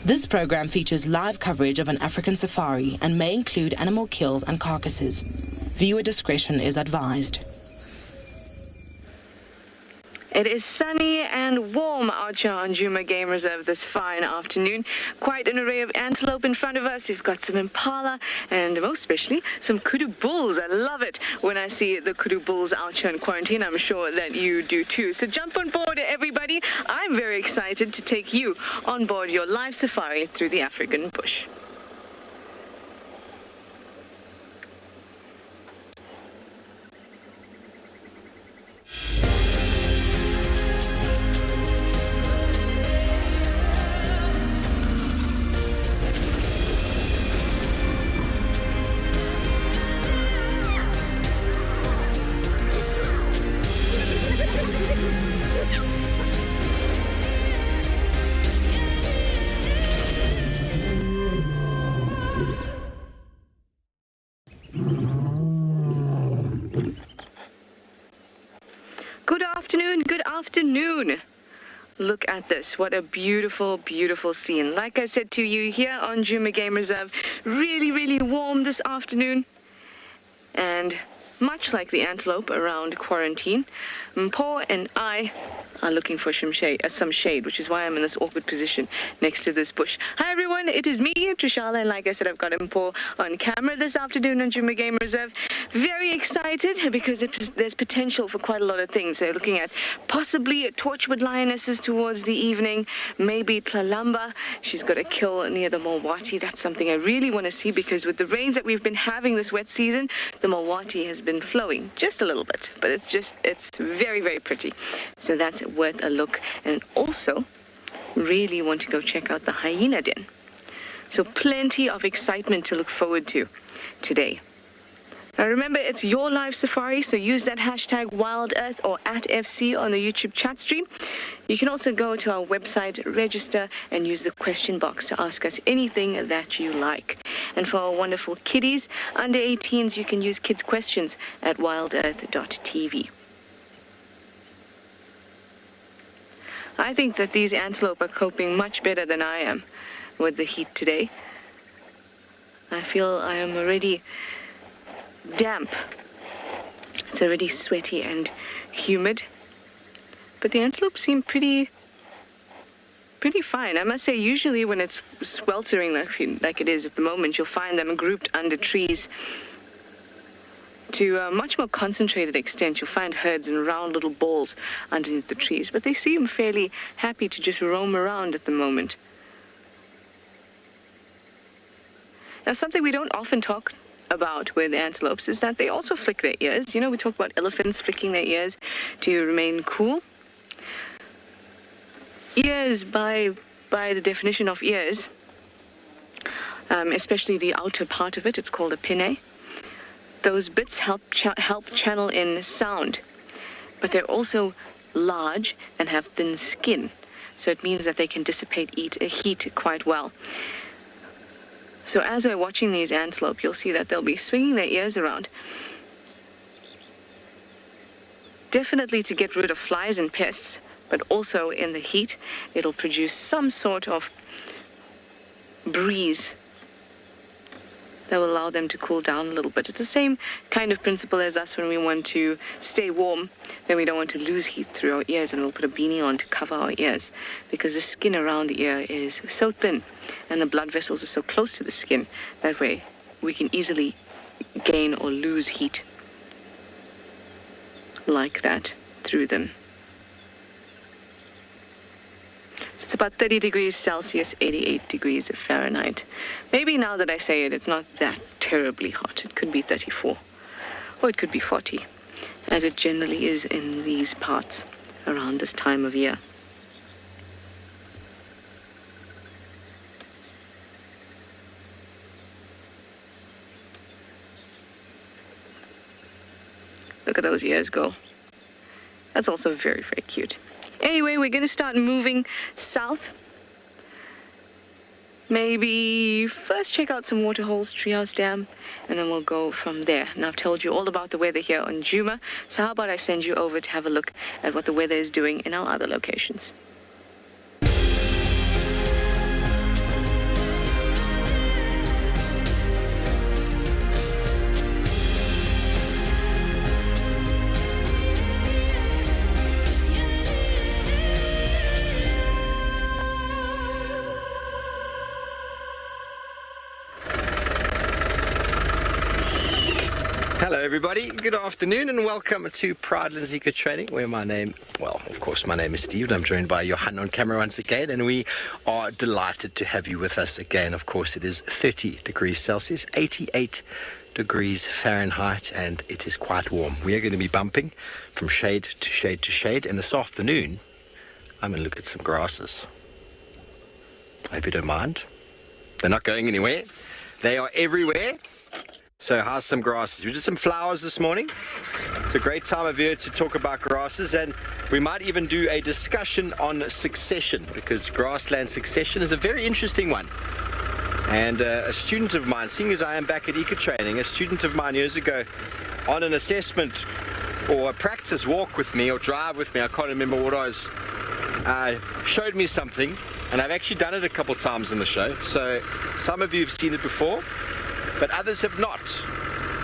This program features live coverage of an African safari and may include animal kills and carcasses. Viewer discretion is advised. It is sunny and warm out here on Djuma Game Reserve this fine afternoon. Quite an array of antelope in front of us. We've got some impala and most especially some kudu bulls. I love it when I see the kudu bulls out here in quarantine. I'm sure that you do too. So jump on board, everybody. I'm very excited to take you on board your live safari through the African bush. Good afternoon. Look at this. What a beautiful, beautiful scene. Like I said to you, here on Djuma Game Reserve, really, really warm this afternoon. And much like the antelope around quarantine, Mpho and I are looking for some shade, which is why I'm in this awkward position next to this bush. Hi everyone, it is me, Trishala, and like I said, I've got Mpho on camera this afternoon on Djuma Game Reserve. Very excited because there's potential for quite a lot of things. So looking at possibly torchwood lionesses towards the evening, maybe Tlalamba. She's got a kill near the Mulwati. That's something I really want to see because with the rains that we've been having this wet season, the Mulwati has been flowing just a little bit, but it's very, very pretty. So that's worth a look. And also really want to go check out the hyena den. So plenty of excitement to look forward to today. Now remember, it's your live safari, so use that hashtag WildEarth or @FC on the YouTube chat stream. You can also go to our website, register, and use the question box to ask us anything that you like. And for our wonderful kiddies, under 18s, you can use kids' questions at wildearth.tv. I think that these antelope are coping much better than I am with the heat today. I feel I am already damp. It's already sweaty and humid. But the antelope seem pretty fine. I must say, usually when it's sweltering like it is at the moment, you'll find them grouped under trees to a much more concentrated extent. You'll find herds in round little balls underneath the trees, but they seem fairly happy to just roam around at the moment. Now, something we don't often talk about with antelopes is that they also flick their ears. You know, we talk about elephants flicking their ears to remain cool. Ears, by the definition of ears, especially the outer part of it, it's called a pinnae. Those bits help channel in sound, but they're also large and have thin skin, so it means that they can dissipate heat quite well. So as we're watching these antelope, you'll see that they'll be swinging their ears around, definitely to get rid of flies and pests, but also in the heat, it'll produce some sort of breeze that will allow them to cool down a little bit. It's the same kind of principle as us when we want to stay warm, then we don't want to lose heat through our ears, and we'll put a beanie on to cover our ears because the skin around the ear is so thin and the blood vessels are so close to the skin. That way we can easily gain or lose heat like that through them. So it's about 30 degrees Celsius, 88 degrees Fahrenheit. Maybe now that I say it, it's not that terribly hot. It could be 34, or it could be 40, as it generally is in these parts around this time of year. Look at those ears go. That's also very, very cute. Anyway, we're going to start moving south. Maybe first check out some waterholes, Treehouse Dam, and then we'll go from there. And I've told you all about the weather here on Djuma, so how about I send you over to have a look at what the weather is doing in our other locations. everybody, good afternoon and welcome to Wetlands Eco Training, where my name is Steve, and I'm joined by Johan on camera once again, and we are delighted to have you with us again. Of course, it is 30 degrees Celsius, 88 degrees Fahrenheit, and it is quite warm. We are going to be bumping from shade to shade to shade, and this afternoon I'm going to look at some grasses. I hope you don't mind. They're not going anywhere. They are everywhere. So how's some grasses? We did some flowers this morning. It's a great time of year to talk about grasses, and we might even do a discussion on succession, because Grassland Succession is a very interesting one. And a student of mine, seeing as I am back at Eco Training, a student of mine years ago on an assessment or a practice walk with me or drive with me, I can't remember what it was, showed me something, and I've actually done it a couple times in the show. So some of you have seen it before, but others have not.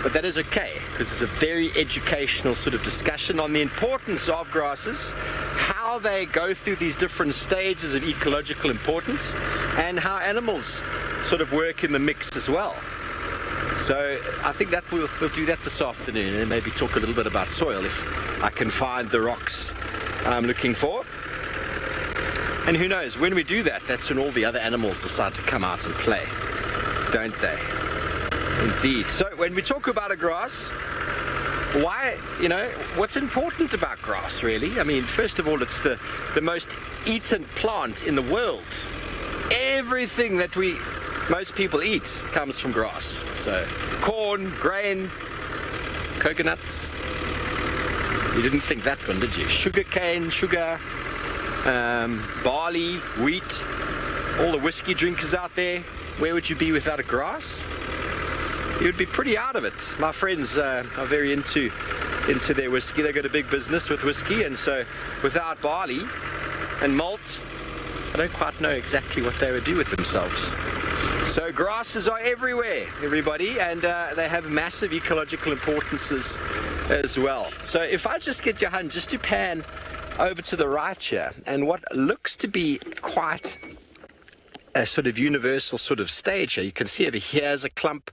But that is okay, because it's a very educational sort of discussion on the importance of grasses, how they go through these different stages of ecological importance, and how animals sort of work in the mix as well. So I think that we'll do that this afternoon, and then maybe talk a little bit about soil if I can find the rocks I'm looking for. And who knows, when we do that, that's when all the other animals decide to come out and play, don't they? Indeed. So when we talk about a grass, why, what's important about grass, really? I mean, first of all, it's the most eaten plant in the world. Everything that most people eat comes from grass. So corn, grain, coconuts. You didn't think that one, did you? Sugar cane, sugar, barley, wheat, all the whiskey drinkers out there. Where would you be without a grass? You'd be pretty out of it. My friends are very into their whiskey. They've got a big business with whiskey, and so without barley and malt, I don't quite know exactly what they would do with themselves. So grasses are everywhere, everybody, and they have massive ecological importances as well. So if I just get Johan just to pan over to the right here, and what looks to be quite a sort of universal sort of stage here, you can see over here's a clump,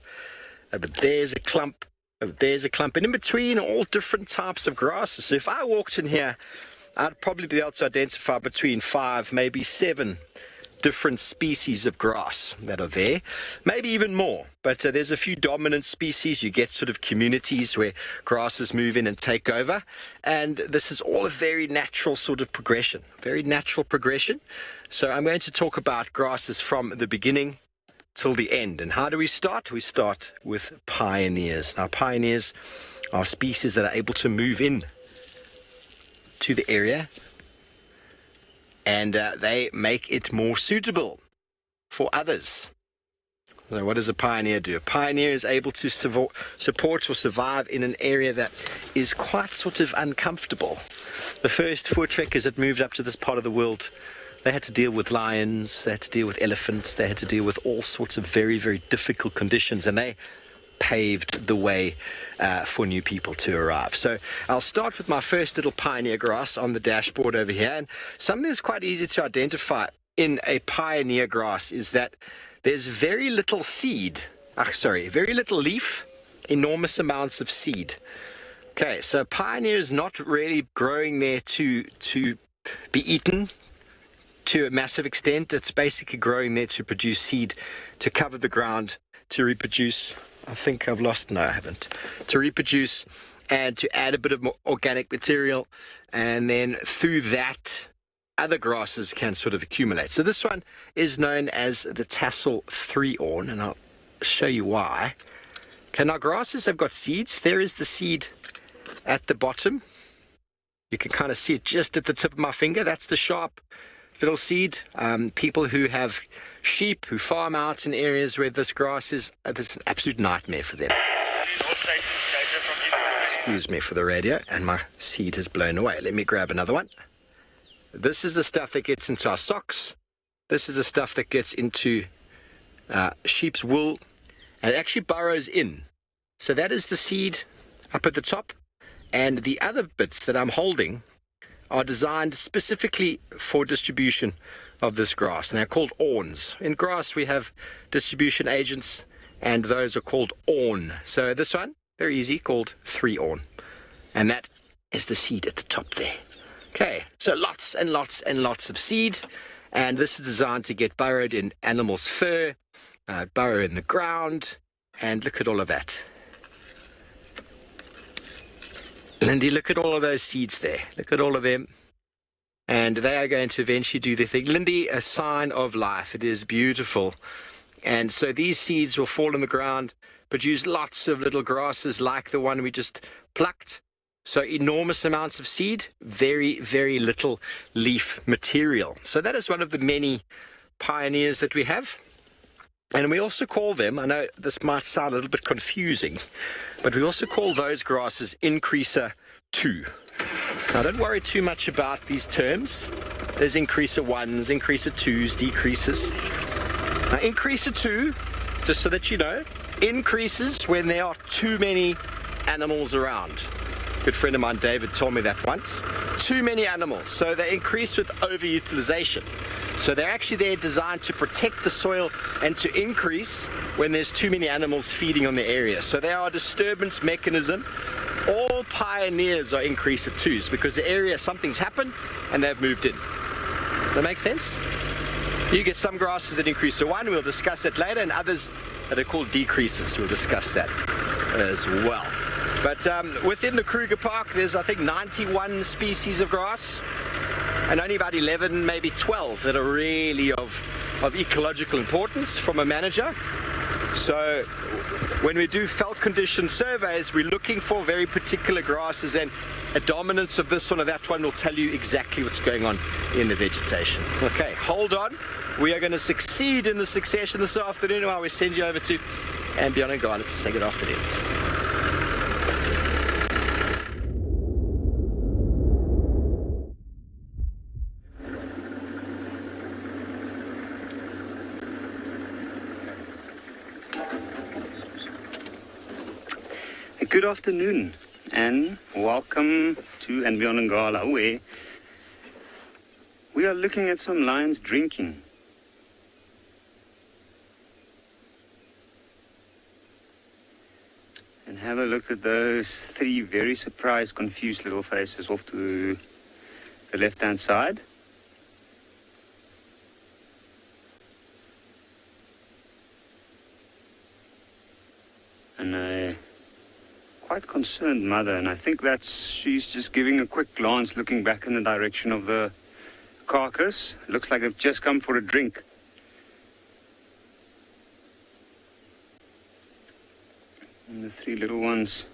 over there's a clump, over there's a clump, and in between all different types of grasses. So if I walked in here, I'd probably be able to identify between 5, maybe 7 different species of grass that are there, maybe even more. But there's a few dominant species. You get sort of communities where grasses move in and take over, and this is all a very natural sort of progression, very natural progression. So I'm going to talk about grasses from the beginning till the end. And how do we start? We start with pioneers. Now, pioneers are species that are able to move in to the area, and they make it more suitable for others. So what does a pioneer do? A pioneer is able to support or survive in an area that is quite sort of uncomfortable. The first foot trekkers that moved up to this part of the world, they had to deal with lions, they had to deal with elephants, they had to deal with all sorts of very, very difficult conditions, and they paved the way for new people to arrive. So I'll start with my first little pioneer grass on the dashboard over here, and something that's quite easy to identify in a pioneer grass is that there's very little very little leaf, enormous amounts of seed. Okay, so pioneer is not really growing there to be eaten to a massive extent. It's basically growing there to produce seed, to cover the ground, to reproduce. I think I've lost, no I haven't. To reproduce and to add a bit of more organic material, and then through that other grasses can sort of accumulate. So this one is known as the tassel 3-awn, and I'll show you why. Okay, now grasses have got seeds. There is the seed at the bottom. You can kind of see it just at the tip of my finger. That's the sharp little seed. People who have sheep, who farm out in areas where this grass is, this is an absolute nightmare for them. Excuse me for the radio, and my seed has blown away. Let me grab another one. This is the stuff that gets into our socks. This is the stuff that gets into sheep's wool, and it actually burrows in. So that is the seed up at the top, and the other bits that I'm holding are designed specifically for distribution of this grass, and they're called awns. In grass we have distribution agents, and those are called awn. So this one very easy, called 3-orn. And that is the seed at the top there. Okay, so lots and lots and lots of seed. And this is designed to get burrowed in animals' fur, burrow in the ground, and look at all of that. Lindy, look at all of those seeds there. Look at all of them. And they are going to eventually do their thing. Lindy, a sign of life. It is beautiful. And so these seeds will fall in the ground, produce lots of little grasses like the one we just plucked. So enormous amounts of seed, very, very little leaf material. So that is one of the many pioneers that we have. And we also call them, I know this might sound a little bit confusing, but we also call those grasses Increaser 2. Now don't worry too much about these terms. There's Increaser 1s, Increaser 2s, Decreasers. Now Increaser 2, just so that you know, increases when there are too many animals around. A good friend of mine, David, told me that once. Too many animals, so they increase with overutilization. So they're actually there designed to protect the soil and to increase when there's too many animals feeding on the area. So they are a disturbance mechanism. All pioneers are Increaser 2s because the area, something's happened and they've moved in. Does that make sense? You get some grasses that Increaser 1, we'll discuss that later, and others that are called Decreasers, we'll discuss that as well. But within the Kruger Park, there's, I think, 91 species of grass, and only about 11, maybe 12 that are really of ecological importance from a manager. So when we do felt condition surveys, we're looking for very particular grasses, and a dominance of this one or that one will tell you exactly what's going on in the vegetation. Okay, hold on. We are going to succeed in the succession this afternoon while we send you over to Angala to say good afternoon. Good afternoon and welcome to Angala, where we are looking at some lions drinking. And have a look at those 3 very surprised, confused little faces off to the left-hand side. And a quite concerned mother, and I think she's just giving a quick glance, looking back in the direction of the carcass. Looks like they've just come for a drink. And the 3 little ones,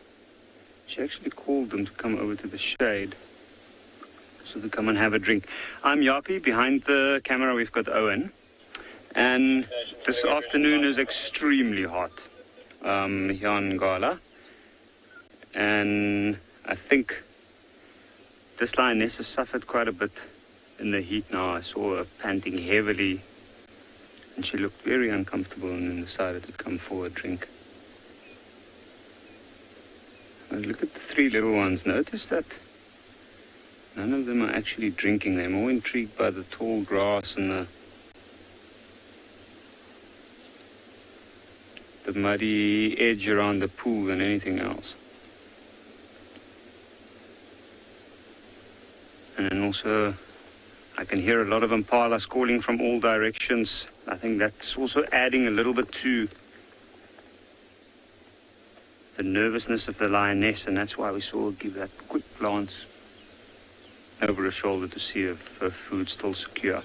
she actually called them to come over to the shade so to come and have a drink. I'm Yapi. Behind the camera we've got Owen, and this afternoon is extremely hot here in Angala. And I think this lioness has suffered quite a bit in the heat now. I saw her panting heavily, and she looked very uncomfortable and then decided to come for a drink. And look at the 3 little ones. Notice that none of them are actually drinking. They're more intrigued by the tall grass and the muddy edge around the pool than anything else. And then also, I can hear a lot of impalas calling from all directions. I think that's also adding a little bit to the nervousness of the lioness, and that's why we saw her give that quick glance over her shoulder to see if her food's still secure.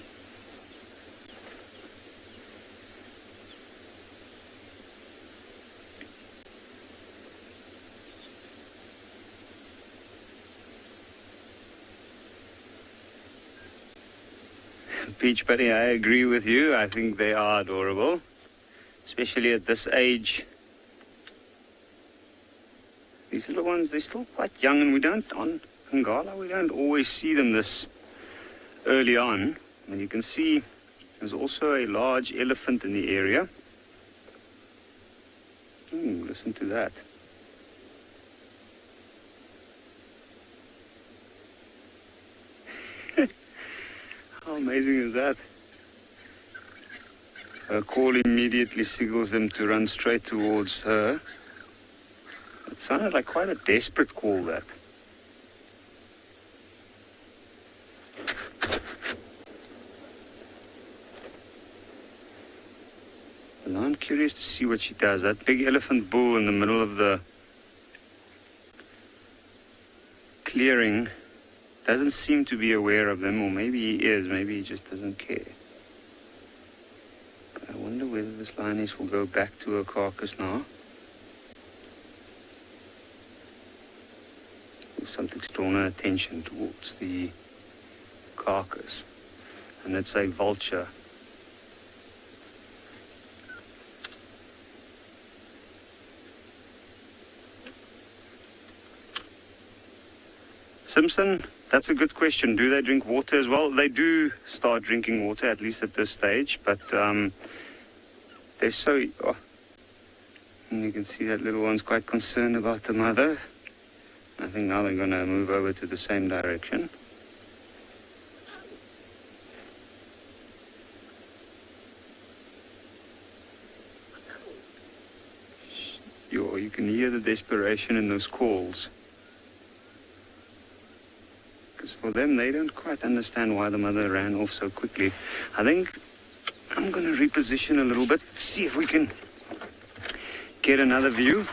Peach Buddy, I agree with you. I think they are adorable, especially at this age. These little ones, they're still quite young, and we don't, on Angala, we don't always see them this early on. And you can see there's also a large elephant in the area. Listen to that. How amazing is that? Her call immediately signals them to run straight towards her. It sounded like quite a desperate call, that. Now I'm curious to see what she does. That big elephant bull in the middle of the clearing doesn't seem to be aware of them, or maybe he is, maybe he just doesn't care. But I wonder whether this lioness will go back to her carcass now. Something's drawn her attention towards the carcass, and it's a vulture. Simpson, that's a good question. Do they drink water as well? They do start drinking water, at least at this stage, but they're so... Oh, and you can see that little one's quite concerned about the mother. I think now they're going to move over to the same direction. You can hear the desperation in those calls. Because for them, they don't quite understand why the mother ran off so quickly. I think I'm going to reposition a little bit, see if we can get another view.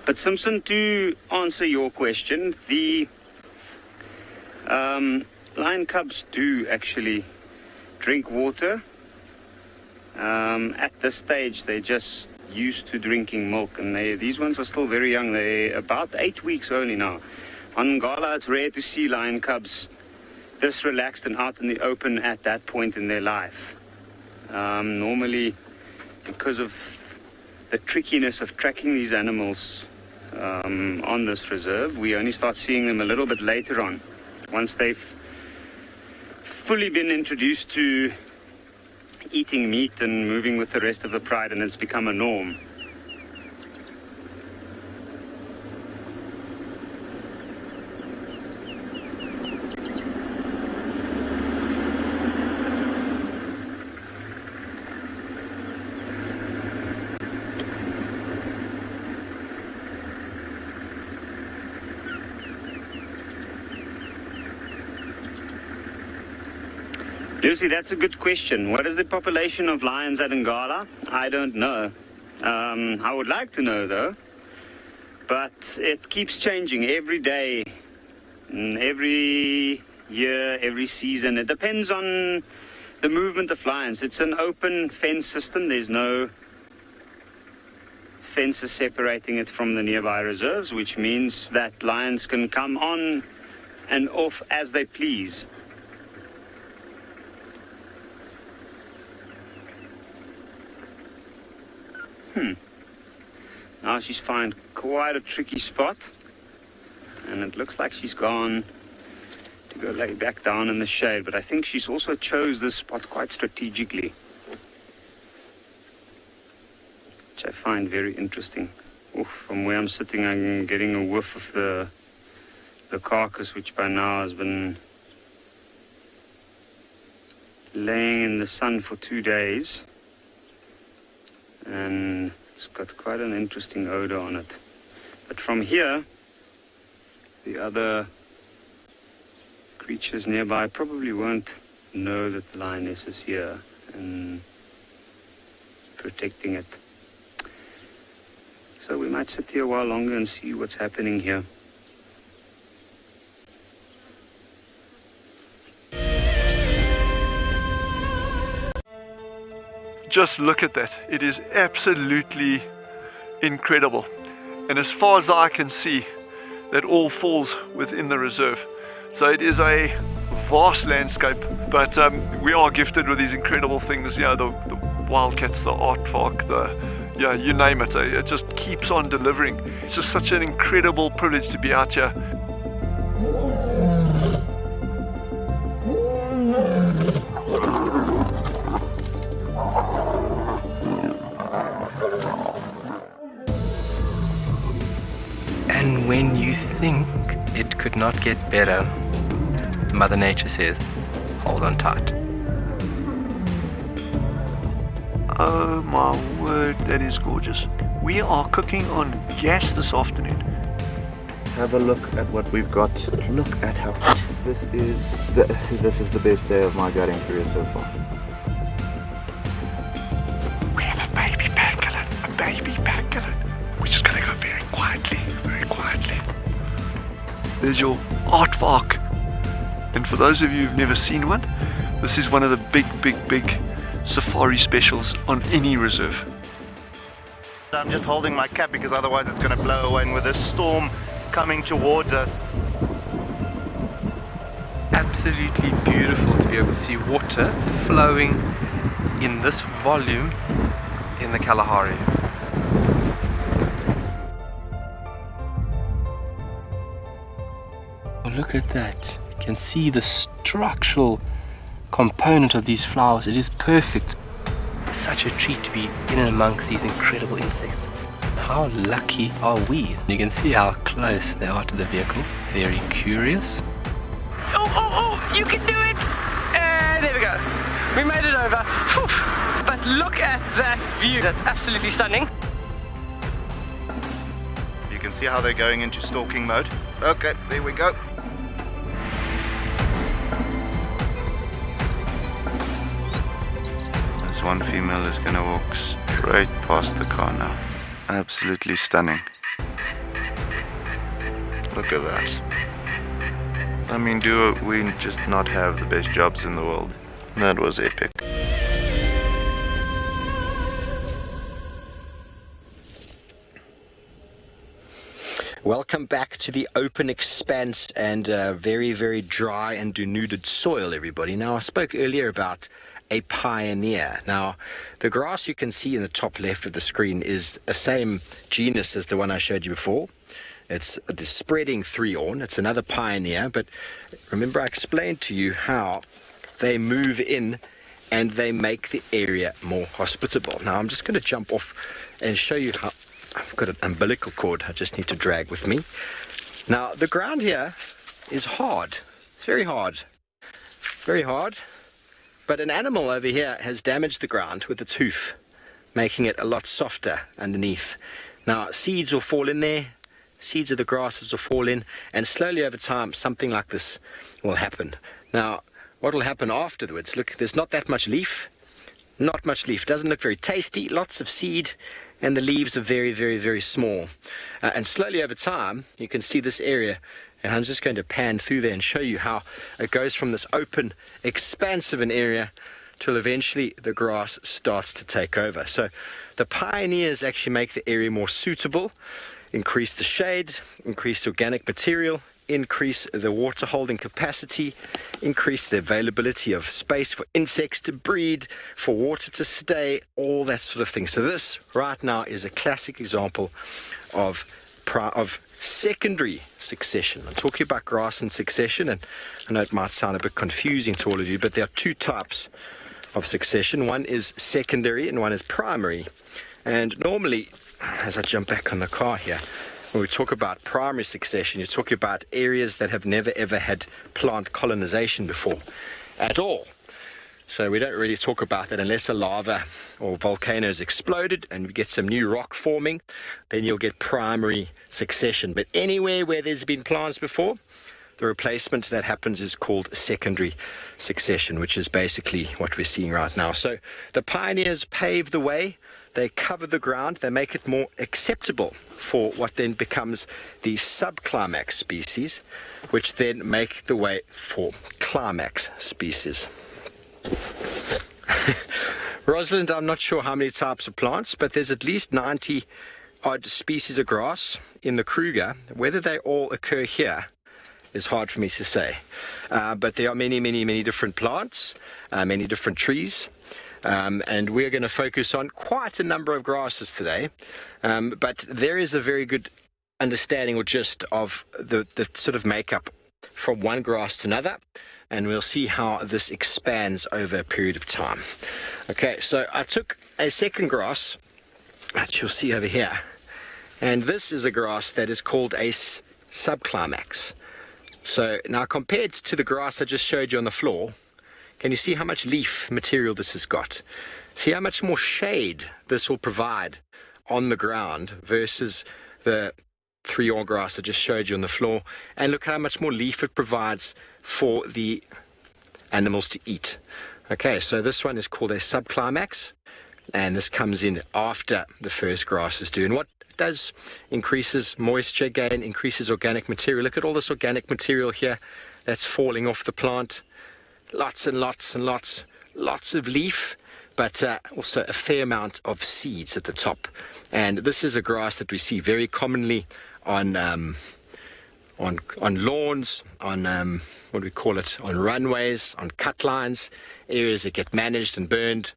But Simpson, to answer your question, the lion cubs do actually drink water. At this stage, they're just used to drinking milk, and these ones are still very young. They're about 8 weeks only now. On Angala, it's rare to see lion cubs this relaxed and out in the open at that point in their life. Normally, because of the trickiness of tracking these animals on this reserve, we only start seeing them a little bit later on, once they've fully been introduced to eating meat and moving with the rest of the pride, and it's become a norm. Lucy, that's a good question. What is the population of lions at Angala? I don't know. I would like to know, though. But it keeps changing every day, every year, every season. It depends on the movement of lions. It's an open fence system. There's no fences separating it from the nearby reserves, which means that lions can come on and off as they please. Now she's found quite a tricky spot, and it looks like she's gone to go lay back down in the shade, but I think she's also chose this spot quite strategically, which I find very interesting. Oof, from where I'm sitting, I'm getting a whiff of the carcass, which by now has been laying in the sun for 2 days, and it's got quite an interesting odor on it. But from here, the other creatures nearby probably won't know that the lioness is here and protecting it. So we might sit here a while longer and see what's happening here. Just look at that. It is absolutely incredible. And as far as I can see, that all falls within the reserve. So it is a vast landscape, but we are gifted with these incredible things. Yeah, the wildcats, the aardvark, you name it. It just keeps on delivering. It's just such an incredible privilege to be out here. And when you think it could not get better, Mother Nature says, hold on tight. Oh my word, that is gorgeous. We are cooking on gas this afternoon. Have a look at what we've got. Look at how this is the best day of my gutting career so far. We have a baby pangolin, We're just gonna go very quietly. There's your aardvark. And for those of you who've never seen one, this is one of the big safari specials on any reserve. I'm just holding my cap because otherwise it's going to blow away, and with this storm coming towards us. Absolutely beautiful to be able to see water flowing in this volume in the Kalahari. Oh, look at that. You can see the structural component of these flowers. It is perfect. Such a treat to be in and amongst these incredible insects. How lucky are we? You can see how close they are to the vehicle. Very curious. Oh, you can do it! There we go. We made it over. Whew. But look at that view. That's absolutely stunning. You can see how they're going into stalking mode. Okay, there we go. This one female is gonna walk straight past the car now. Absolutely stunning. Look at that. I mean, do we just not have the best jobs in the world? That was epic. Welcome back to the open expanse and very, very dry and denuded soil, everybody. Now, I spoke earlier about a pioneer. Now, the grass you can see in the top left of the screen is the same genus as the one I showed you before. It's the spreading three-horn. It's another pioneer, but remember I explained to you how they move in and they make the area more hospitable. Now, I'm just going to jump off and show you how. I've got an umbilical cord I just need to drag with me. Now, the ground here is hard. It's very hard. Very hard. But an animal over here has damaged the ground with its hoof, making it a lot softer underneath. Now, seeds will fall in there. Seeds of the grasses will fall in. And slowly over time, something like this will happen. Now, what will happen afterwards? Look, there's not that much leaf. Not much leaf. Doesn't look very tasty. Lots of seed. And the leaves are very, very, very small. And slowly over time, you can see this area. And I'm just going to pan through there and show you how it goes from this open, expansive an area till eventually the grass starts to take over. So the pioneers actually make the area more suitable, increase the shade, increase the organic material, increase the water holding capacity, increase the availability of space for insects to breed, for water to stay, all that sort of thing. So this right now is a classic example of secondary succession. I'm talking about Grassland Succession, and I know it might sound a bit confusing to all of you, but there are two types of succession. One is secondary and one is primary. And normally, as I jump back on the car here, when we talk about primary succession, you're talking about areas that have never ever had plant colonization before at all. So we don't really talk about that unless a lava or volcano has exploded and we get some new rock forming, then you'll get primary succession. But anywhere where there's been plants before, the replacement that happens is called secondary succession, which is basically what we're seeing right now. So the pioneers pave the way, they cover the ground, they make it more acceptable for what then becomes the subclimax species, which then make the way for climax species. Rosalind, I'm not sure how many types of plants, but there's at least 90 odd species of grass in the Kruger. Whether they all occur here is hard for me to say. But there are many, many, many different plants, many different trees. And we're going to focus on quite a number of grasses today. But there is a very good understanding or gist of the sort of makeup from one grass to another. And we'll see how this expands over a period of time. Okay, so I took a second grass that you'll see over here. And this is a grass that is called a subclimax. So now compared to the grass I just showed you on the floor, can you see how much leaf material this has got? See how much more shade this will provide on the ground versus the 3-year grass I just showed you on the floor, and look how much more leaf it provides for the animals to eat. Okay, so this one is called a subclimax, and this comes in after the first grasses do. And what it does, increases moisture gain, increases organic material. Look at all this organic material here that's falling off the plant. Lots and lots and lots of leaf, but also a fair amount of seeds at the top. And this is a grass that we see very commonly on lawns, on what do we call it, on runways, on cut lines, areas that get managed and burned.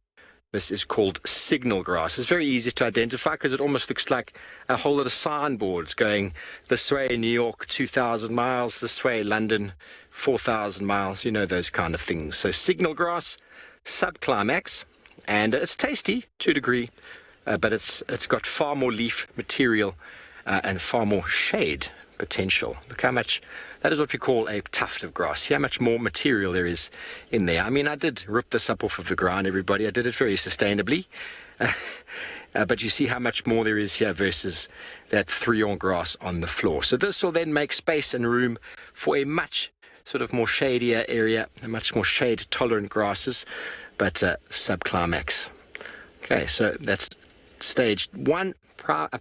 This is called signal grass. It's very easy to identify because it almost looks like a whole lot of signboards going this way New York 2,000 miles, this way London 4,000 miles, you know, those kind of things. So signal grass, subclimax, and it's tasty to a degree, but it's got far more leaf material and far more shade potential. Look how much, that is what we call a tuft of grass. See how much more material there is in there. I mean, I did rip this up off of the ground, everybody. I did it very sustainably. But you see how much more there is here versus that 3-year grass on the floor. So this will then make space and room for a much sort of more shadier area, a much more shade tolerant grasses, but subclimax. Okay, so that's stage 1.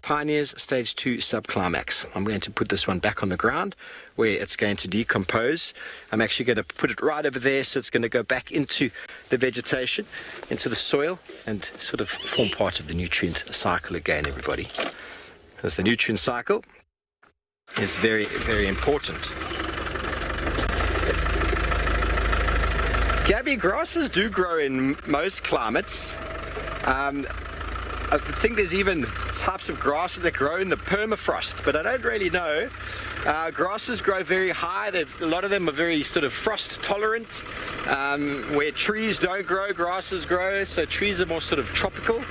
Pioneers, stage 2, subclimax. I'm going to put this one back on the ground where it's going to decompose. I'm actually going to put it right over there, so it's going to go back into the vegetation, into the soil, and sort of form part of the nutrient cycle again, everybody. Because the nutrient cycle is very, very important. Gabby, grasses do grow in most climates. I think there's even types of grasses that grow in the permafrost, but I don't really know. Grasses grow very high. A lot of them are very sort of frost tolerant. Where trees don't grow, grasses grow, so trees are more sort of tropical.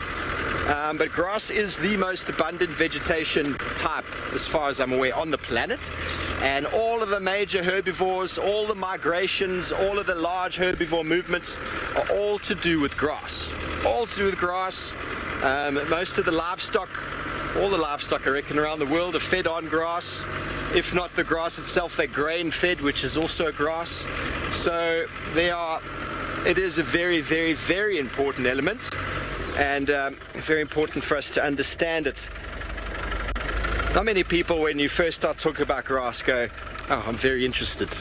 But grass is the most abundant vegetation type, as far as I'm aware, on the planet. And all of the major herbivores, all the migrations, all of the large herbivore movements are all to do with grass. All to do with grass. Most of the livestock, all the livestock I reckon around the world are fed on grass. If not the grass itself, they're grain fed, which is also a grass. So it is a very, very, very important element, and very important for us to understand it. Not many people, when you first start talking about grass, go, oh, I'm very interested.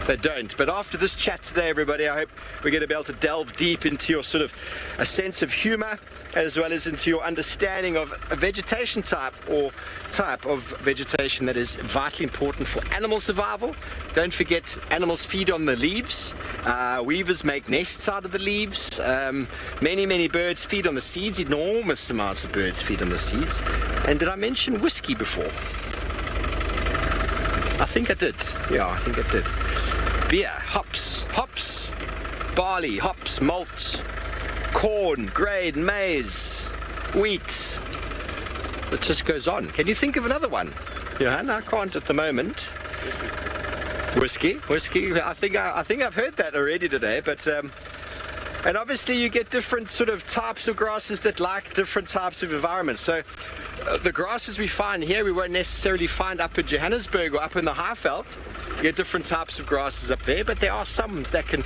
They don't. But after this chat today, everybody, I hope we're going to be able to delve deep into your sort of a sense of humor, as well as into your understanding of a vegetation type, or type of vegetation that is vitally important for animal survival. Don't forget, animals feed on the leaves. Weavers make nests out of the leaves. Many, many birds feed on the seeds. Enormous amounts of birds feed on the seeds. And did I mention whiskey before? I think I did. Yeah, I think I did. Beer, hops, barley, hops, malt, corn, grain, maize, wheat. It just goes on. Can you think of another one? Johan, I can't at the moment. Whiskey. I think I've heard that already today, but and obviously you get different sort of types of grasses that like different types of environments. So the grasses we find here, we won't necessarily find up in Johannesburg or up in the Highveld. You get different types of grasses up there, but there are some that can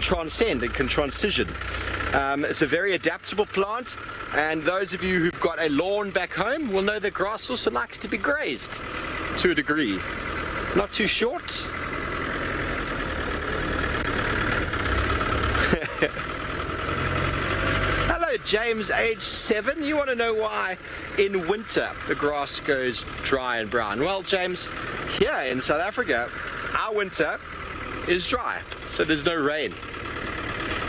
transcend and can transition. It's a very adaptable plant, and those of you who've got a lawn back home will know that grass also likes to be grazed to a degree. Not too short. Hello, James, age 7. You want to know why in winter the grass goes dry and brown? Well, James, here in South Africa, our winter is dry, so there's no rain.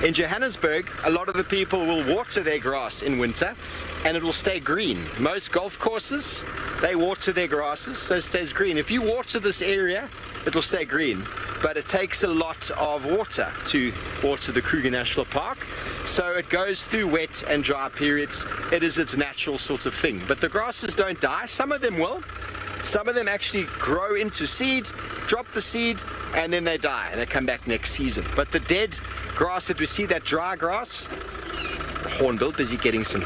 In Johannesburg, a lot of the people will water their grass in winter, and it will stay green. Most golf courses, they water their grasses, so it stays green. If you water this area, it will stay green. But it takes a lot of water to water the Kruger National Park, so it goes through wet and dry periods. It is its natural sort of thing. But the grasses don't die. Some of them will. Some of them actually grow into seed, drop the seed, and then they die, and they come back next season. But the dead grass that we see, that dry grass, Hornbill busy getting some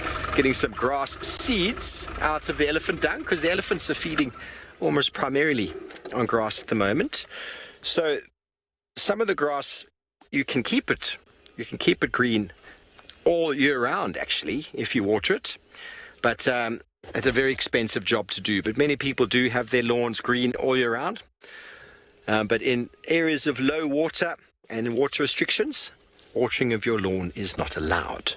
grass seeds out of the elephant dung, because the elephants are feeding almost primarily on grass at the moment. So some of the grass, you can keep it green all year round, actually, if you water it. But it's a very expensive job to do. But many people do have their lawns green all year round. But in areas of low water and in water restrictions, watering of your lawn is not allowed.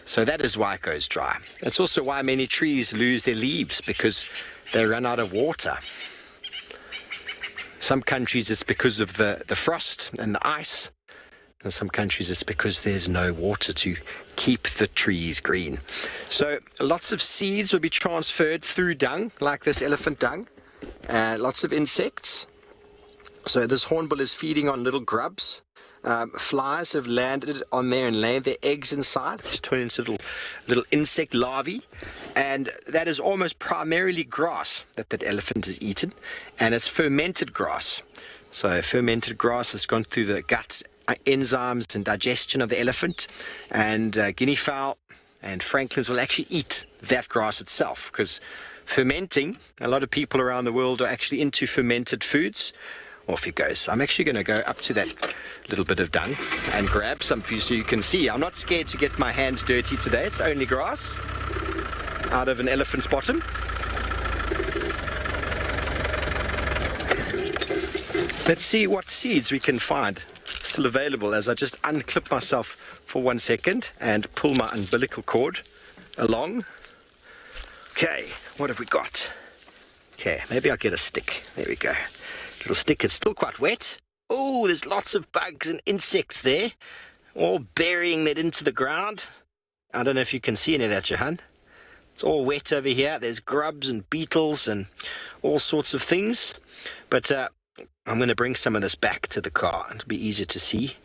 So that is why it goes dry. It's also why many trees lose their leaves, because they run out of water. Some countries it's because of the frost and the ice. In some countries it's because there's no water to keep the trees green. So lots of seeds will be transferred through dung, like this elephant dung. Lots of insects. So this hornbill is feeding on little grubs. Flies have landed on there and laid their eggs inside, which turn into little insect larvae. And that is almost primarily grass that elephant has eaten. And it's fermented grass. So fermented grass has gone through the gut enzymes and digestion of the elephant, and Guinea fowl and francolins will actually eat that grass itself, because fermenting, a lot of people around the world are actually into fermented foods. Off he goes. I'm actually going to go up to that little bit of dung and grab some for you so you can see. I'm not scared to get my hands dirty today. It's only grass out of an elephant's bottom. Let's see what seeds we can find still available as I just unclip myself for 1 second and pull my umbilical cord along. Okay, what have we got? Okay, maybe I'll get a stick. There we go. Little stick. It's still quite wet. Oh, there's lots of bugs and insects there, all burying that into the ground. I don't know if you can see any of that, Johan. It's all wet over here. There's grubs and beetles and all sorts of things. But I'm going to bring some of this back to the car. It'll be easier to see.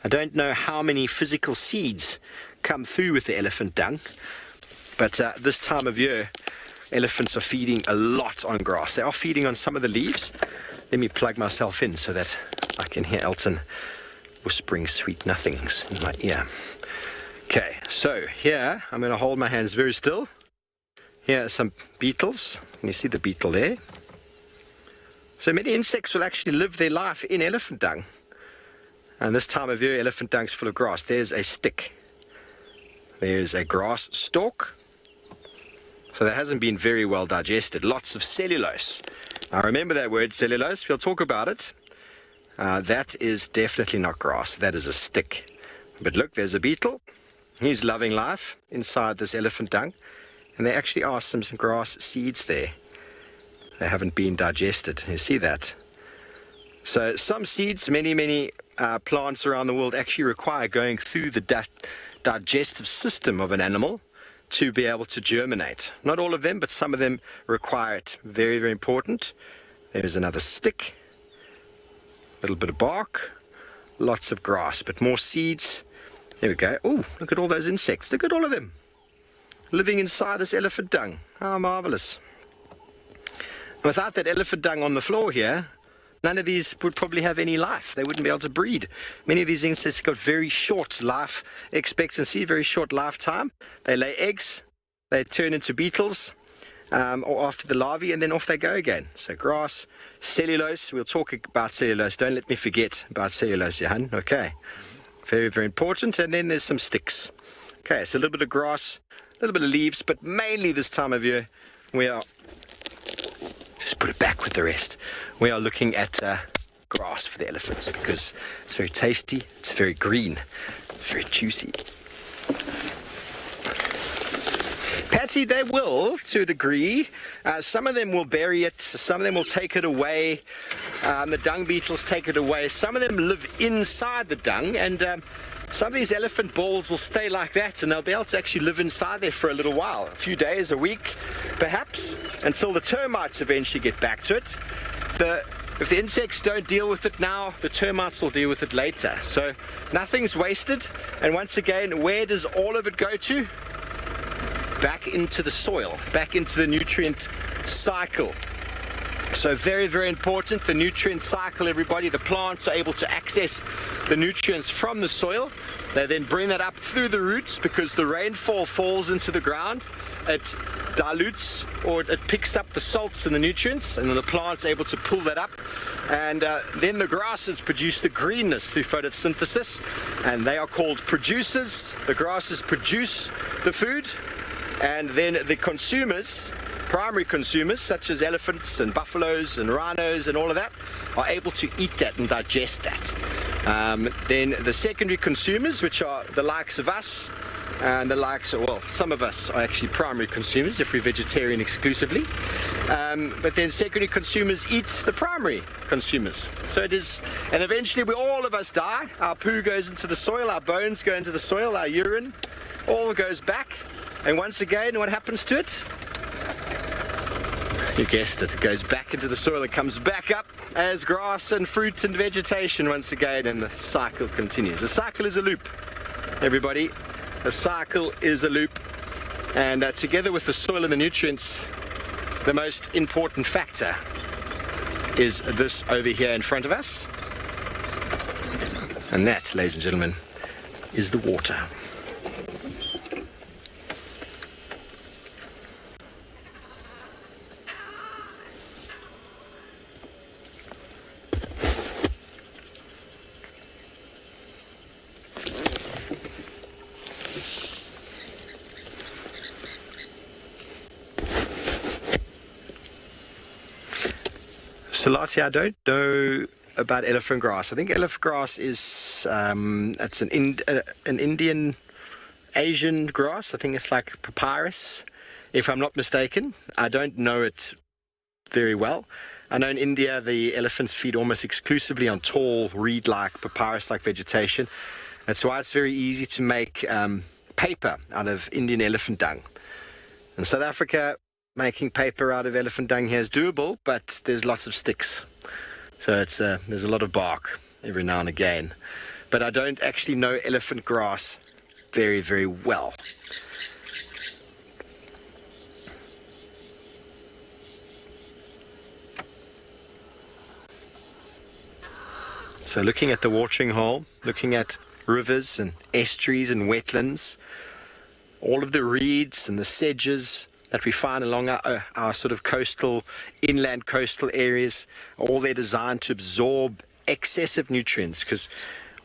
I don't know how many physical seeds come through with the elephant dung, but this time of year, elephants are feeding a lot on grass. They are feeding on some of the leaves. Let me plug myself in so that I can hear Elton whispering sweet nothings in my ear. Okay, so here, I'm going to hold my hands very still. Here are some beetles. Can you see the beetle there? So many insects will actually live their life in elephant dung. And this time of year, elephant dung is full of grass. There's a stick. There's a grass stalk. So that hasn't been very well digested. Lots of cellulose. Now remember that word, cellulose. We'll talk about it. That is definitely not grass. That is a stick. But look, there's a beetle. He's loving life inside this elephant dung. And there actually are some grass seeds there. They haven't been digested. You see that? So some seeds, many plants around the world actually require going through the digestive system of an animal to be able to germinate. Not all of them, but some of them require it. Very, very important. There's another stick. A little bit of bark. Lots of grass, but more seeds. There we go. Oh, look at all those insects. Look at all of them living inside this elephant dung. How marvelous. Without that elephant dung on the floor here, none of these would probably have any life. They wouldn't be able to breed. Many of these insects have got very short life expectancy, very short lifetime. They lay eggs, they turn into beetles, or after the larvae, and then off they go again. So grass, cellulose. We'll talk about cellulose. Don't let me forget about cellulose, Johan. Okay. Very, very important. And then there's some sticks. Okay, so a little bit of grass, a little bit of leaves, but mainly this time of year we are... Just put it back with the rest. We are looking at grass for the elephants because it's very tasty, it's very green, it's very juicy. Patsy, they will, to a degree. Some of them will bury it, some of them will take it away. The dung beetles take it away. Some of them live inside the dung, and some of these elephant balls will stay like that, and they'll be able to actually live inside there for a little while, a few days, a week, perhaps, until the termites eventually get back to it. If the insects don't deal with it now, the termites will deal with it later. So nothing's wasted. And once again, where does all of it go to? Back into the soil, back into the nutrient cycle. So very, very important, the nutrient cycle, everybody. The plants are able to access the nutrients from the soil. They then bring that up through the roots because the rainfall falls into the ground. It dilutes or it picks up the salts and the nutrients, and then the plant's able to pull that up. And then the grasses produce the greenness through photosynthesis, and they are called producers. The grasses produce the food, and then the consumers, primary consumers such as elephants and buffaloes and rhinos and all of that, are able to eat that and digest that. Then the secondary consumers, which are the likes of us, and the likes of, well, some of us are actually primary consumers if we're vegetarian exclusively, but then secondary consumers eat the primary consumers. So it is, and eventually all of us die. Our poo goes into the soil, our bones go into the soil, our urine all goes back, and once again, what happens to it? You guessed it, it goes back into the soil, it comes back up as grass and fruit and vegetation once again, and the cycle continues. The cycle is a loop, everybody. The cycle is a loop, and together with the soil and the nutrients, the most important factor is this over here in front of us, and that, ladies and gentlemen, is the water. So Lottie, I don't know about elephant grass. I think elephant grass is it's an Indian Asian grass. I think it's like papyrus, if I'm not mistaken. I don't know it very well. I know in India the elephants feed almost exclusively on tall reed-like papyrus-like vegetation. That's why it's very easy to make paper out of Indian elephant dung. In South Africa, making paper out of elephant dung here is doable, but there's lots of sticks. So it's there's a lot of bark every now and again. But I don't actually know elephant grass very, very well. So looking at the watering hole, looking at rivers and estuaries and wetlands, all of the reeds and the sedges that we find along our sort of coastal, inland coastal areas, all they're designed to absorb excessive nutrients, because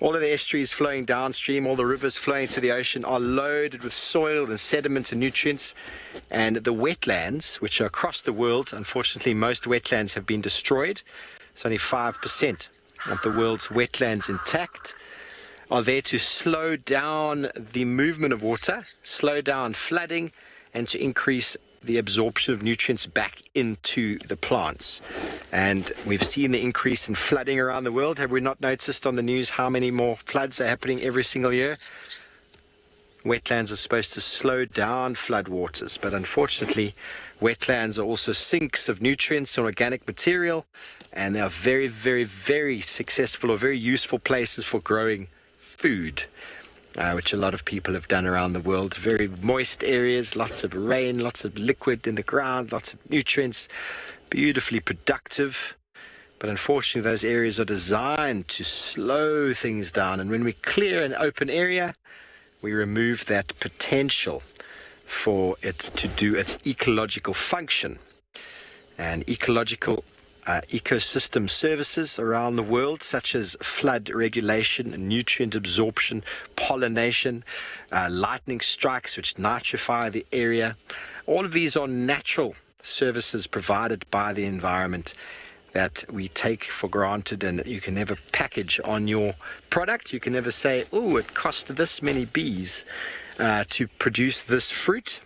all of the estuaries flowing downstream, all the rivers flowing to the ocean are loaded with soil and sediment and nutrients. And the wetlands, which are across the world, unfortunately most wetlands have been destroyed. It's only 5% of the world's wetlands intact, are there to slow down the movement of water, slow down flooding, and to increase the absorption of nutrients back into the plants. And we've seen the increase in flooding around the world. Have we not noticed on the news how many more floods are happening every single year? Wetlands are supposed to slow down floodwaters, but unfortunately, wetlands are also sinks of nutrients and organic material, and they are very, very, very successful or very useful places for growing food. Which a lot of people have done around the world. Very moist areas, lots of rain, lots of liquid in the ground, lots of nutrients, beautifully productive. But unfortunately, those areas are designed to slow things down. And when we clear an open area, we remove that potential for it to do its ecological function. And ecological ecosystem services around the world, such as flood regulation, nutrient absorption, pollination, lightning strikes which nitrify the area. All of these are natural services provided by the environment that we take for granted, and you can never package on your product. You can never say, oh, it cost this many bees to produce this fruit,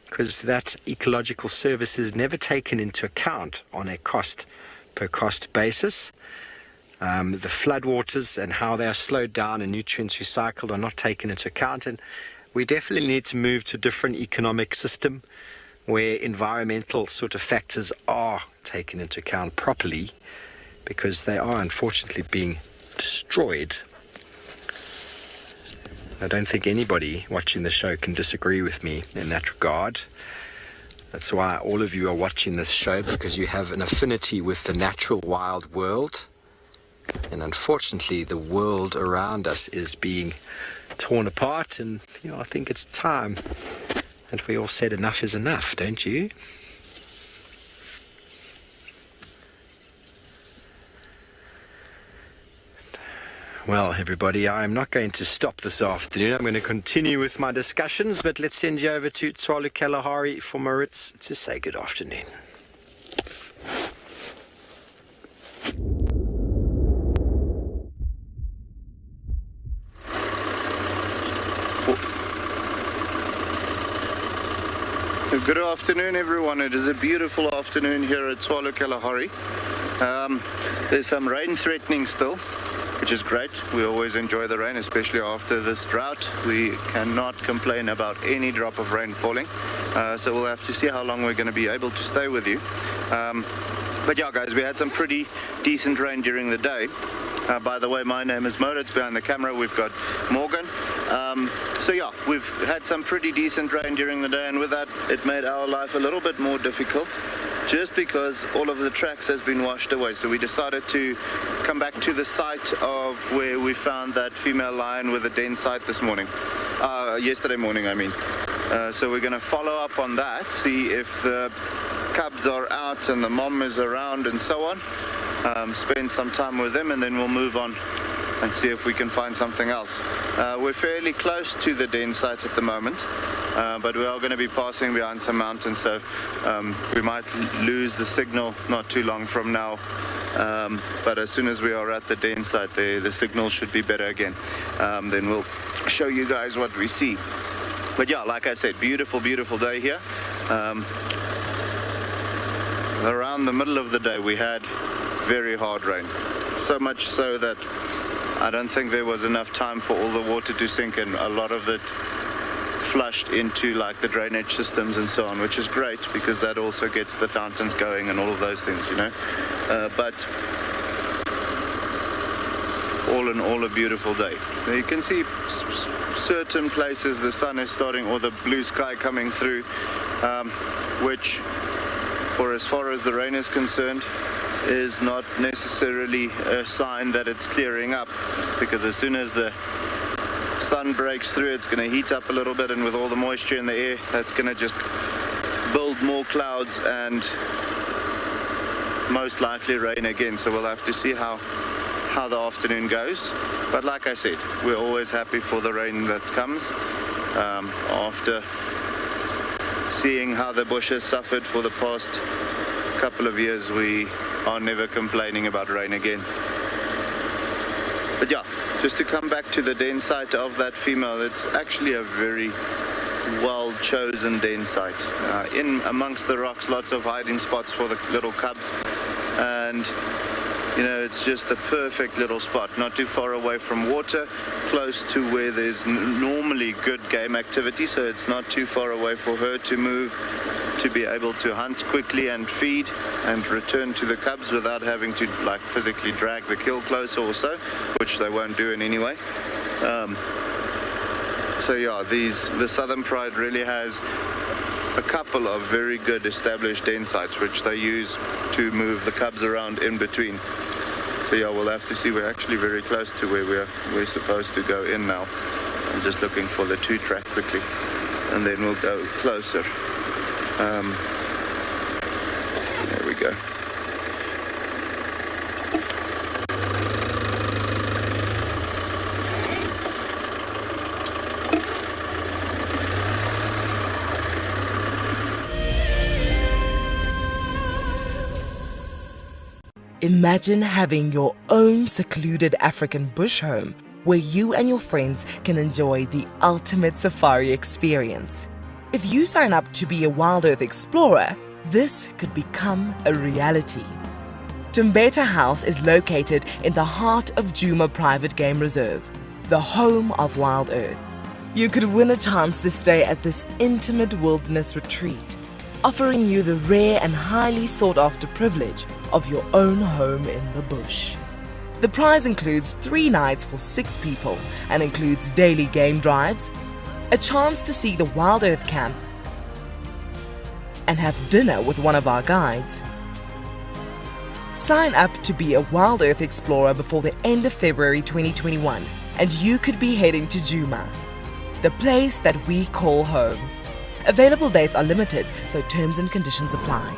because that ecological service is never taken into account on a cost per cost basis. The floodwaters and how they are slowed down and nutrients recycled are not taken into account, and we definitely need to move to a different economic system where environmental sort of factors are taken into account properly, because they are unfortunately being destroyed. I don't think anybody watching the show can disagree with me in that regard. That's why all of you are watching this show, because you have an affinity with the natural wild world. And unfortunately, the world around us is being torn apart, and I think it's time that we all said enough is enough, don't you? Well, everybody, I'm not going to stop this afternoon. I'm going to continue with my discussions, but let's send you over to Tswalu Kalahari for Maritz to say good afternoon. Good afternoon, everyone. It is a beautiful afternoon here at Tswalu Kalahari. There's some rain threatening still, which is great. We always enjoy the rain, especially after this drought. We cannot complain about any drop of rain falling. So we'll have to see how long we're going to be able to stay with you. But yeah, guys, we had some pretty decent rain during the day. By the way, my name is Moritz. Behind the camera, we've got Morgan. So yeah, we've had some pretty decent rain during the day, and with that, it made our life a little bit more difficult, just because all of the tracks has been washed away. So we decided to come back to the site of where we found that female lion with a den site this morning. Yesterday morning, I mean. So we're going to follow up on that, see if the cubs are out and the mom is around and so on. Spend some time with them, and then we'll move on and see if we can find something else. We're fairly close to the den site at the moment, but we are going to be passing behind some mountains, so we might lose the signal not too long from now. But as soon as we are at the den site, the signal should be better again. Then we'll show you guys what we see. But yeah, like I said, beautiful, beautiful day here. Around the middle of the day, we had very hard rain, so much so that I don't think there was enough time for all the water to sink, and a lot of it flushed into like the drainage systems and so on, which is great because that also gets the fountains going and all of those things, but all in all, a beautiful day. Now you can see certain places the sun is starting, or the blue sky coming through, which, for as far as the rain is concerned, is not necessarily a sign that it's clearing up, because as soon as the sun breaks through, it's going to heat up a little bit, and with all the moisture in the air, that's going to just build more clouds and most likely rain again. So we'll have to see how the afternoon goes. But like I said, we're always happy for the rain that comes. After seeing how the bush has suffered for the past couple of years, we are never complaining about rain again. But yeah, just to come back to the den site of that female, it's actually a very well chosen den site. In amongst the rocks, lots of hiding spots for the little cubs, and it's just the perfect little spot, not too far away from water, close to where there's normally good game activity, so it's not too far away for her to move, to be able to hunt quickly and feed and return to the cubs without having to physically drag the kill closer or so, which they won't do in any way. So yeah, the Southern Pride really has a couple of very good established den sites which they use to move the cubs around in between. So yeah, we'll have to see. We're actually very close to where we're supposed to go in now. I'm just looking for the 2-track quickly, and then we'll go closer. There we go. Imagine having your own secluded African bush home where you and your friends can enjoy the ultimate safari experience. If you sign up to be a Wild Earth Explorer, this could become a reality. Tumbeta House is located in the heart of Djuma Private Game Reserve, the home of Wild Earth. You could win a chance to stay at this intimate wilderness retreat, offering you the rare and highly sought-after privilege of your own home in the bush. The prize includes 3 nights for 6 people and includes daily game drives, a chance to see the Wild Earth Camp, and have dinner with one of our guides. Sign up to be a Wild Earth Explorer before the end of February 2021, and you could be heading to Djuma, the place that we call home. Available dates are limited, so terms and conditions apply.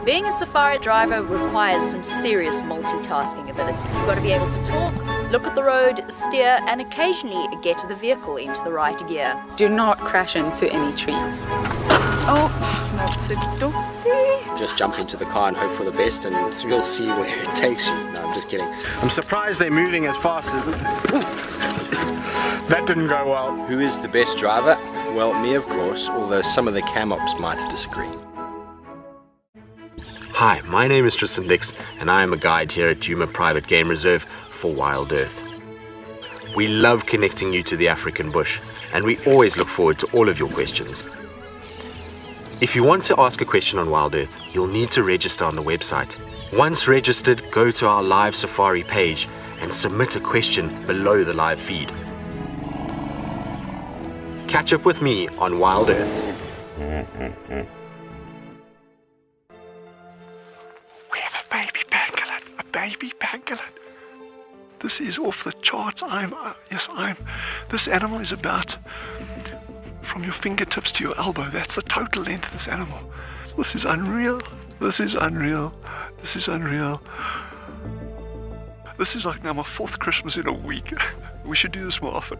Being a safari driver requires some serious multitasking ability. You've got to be able to talk, look at the road, steer, and occasionally get the vehicle into the right gear. Do not crash into any trees. Oh, that's a dozy. Just jump into the car and hope for the best, and you'll see where it takes you. No, I'm just kidding. I'm surprised they're moving as fast as that didn't go well. Who is the best driver? Well, me, of course, although some of the cam ops might disagree. Hi, my name is Tristan Dix, and I am a guide here at Djuma Private Game Reserve for Wild Earth. We love connecting you to the African bush, and we always look forward to all of your questions. If you want to ask a question on Wild Earth, you'll need to register on the website. Once registered, go to our live safari page and submit a question below the live feed. Catch up with me on Wild Earth. We have a baby pangolin, This is off the charts. This animal is about from your fingertips to your elbow. That's the total length of this animal. This is unreal. This is like now my 4th Christmas in a week. We should do this more often.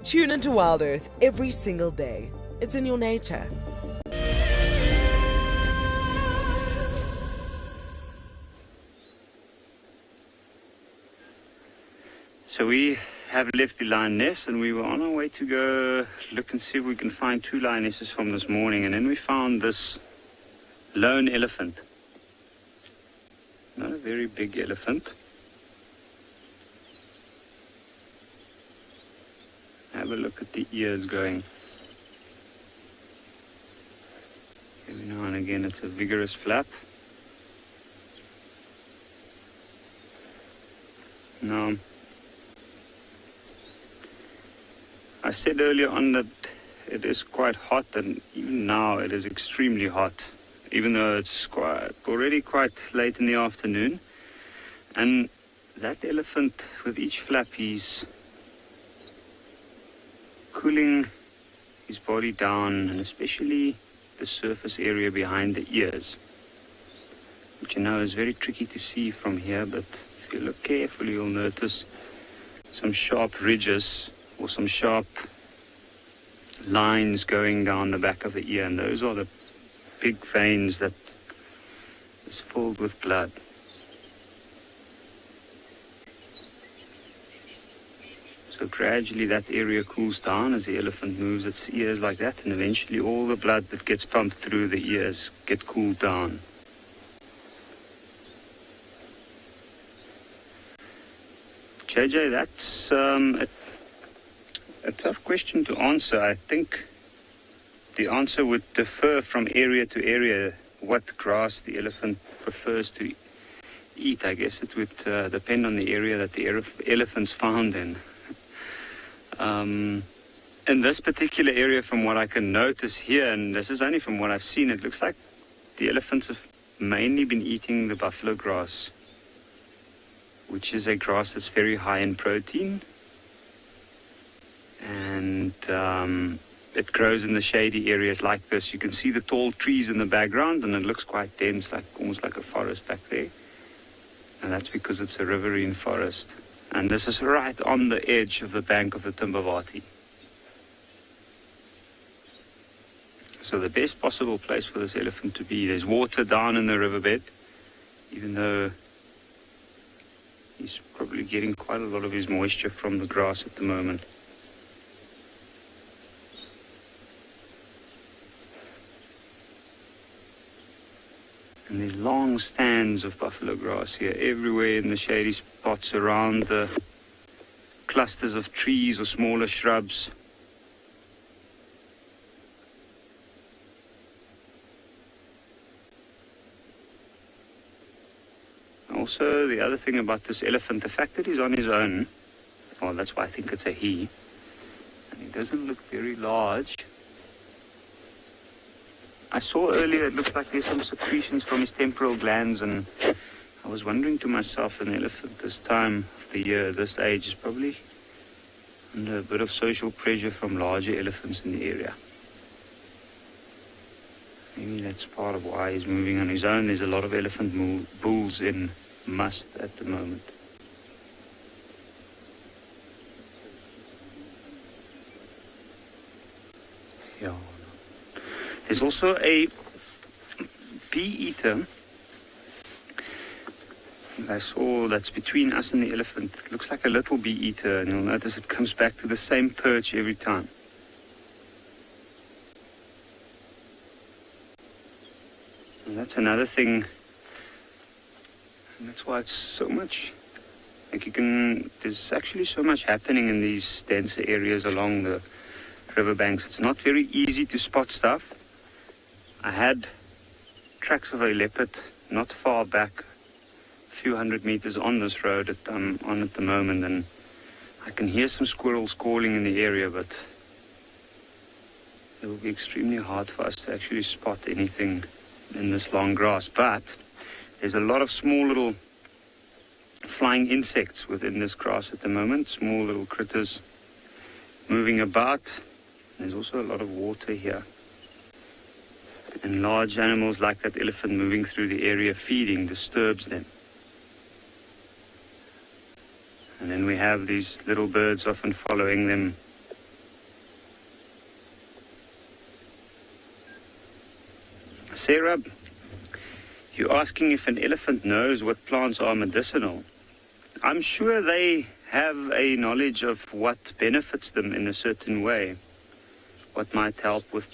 Tune into Wild Earth every single day. It's in your nature. So we have left the lioness, and we were on our way to go look and see if we can find 2 lionesses from this morning, and then we found this lone elephant. Not a very big elephant. Have a look at the ears going. Every now and again it's a vigorous flap. Now, I said earlier on that it is quite hot, and even now it is extremely hot, even though it's already quite late in the afternoon. And that elephant, with each flap, he's cooling his body down, and especially the surface area behind the ears, which you know is very tricky to see from here, but if you look carefully you'll notice some sharp ridges or some sharp lines going down the back of the ear, and those are the big veins that is filled with blood. So gradually that area cools down as the elephant moves its ears like that, and eventually all the blood that gets pumped through the ears get cooled down. JJ, that's a tough question to answer. I think the answer would differ from area to area, what grass the elephant prefers to eat. I guess it would depend on the area that the elephant's found in. In this particular area, from what I can notice here, and this is only from what I've seen, it looks like the elephants have mainly been eating the buffalo grass, which is a grass that's very high in protein. And it grows in the shady areas like this. You can see the tall trees in the background, and it looks quite dense, like almost like a forest back there. And that's because it's a riverine forest. And this is right on the edge of the bank of the Timbavati. So the best possible place for this elephant to be. There's water down in the riverbed, even though he's probably getting quite a lot of his moisture from the grass at the moment. And these long stands of buffalo grass here, everywhere in the shady spots around the clusters of trees or smaller shrubs. Also, the other thing about this elephant, the fact that he's on his own, well, that's why I think it's a he. And It doesn't look very large. I saw earlier it looked like there's some secretions from his temporal glands, and I was wondering to myself, an elephant this time of the year, this age, is probably under a bit of social pressure from larger elephants in the area. Maybe that's part of why he's moving on his own. There's a lot of elephant bulls in must at the moment. Yeah. There's also a bee-eater I saw that's between us and the elephant. It looks like a little bee-eater, and you'll notice it comes back to the same perch every time. And that's another thing, and that's why it's so much, like there's actually so much happening in these denser areas along the riverbanks. It's not very easy to spot stuff. I had tracks of a leopard not far back, a few hundred meters on this road that I'm on at the moment, and I can hear some squirrels calling in the area, but it will be extremely hard for us to actually spot anything in this long grass. But there's a lot of small little flying insects within this grass at the moment, small little critters moving about. There's also a lot of water here. And large animals like that elephant moving through the area feeding disturbs them. And then we have these little birds often following them. Sarah, you're asking if an elephant knows what plants are medicinal. I'm sure they have a knowledge of what benefits them in a certain way. What might help with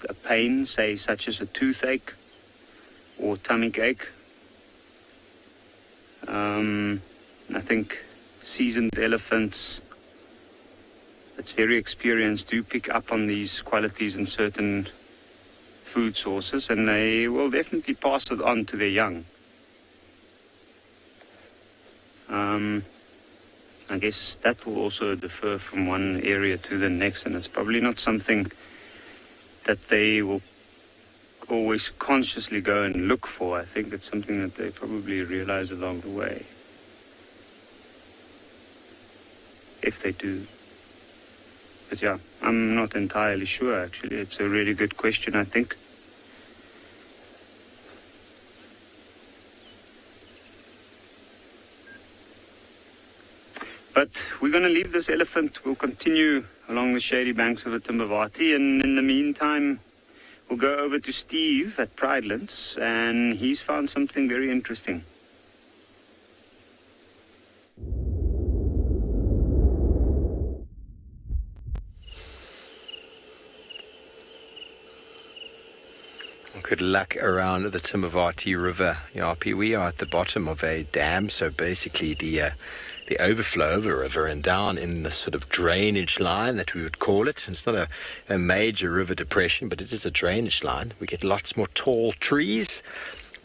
a pain, say, such as a toothache or tummy ache. I think seasoned elephants that's very experienced do pick up on these qualities in certain food sources, and they will definitely pass it on to their young. I guess that will also differ from one area to the next, and it's probably not something that they will always consciously go and look for. I think it's something that they probably realize along the way, if they do. But yeah, I'm not entirely sure, actually. It's a really good question, I think. But we're going to leave this elephant. We'll continue along the shady banks of the Timbavati, and in the meantime, we'll go over to Steve at Pridelands, and he's found something very interesting. Good luck around the Timbavati River, Yapi. We are at the bottom of a dam, so basically the overflow of a river, and down in the sort of drainage line that we would call it. It's not a major river depression, but it is a drainage line. We get lots more tall trees,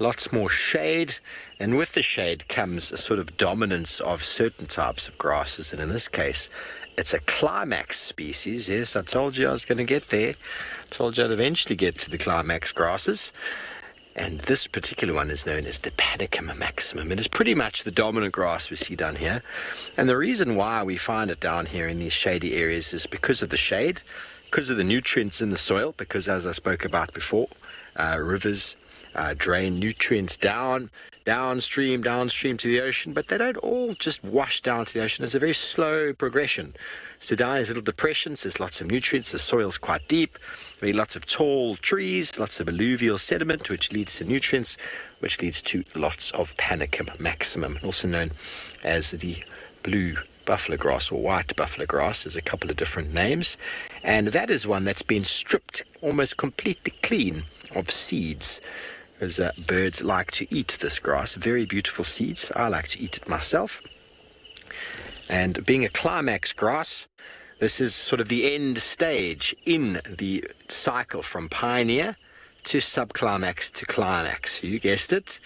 lots more shade, and with the shade comes a sort of dominance of certain types of grasses, and in this case it's a Climax species. Yes, I told you I was going to get there. I told you I'd eventually get to the Climax grasses. And this particular one is known as the Panicum maximum. It is pretty much the dominant grass we see down here. And the reason why we find it down here in these shady areas is because of the shade, because of the nutrients in the soil, because as I spoke about before, rivers drain nutrients downstream to the ocean, but they don't all just wash down to the ocean. It's a very slow progression. So down these little depressions, there's lots of nutrients, the soil's quite deep, lots of tall trees, lots of alluvial sediment, which leads to nutrients, which leads to lots of Panicum maximum, also known as the blue buffalo grass or white buffalo grass. There's a couple of different names, and that is one that's been stripped almost completely clean of seeds, as birds like to eat this grass. Very beautiful seeds. I like to eat it myself. And being a Climax grass, this is sort of the end stage in the cycle from pioneer to subclimax to climax. You guessed it.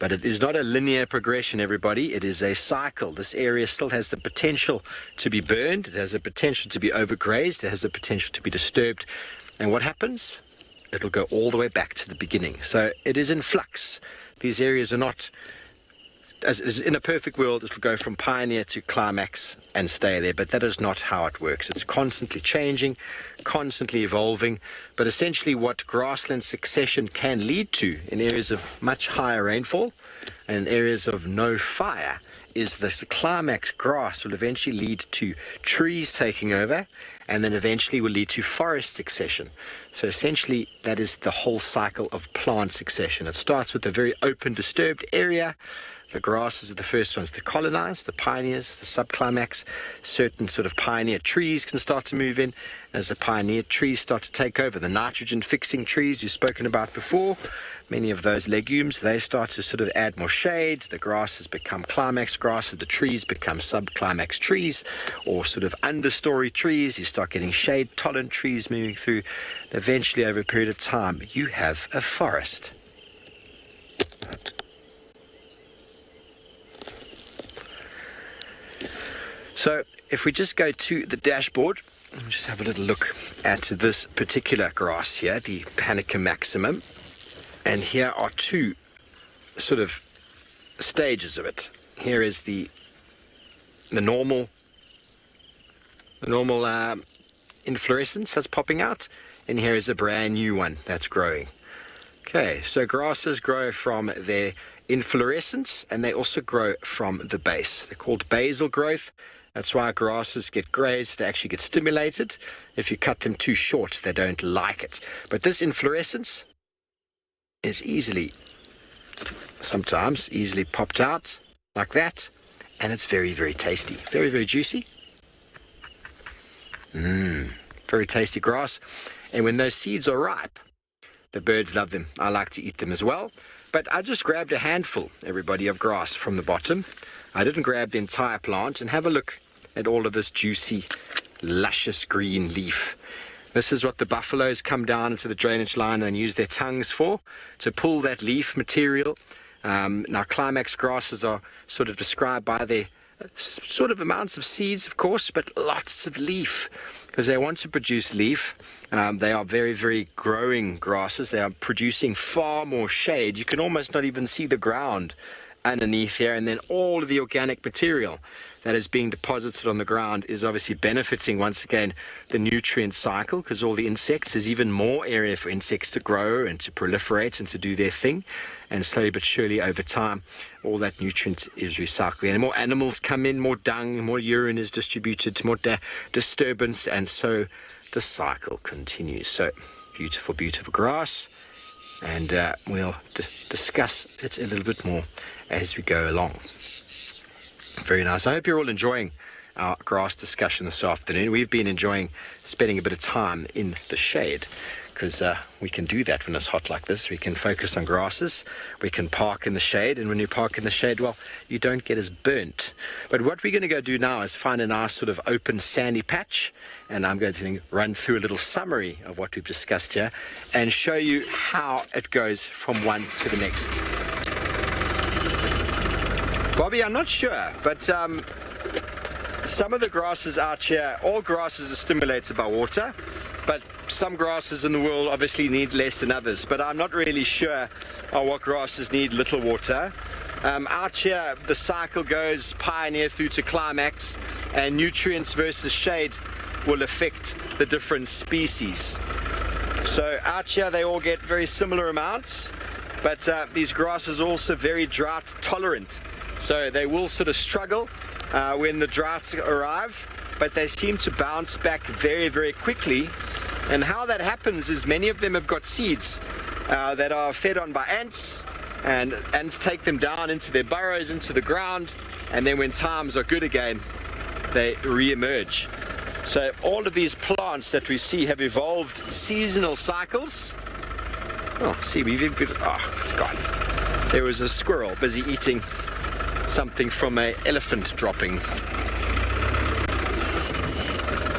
But it is not a linear progression, everybody. It is a cycle. This area still has the potential to be burned. It has the potential to be overgrazed. It has the potential to be disturbed. And what happens? It'll go all the way back to the beginning. So it is in flux. These areas are not, as in a perfect world, it will go from pioneer to climax and stay there. But that is not how it works. It's constantly changing, constantly evolving. But essentially what grassland succession can lead to in areas of much higher rainfall and areas of no fire is this climax grass will eventually lead to trees taking over, and then eventually will lead to forest succession. So essentially that is the whole cycle of plant succession. It starts with a very open, disturbed area. The grasses are the first ones to colonize, the pioneers, the subclimax. Certain sort of pioneer trees can start to move in. As the pioneer trees start to take over, the nitrogen-fixing trees you've spoken about before, many of those legumes, they start to sort of add more shade. The grasses become climax grasses, the trees become subclimax trees, or sort of understory trees. You start getting shade-tolerant trees moving through. Eventually, over a period of time, you have a forest. So if we just go to the dashboard, we'll just have a little look at this particular grass here, the Panicum maximum. And here are two sort of stages of it. Here is the normal inflorescence that's popping out, and here is a brand new one that's growing. Okay, so grasses grow from their inflorescence, and they also grow from the base. They're called basal growth. That's why grasses get grazed. They actually get stimulated. If you cut them too short, they don't like it. But this inflorescence is sometimes easily popped out like that, and it's very, very tasty. Very, very juicy. Very tasty grass. And when those seeds are ripe, the birds love them. I like to eat them as well. But I just grabbed a handful, everybody, of grass from the bottom. I didn't grab the entire plant. And have a look at all of this juicy, luscious green leaf. This is what the buffaloes come down into the drainage line and use their tongues for, to pull that leaf material. Now, climax grasses are sort of described by their sort of amounts of seeds, of course, but lots of leaf, because they want to produce leaf. They are very, very growing grasses. They are producing far more shade. You can almost not even see the ground underneath here, and then all of the organic material that is being deposited on the ground is obviously benefiting, once again, the nutrient cycle, because all the insects, there's even more area for insects to grow and to proliferate and to do their thing. And slowly but surely over time, all that nutrient is recycled. And more animals come in, more dung, more urine is distributed, more disturbance, and so the cycle continues. So beautiful, beautiful grass. And we'll discuss it a little bit more as we go along. Very nice. I hope you're all enjoying our grass discussion this afternoon. We've been enjoying spending a bit of time in the shade, because we can do that when it's hot like this. We can focus on grasses. We can park in the shade. And when you park in the shade, well, you don't get as burnt. But what we're going to go do now is find a nice sort of open sandy patch. And I'm going to run through a little summary of what we've discussed here and show you how it goes from one to the next. Bobby, I'm not sure, but some of the grasses out here, all grasses are stimulated by water, but some grasses in the world obviously need less than others. But I'm not really sure what grasses need little water. Out here, the cycle goes pioneer through to climax, and nutrients versus shade will affect the different species. So out here, they all get very similar amounts, but these grasses are also very drought tolerant. So they will sort of struggle when the droughts arrive, but they seem to bounce back very, very quickly. And how that happens is many of them have got seeds that are fed on by ants, and ants take them down into their burrows, into the ground, and then when times are good again, they re-emerge. So all of these plants that we see have evolved seasonal cycles. Oh, see, we've even, it's gone. There was a squirrel busy eating something from an elephant dropping. I'm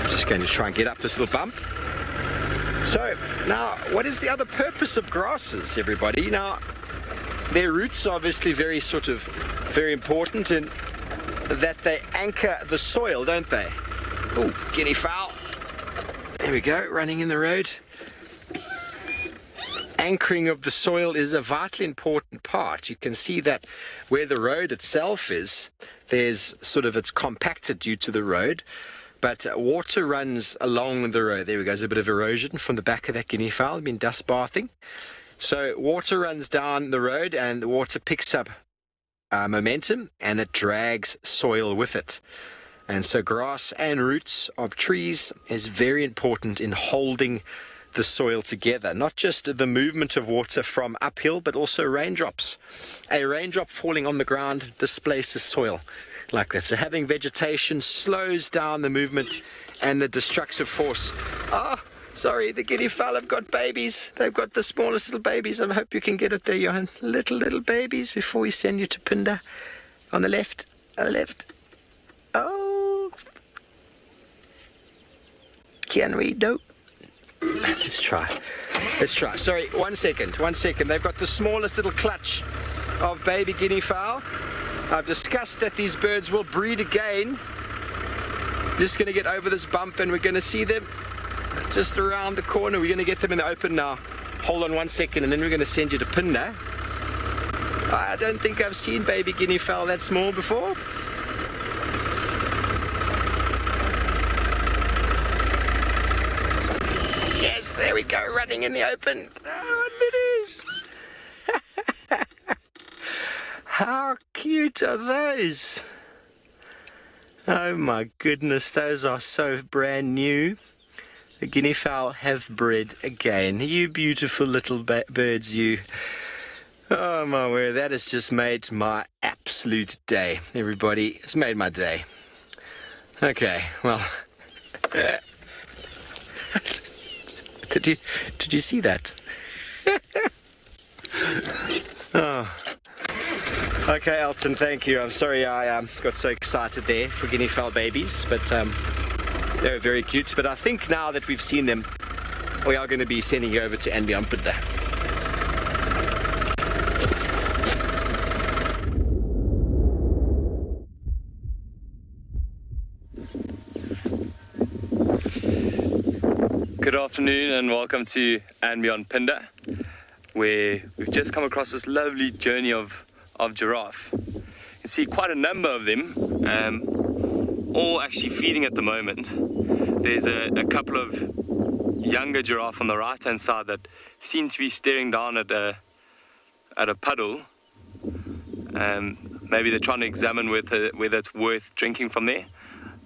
just going to try and get up this little bump. So now, what is the other purpose of grasses, everybody? Now, Their roots are obviously very important in that they anchor the soil, don't they? Oh, guinea fowl. There we go, running in the road. Anchoring of the soil is a vitally important part. You can see that where the road itself is, it's compacted due to the road, but water runs along the road. There we go, there's a bit of erosion from the back of that guinea fowl, been dust bathing. So water runs down the road and the water picks up momentum and it drags soil with it. And so grass and roots of trees is very important in holding the soil together, not just the movement of water from uphill, but also raindrops. A raindrop falling on the ground displaces soil like that. So having vegetation slows down the movement and the destructive force. Sorry, the guinea fowl have got babies. They've got the smallest little babies. I hope you can get it there, Johan. Little babies before we send you to Pinda. On the left, Oh. Can we do? Let's try. Sorry, one second. They've got the smallest little clutch of baby guinea fowl. I've discussed that these birds will breed again. Just going to get over this bump and we're going to see them just around the corner. We're going to get them in the open now. Hold on 1 second and then we're going to send you to Pinda. I don't think I've seen baby guinea fowl that small before. Yes, there we go, running in the open. Oh, it is. How cute are those? Oh my goodness, those are so brand new. The guinea fowl have bred again. You beautiful little birds, you. Oh my word, that has just made my absolute day, everybody. It's made my day. Okay, well. Did you see that? Oh. Okay, Elton, thank you. I'm sorry I got so excited there for guinea fowl babies, but they were very cute. But I think now that we've seen them, we are going to be sending you over to Pinda. Good afternoon and welcome to Pinda, where we've just come across this lovely journey of giraffe. You can see quite a number of them, all actually feeding at the moment. There's a couple of younger giraffe on the right hand side that seem to be staring down at a puddle. Maybe they're trying to examine whether it's worth drinking from there.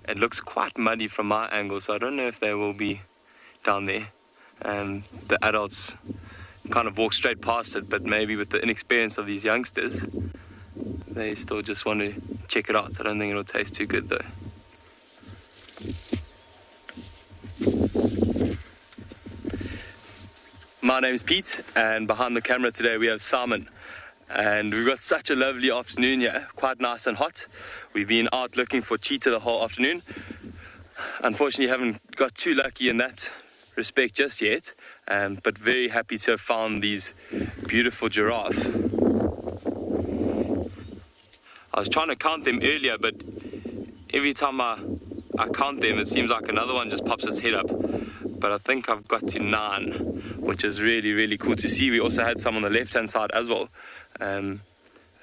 It looks quite muddy from my angle, so I don't know if they will be down there. The adults kind of walk straight past it, but maybe with the inexperience of these youngsters, they still just want to check it out. I don't think it'll taste too good though. My name's Pete, and behind the camera today we have Simon. And we've got such a lovely afternoon here, quite nice and hot. We've been out looking for cheetah the whole afternoon. Unfortunately, haven't got too lucky in that respect just yet, but very happy to have found these beautiful giraffe. I was trying to count them earlier, but every time I count them, it seems like another one just pops its head up. But I think I've got to 9, which is really, really cool to see. We also had some on the left-hand side as well. Then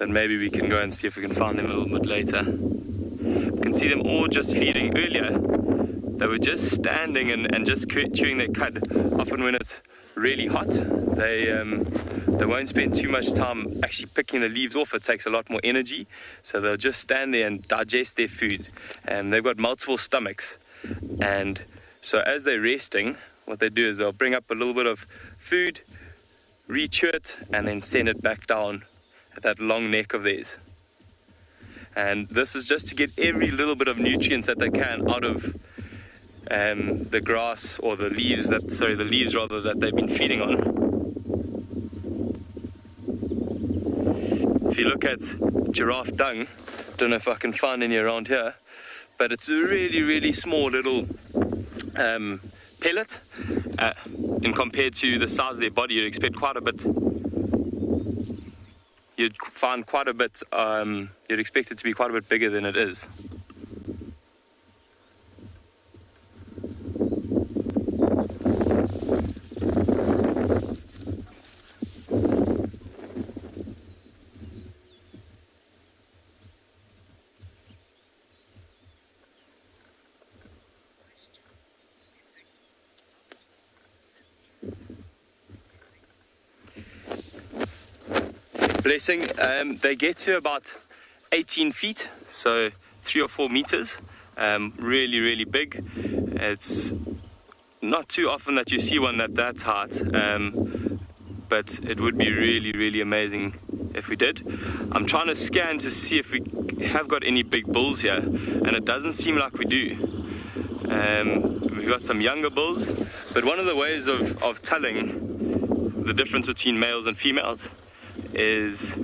maybe we can go and see if we can find them a little bit later. You can see them all just feeding earlier. They were just standing and just chewing their cud. Often when it's really hot, they won't spend too much time actually picking the leaves off. It takes a lot more energy. So they'll just stand there and digest their food. They've got multiple stomachs. And so as they're resting, what they do is they'll bring up a little bit of food, re-chew it, and then send it back down at that long neck of theirs. And this is just to get every little bit of nutrients that they can out of the grass or the leaves that they've been feeding on. If you look at giraffe dung, don't know if I can find any around here, but it's a really, really small little pellet. And compared to the size of their body, you'd expect quite a bit you'd find quite a bit, you'd expect it to be quite a bit bigger than it is. Blessing, they get to about 18 feet, so 3 or 4 meters. Really, really big. It's not too often that you see one that's height, but it would be really, really amazing if we did. I'm trying to scan to see if we have got any big bulls here, and it doesn't seem like we do. We've got some younger bulls, but one of the ways of telling the difference between males and females is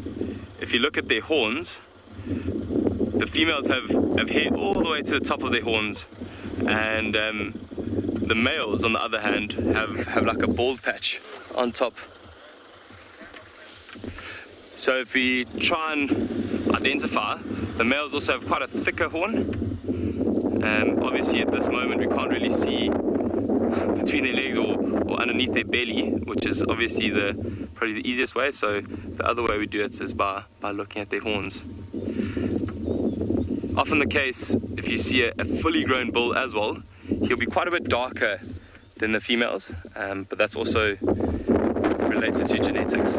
if you look at their horns. The females have hair all the way to the top of their horns, and the males, on the other hand, have like a bald patch on top. So if we try and identify, the males also have quite a thicker horn. Obviously at this moment we can't really see between their legs or underneath their belly, which is obviously probably the easiest way. So the other way we do it is by looking at their horns. Often the case, if you see a fully grown bull as well, he'll be quite a bit darker than the females, but that's also related to genetics.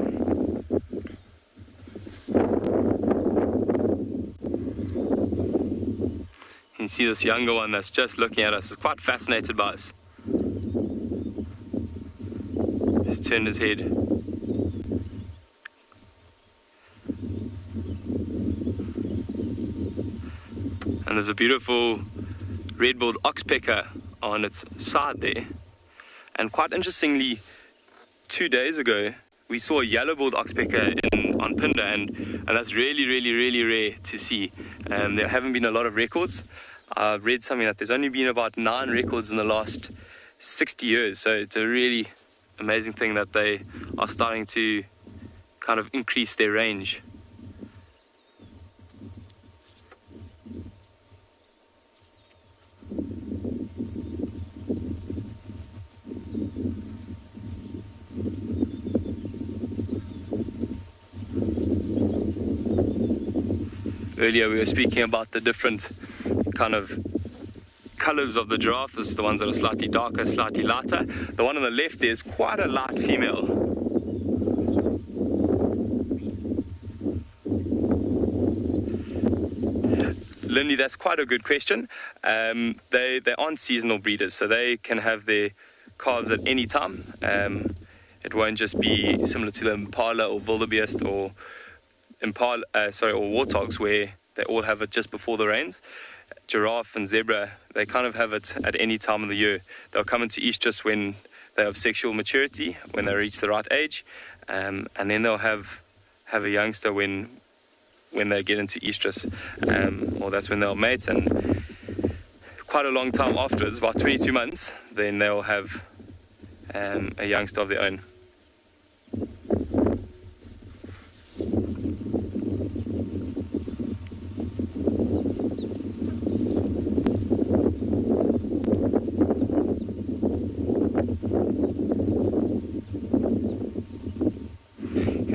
You can see this younger one that's just looking at us, is quite fascinated by us. Just turned his head. And there's a beautiful red-billed oxpecker on its side there. And quite interestingly, 2 days ago, we saw a yellow-billed oxpecker on Pinder, and that's really, really, really rare to see. There haven't been a lot of records. I've read something that there's only been about 9 records in the last 60 years, so it's a really amazing thing that they are starting to kind of increase their range. Earlier we were speaking about the different kind of colors of the giraffe. This is the ones that are slightly darker, slightly lighter. The one on the left there is quite a light female. Lindy, that's quite a good question. They aren't seasonal breeders, so they can have their calves at any time. It won't just be similar to the impala or wildebeest or warthogs, where they all have it just before the rains. Giraffe and zebra, they kind of have it at any time of the year. They'll come into estrus when they have sexual maturity, when they reach the right age, and then they'll have a youngster when they get into estrus, or that's when they'll mate, and quite a long time afterwards, about 22 months, then they'll have a youngster of their own.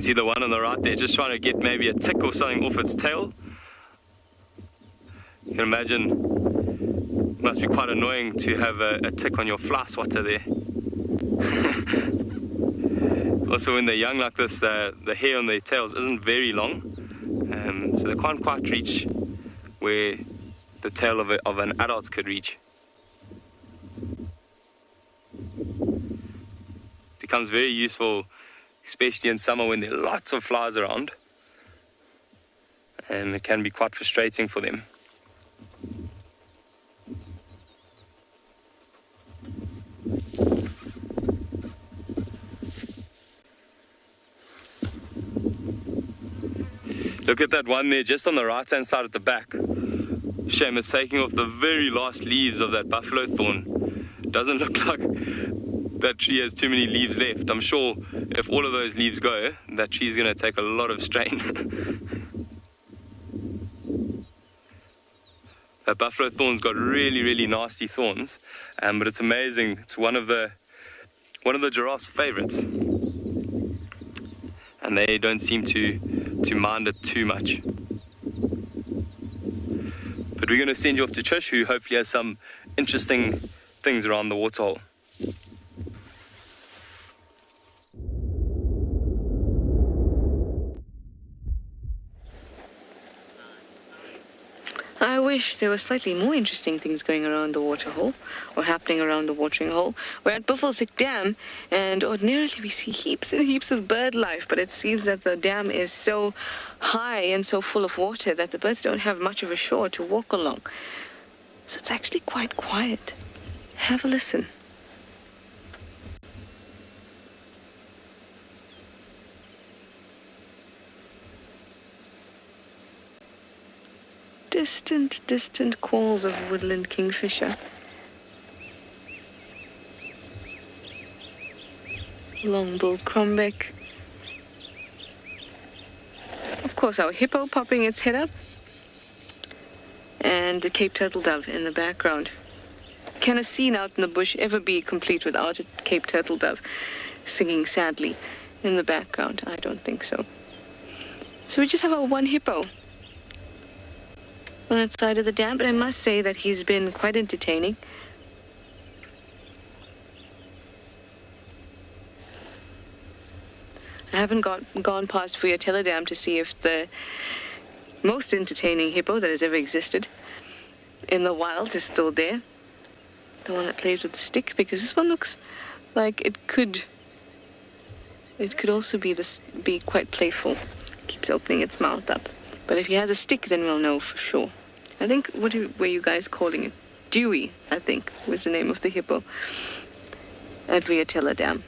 See the one on the right there, just trying to get maybe a tick or something off its tail. You can imagine it must be quite annoying to have a tick on your fly swatter there. Also when they're young like this, the hair on their tails isn't very long, so they can't quite reach where the tail of an adult could reach. Becomes very useful, especially in summer when there are lots of flies around, and it can be quite frustrating for them. Look at that one there, just on the right hand side at the back. Shame it's taking off the very last leaves of that buffalo thorn. Doesn't look like that tree has too many leaves left. I'm sure if all of those leaves go, that tree's going to take a lot of strain. That buffalo thorn's got really, really nasty thorns, but it's amazing. It's one of the giraffe's favorites, and they don't seem to mind it too much. But we're going to send you off to Trish, who hopefully has some interesting things around the waterhole. I wish there were slightly more interesting things going around the waterhole, or happening around the watering hole. We're at Buffelshoek Dam, and ordinarily we see heaps and heaps of bird life, but it seems that the dam is so high and so full of water that the birds don't have much of a shore to walk along. So it's actually quite quiet. Have a listen. Distant, distant calls of woodland kingfisher. Long-billed crombeck. Of course, our hippo popping its head up. And the Cape turtle dove in the background. Can a scene out in the bush ever be complete without a Cape turtle dove singing sadly in the background? I don't think so. So we just have our one hippo on that side of the dam, but I must say that he's been quite entertaining. I haven't gone past Vuyatela Dam to see if the most entertaining hippo that has ever existed in the wild is still there. The one that plays with the stick, because this one looks like it could also be quite playful. Keeps opening its mouth up. But if he has a stick, then we'll know for sure. I think, what were you guys calling it? Dewey, I think, was the name of the hippo at Vuyatela Dam.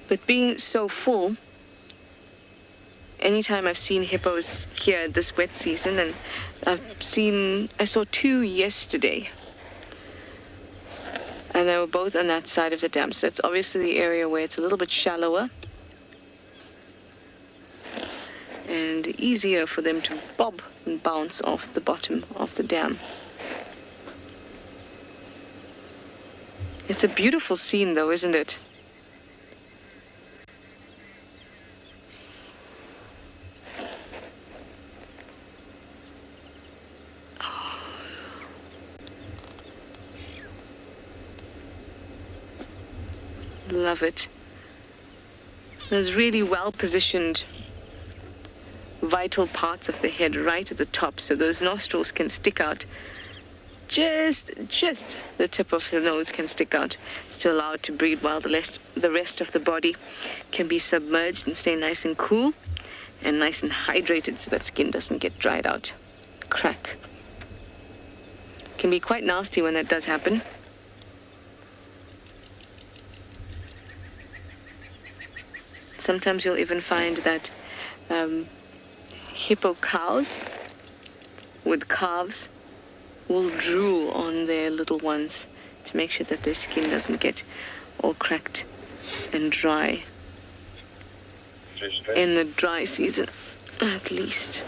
But being so full, anytime I've seen hippos here this wet season, and I saw two yesterday, and they were both on that side of the dam. So it's obviously the area where it's a little bit shallower and easier for them to bob and bounce off the bottom of the dam. It's a beautiful scene though, isn't it? Oh. Love it. There's really well positioned vital parts of the head right at the top, so those nostrils can stick out. Just the tip of the nose can stick out to allow it to breathe, while the rest of the body can be submerged and stay nice and cool and nice and hydrated, so that skin doesn't get dried out. Crack. Can be quite nasty when that does happen. Sometimes you'll even find that hippo cows with calves will drool on their little ones to make sure that their skin doesn't get all cracked and dry in the dry season, at least.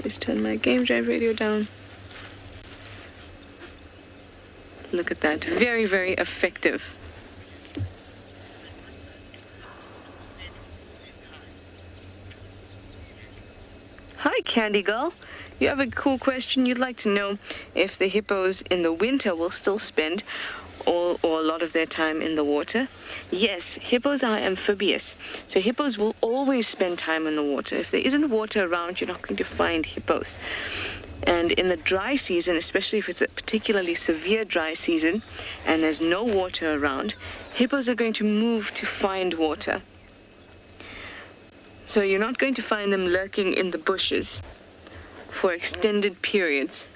Just turn my game drive radio down. Look at that. Very, very effective. Hi, Candy Girl. You have a cool question. You'd like to know if the hippos in the winter will still spend all or a lot of their time in the water. Yes, hippos are amphibious. So hippos will always spend time in the water. If there isn't water around, you're not going to find hippos. And in the dry season, especially if it's a particularly severe dry season and there's no water around, hippos are going to move to find water. So you're not going to find them lurking in the bushes for extended periods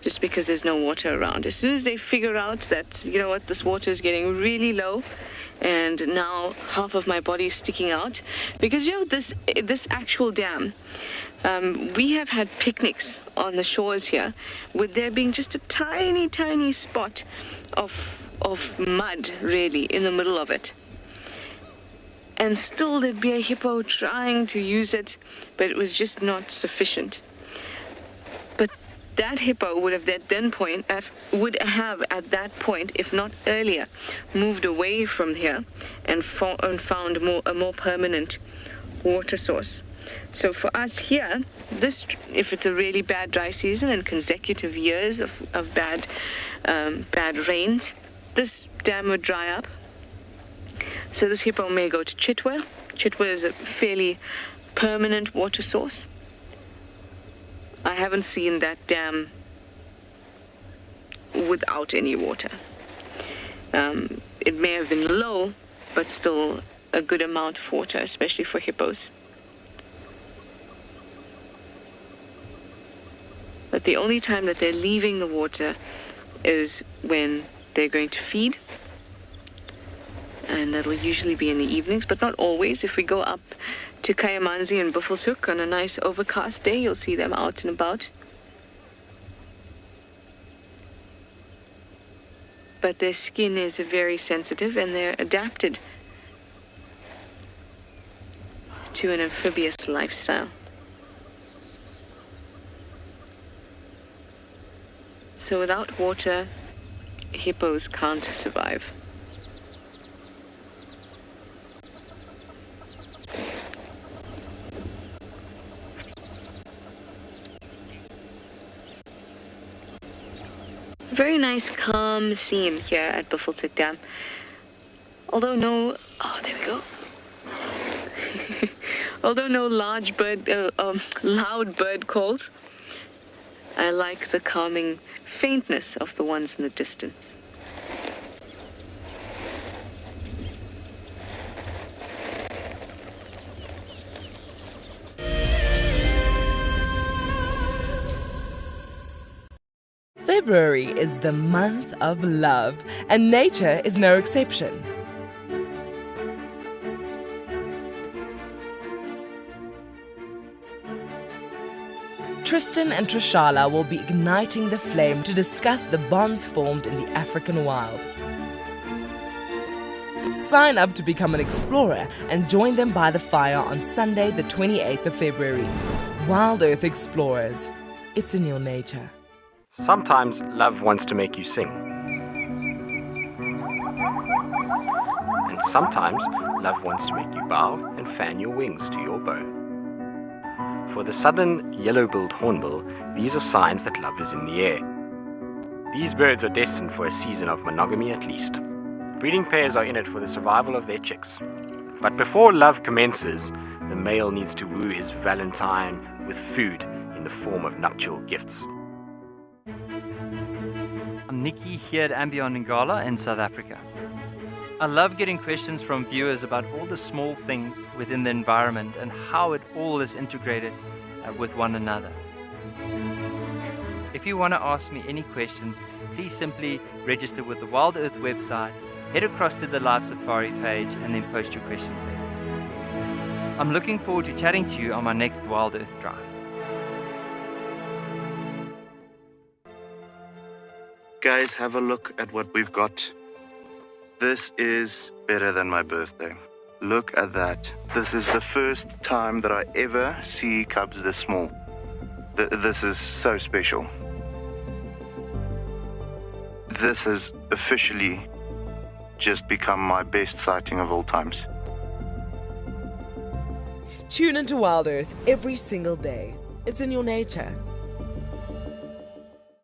just because there's no water around. As soon as they figure out that, you know what, this water is getting really low and now half of my body is sticking out because this actual dam. We have had picnics on the shores here with there being just a tiny spot of mud really in the middle of it. And still there'd be a hippo trying to use it, but it was just not sufficient. But that hippo would have at that point, if not earlier, moved away from here and found a more permanent water source. So for us here, if it's a really bad dry season and consecutive years of bad rains, this dam would dry up. So this hippo may go to Chitwa. Chitwa is a fairly permanent water source. I haven't seen that dam without any water. It may have been low, but still a good amount of water, especially for hippos. But the only time that they're leaving the water is when they're going to feed. And that'll usually be in the evenings, but not always. If we go up to Kayamanzi and Buffelshoek on a nice overcast day, you'll see them out and about. But their skin is very sensitive and they're adapted to an amphibious lifestyle. So without water, hippos can't survive. Very nice, calm scene here at Buffelshoek Dam. Although no, there we go. Although no loud bird calls, I like the calming faintness of the ones in the distance. February is the month of love, and nature is no exception. Tristan and Trishala will be igniting the flame to discuss the bonds formed in the African wild. Sign up to become an explorer and join them by the fire on Sunday, the 28th of February. Wild Earth Explorers. It's in your nature. Sometimes love wants to make you sing. And sometimes love wants to make you bow and fan your wings to your bow. For the southern yellow-billed hornbill, these are signs that love is in the air. These birds are destined for a season of monogamy at least. Breeding pairs are in it for the survival of their chicks. But before love commences, the male needs to woo his valentine with food in the form of nuptial gifts. I'm Nikki here at Ambion Angala in South Africa. I love getting questions from viewers about all the small things within the environment and how it all is integrated with one another. If you want to ask me any questions, please simply register with the Wild Earth website, head across to the Live Safari page and then post your questions there. I'm looking forward to chatting to you on my next Wild Earth drive. Guys, have a look at what we've got. This is better than my birthday. Look at that. This is the first time that I ever see cubs this small. This is so special. This has officially just become my best sighting of all times. Tune into Wild Earth every single day. It's in your nature.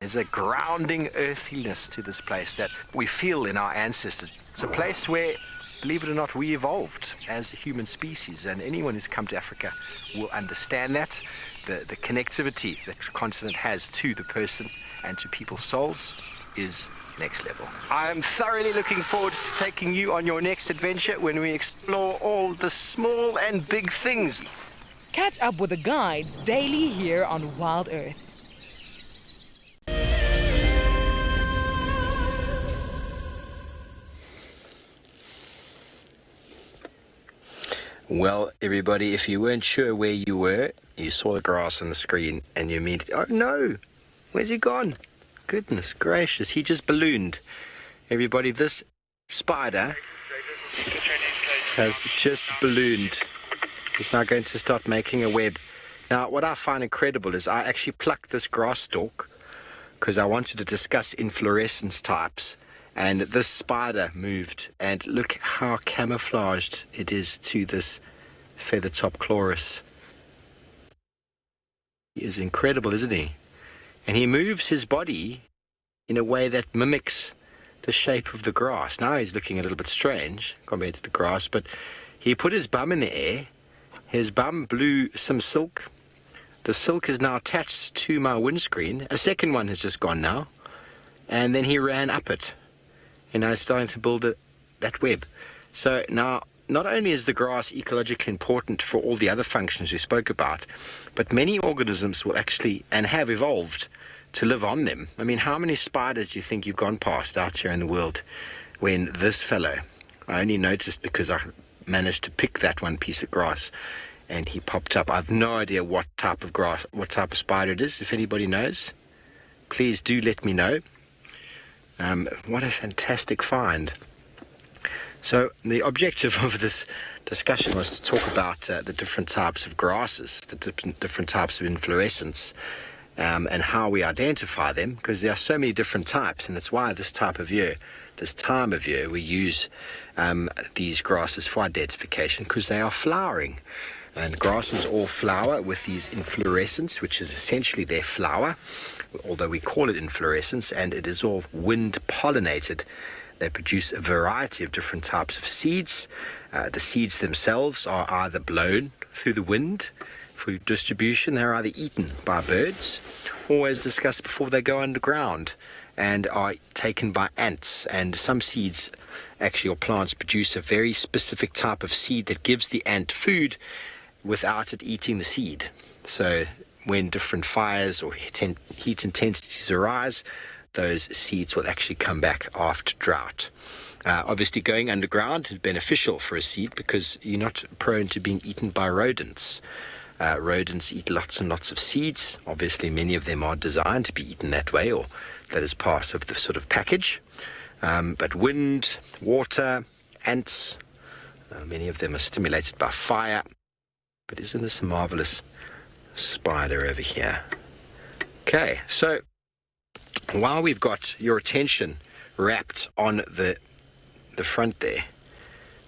There's a grounding earthiness to this place that we feel in our ancestors. It's a place where, believe it or not, we evolved as a human species, and anyone who's come to Africa will understand that. The connectivity that the continent has to the person and to people's souls is next level. I'm thoroughly looking forward to taking you on your next adventure when we explore all the small and big things. Catch up with the guides daily here on Wild Earth. Well, everybody, if you weren't sure where you were, you saw the grass on the screen and you immediately, oh no, where's he gone? Goodness gracious, he just ballooned. Everybody, this spider has just ballooned. He's now going to start making a web. Now, what I find incredible is I actually plucked this grass stalk because I wanted to discuss inflorescence types. And this spider moved, and look how camouflaged it is to this feather-top chloris. He is incredible, isn't he? And he moves his body in a way that mimics the shape of the grass. Now he's looking a little bit strange compared to the grass, but he put his bum in the air. His bum blew some silk. The silk is now attached to my windscreen. A second one has just gone now. And then he ran up it. And now he's starting to build that web. So now, not only is the grass ecologically important for all the other functions we spoke about, but many organisms will actually, and have evolved, to live on them. I mean, how many spiders do you think you've gone past out here in the world when this fellow, I only noticed because I managed to pick that one piece of grass and he popped up. I have no idea what type of grass, what type of spider it is. If anybody knows, please do let me know. What a fantastic find. So the objective of this discussion was to talk about the different types of grasses, the different types of inflorescence, and how we identify them, because there are so many different types, and it's why this time of year, we use these grasses for identification, because they are flowering. And grasses all flower with these inflorescence, which is essentially their flower, although we call it inflorescence, and it is all wind pollinated. They produce a variety of different types of seeds. The seeds themselves are either blown through the wind for distribution, they're either eaten by birds, or as discussed before, they go underground and are taken by ants. And some seeds, actually, or plants, produce a very specific type of seed that gives the ant food without it eating the seed. So when different fires or heat intensities arise, those seeds will actually come back after drought. Obviously, going underground is beneficial for a seed because you're not prone to being eaten by rodents. Rodents eat lots and lots of seeds. Obviously, many of them are designed to be eaten that way, or that is part of the sort of package. But wind, water, ants, many of them are stimulated by fire. But isn't this a marvelous spider over here? Okay, so while we've got your attention wrapped on the front there,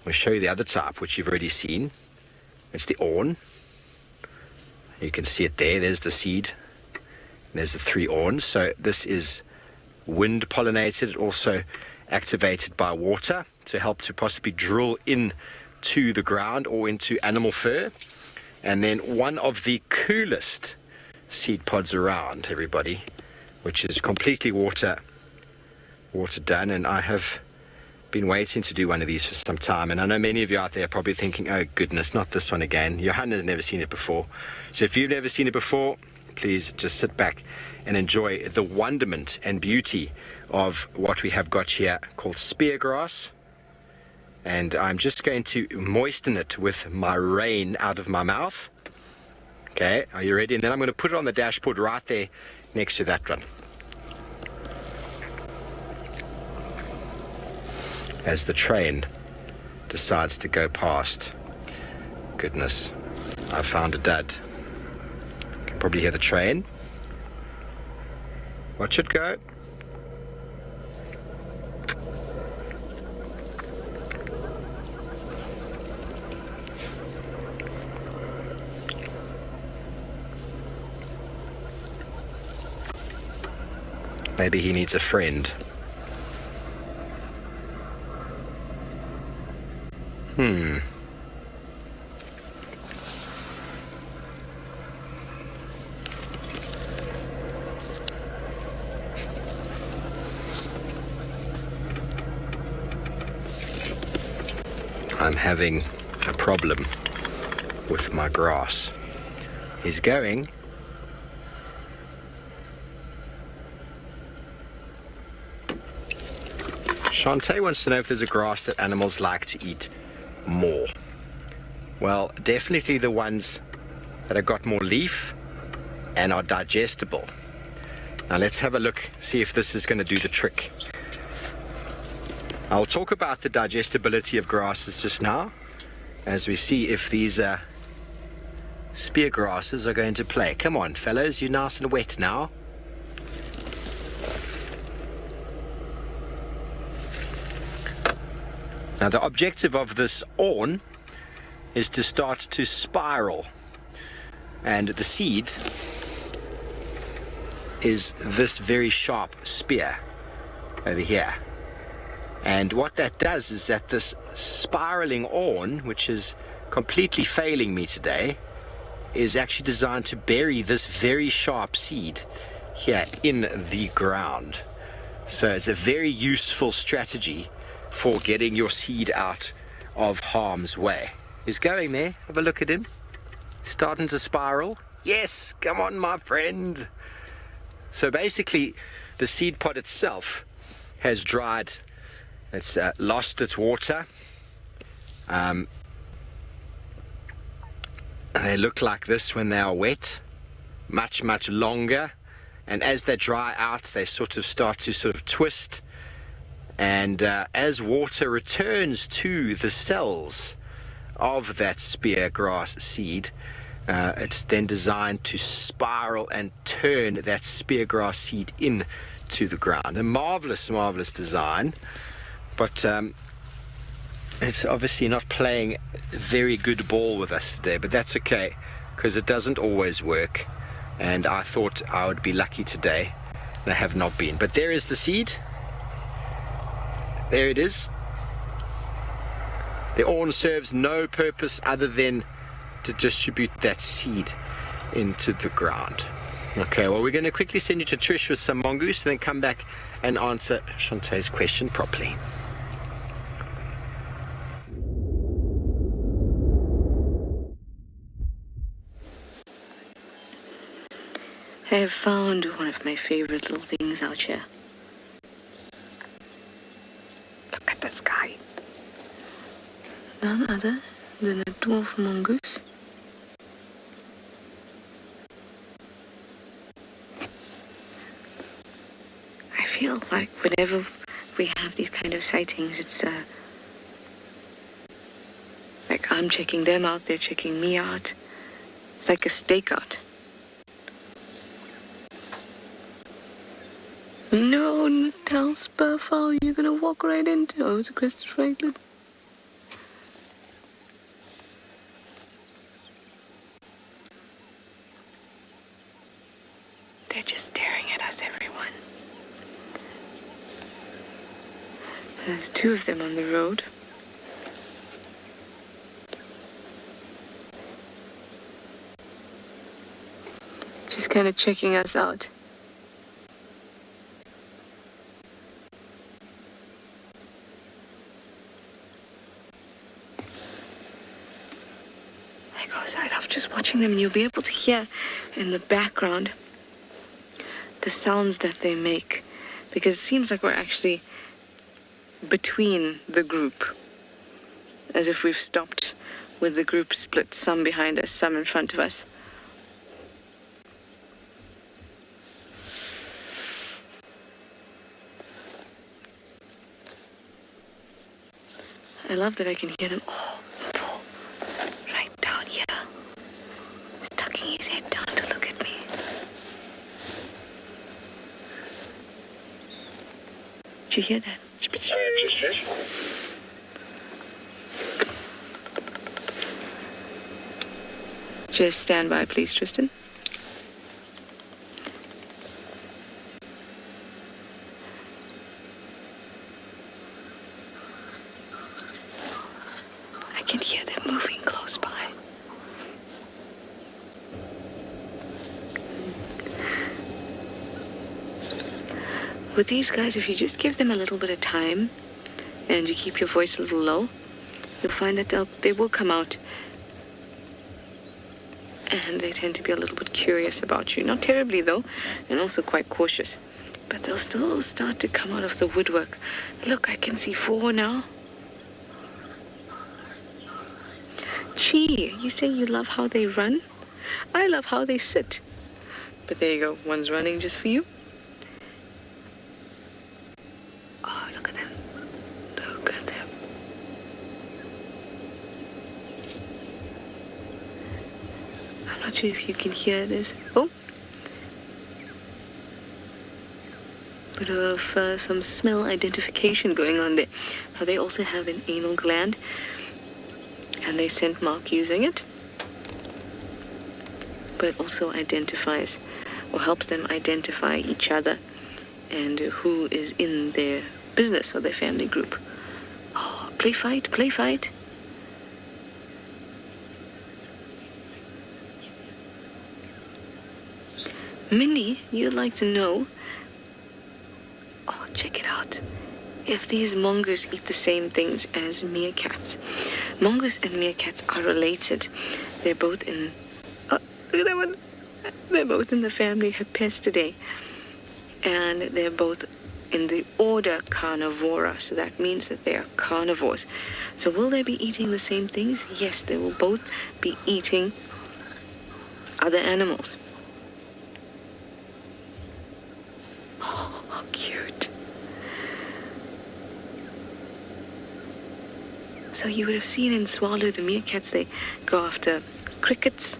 we'll show you the other type, which you've already seen. It's the awn. You can see it there. There's the seed. There's the 3 awns. So this is wind pollinated, also activated by water to help to possibly drill in to the ground or into animal fur. And then one of the coolest seed pods around, everybody, which is completely water done. And I have been waiting to do one of these for some time. And I know many of you out there are probably thinking, oh goodness, not this one again. Johan has never seen it before. So if you've never seen it before, please just sit back and enjoy the wonderment and beauty of what we have got here called speargrass. And I'm just going to moisten it with my rain out of my mouth. Okay, are you ready? And then I'm going to put it on the dashboard right there next to that one. As the train decides to go past. Goodness, I found a dud. You can probably hear the train. Watch it go. Maybe he needs a friend. I'm having a problem with my grass. He's going. Shantae wants to know if there's a grass that animals like to eat more. Well, definitely the ones that have got more leaf and are digestible. Now let's have a look, see if this is going to do the trick. I'll talk about the digestibility of grasses just now, as we see if these spear grasses are going to play. Come on, fellows, you're nice and wet now. Now the objective of this awn is to start to spiral, and the seed is this very sharp spear over here. And what that does is that this spiraling awn, which is completely failing me today, is actually designed to bury this very sharp seed here in the ground. So it's a very useful strategy for getting your seed out of harm's way. He's going there. Have a look at him. Starting to spiral. Yes, come on, my friend. So basically, the seed pod itself has dried. It's lost its water. They look like this when they are wet, much, much longer. And as they dry out, they sort of start to twist. And as water returns to the cells of that spear grass seed, it's then designed to spiral and turn that spear grass seed into the ground. A marvelous, marvelous design. But it's obviously not playing very good ball with us today, but that's okay, because it doesn't always work. And I thought I would be lucky today, and I have not been. But there is the seed. There it is. The awn serves no purpose other than to distribute that seed into the ground. Okay, well, we're going to quickly send you to Trish with some mongoose, and then come back and answer Shantae's question properly. I have found one of my favorite little things out here. Look at that sky. None other than a dwarf mongoose. I feel like whenever we have these kind of sightings, it's like I'm checking them out, they're checking me out. It's like a stakeout. No, Natal Spurfowl, you're gonna walk right into. Oh, it's a crested franklin. They're just staring at us, everyone. There's two of them on the road. Just kind of checking us out. I love just watching them, and you'll be able to hear in the background the sounds that they make, because it seems like we're actually between the group, as if we've stopped with the group split, some behind us, some in front of us. I love that I can hear them. Oh, right down here. He's tucking his head down to look at me. Did you hear that? Just stand by, please, Tristan. I can hear them moving close by. With these guys, if you just give them a little bit of time and you keep your voice a little low, you'll find that they will come out, and they tend to be a little bit curious about you. Not terribly though, and also quite cautious, but they'll still start to come out of the woodwork. Look, I can see 4 now. Gee, you say you love how they run? I love how they sit. But there you go, one's running just for you. Oh, look at them. Look at them. I'm not sure if you can hear this. Oh. Bit of some smell identification going on there. Now they also have an anal gland, and they scent mark using it. But it also identifies or helps them identify each other and who is in their business or their family group. Oh, play fight, play fight. Mindy, you'd like to know, oh, check it out, if these mongoose eat the same things as meerkats. Mongoose and meerkats are related. They're both in, look at that one. They're both in the family Herpestidae, and they're both in the order Carnivora, so that means that they are carnivores. So will they be eating the same things? Yes, they will both be eating other animals. Oh, how cute. So you would have seen in Tswalu, the meerkats, they go after crickets,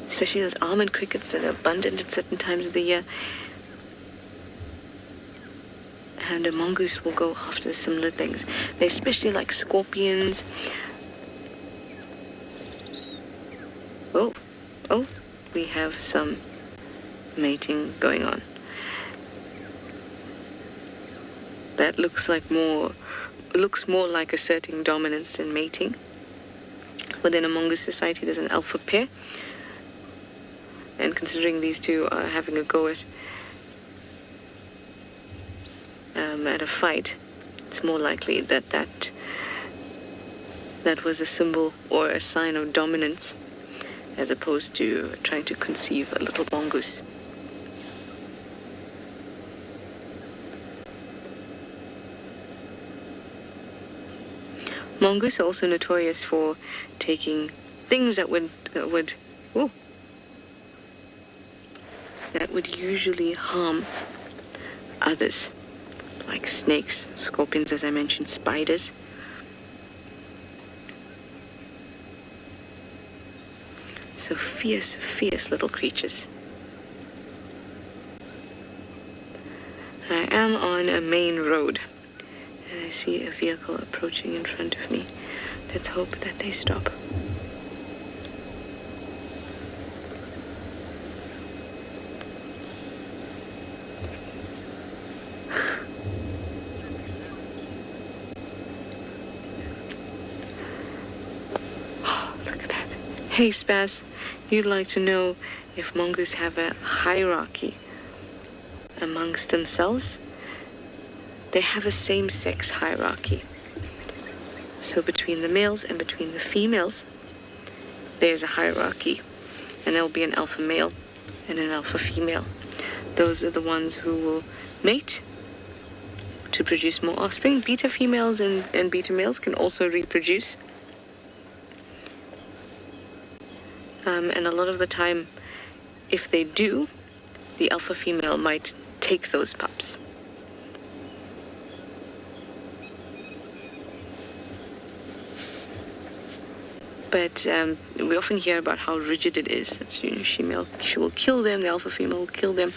especially those almond crickets that are abundant at certain times of the year. And a mongoose will go after similar things. They especially like scorpions. Oh, we have some mating going on. That looks more like asserting dominance than mating. Within a mongoose society, there's an alpha pair. And considering these two are having a go at a fight, it's more likely that was a symbol or a sign of dominance, as opposed to trying to conceive a little mongoose. Mongoose are also notorious for taking things that would usually harm others, like snakes, scorpions, as I mentioned, spiders. So fierce, fierce little creatures. I am on a main road, and I see a vehicle approaching in front of me. Let's hope that they stop. Hey Spaz, you'd like to know if mongoose have a hierarchy amongst themselves? They have a same-sex hierarchy. So between the males and between the females, there's a hierarchy. And there'll be an alpha male and an alpha female. Those are the ones who will mate to produce more offspring. Beta females and beta males can also reproduce. And a lot of the time, if they do, the alpha female might take those pups. But we often hear about how rigid it is. That she will kill them, the alpha female will kill them.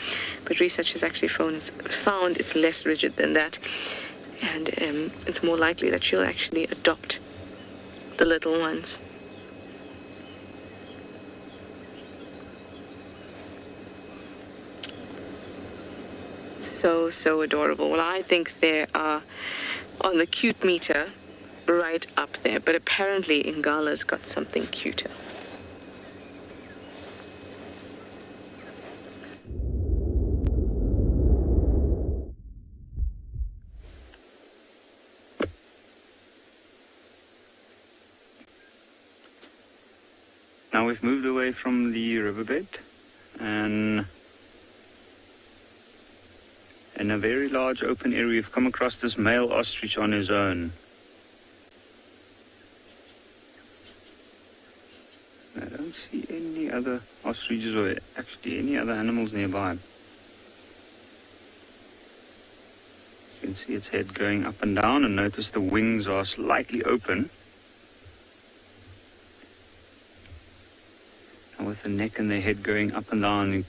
But research has actually found it's less rigid than that. And it's more likely that she'll actually adopt the little ones. So adorable. Well, I think they are on the cute meter right up there, but apparently Angala's got something cuter. Now we've moved away from the riverbed, and in a very large open area we've come across this male ostrich on his own. other ostriches or actually any other animals nearby. You can see its head going up and down, and notice the wings are slightly open. And with the neck and the head going up and down, you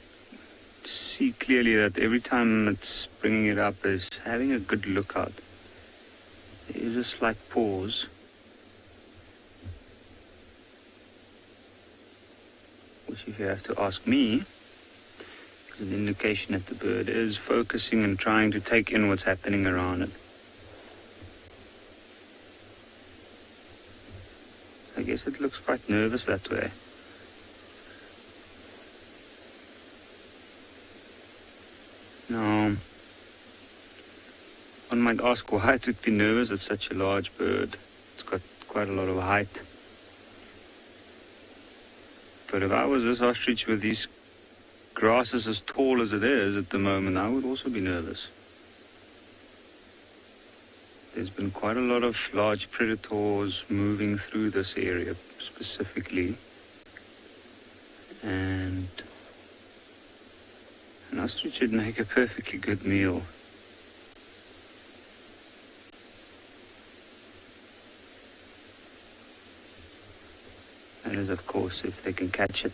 see clearly that every time it's bringing it up, it's having a good look out. There is a slight pause. Which, if you have to ask me, is an indication that the bird is focusing and trying to take in what's happening around it. I guess it looks quite nervous that way. Now, one might ask why it would be nervous. It's such a large bird. It's got quite a lot of height. But if I was this ostrich with these grasses as tall as it is at the moment, I would also be nervous. There's been quite a lot of large predators moving through this area specifically. And an ostrich would make a perfectly good meal. That is, of course, if they can catch it.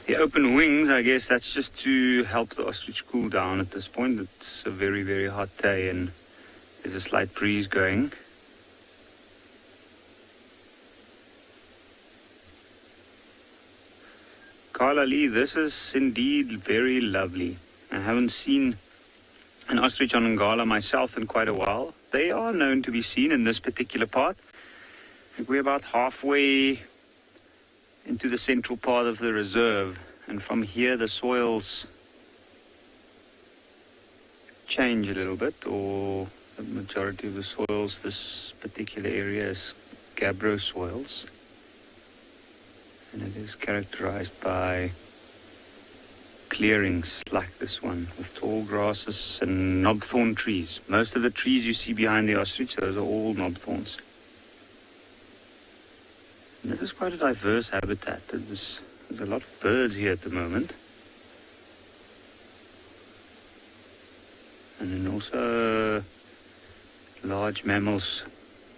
The open wings, I guess that's just to help the ostrich cool down at this point. It's a very, very hot day and there's a slight breeze going. Carla Lee, this is indeed very lovely. I haven't seen an ostrich on Angala myself in quite a while. They are known to be seen in this particular part. I think we're about halfway into the central part of the reserve, and from here the soils change a little bit, or the majority of the soils this particular area is gabbro soils, and it is characterized by clearings like this one with tall grasses and knobthorn trees. Most of the trees you see behind the ostrich, those are all knobthorns. This is quite a diverse habitat. There's a lot of birds here at the moment. And then also large mammals.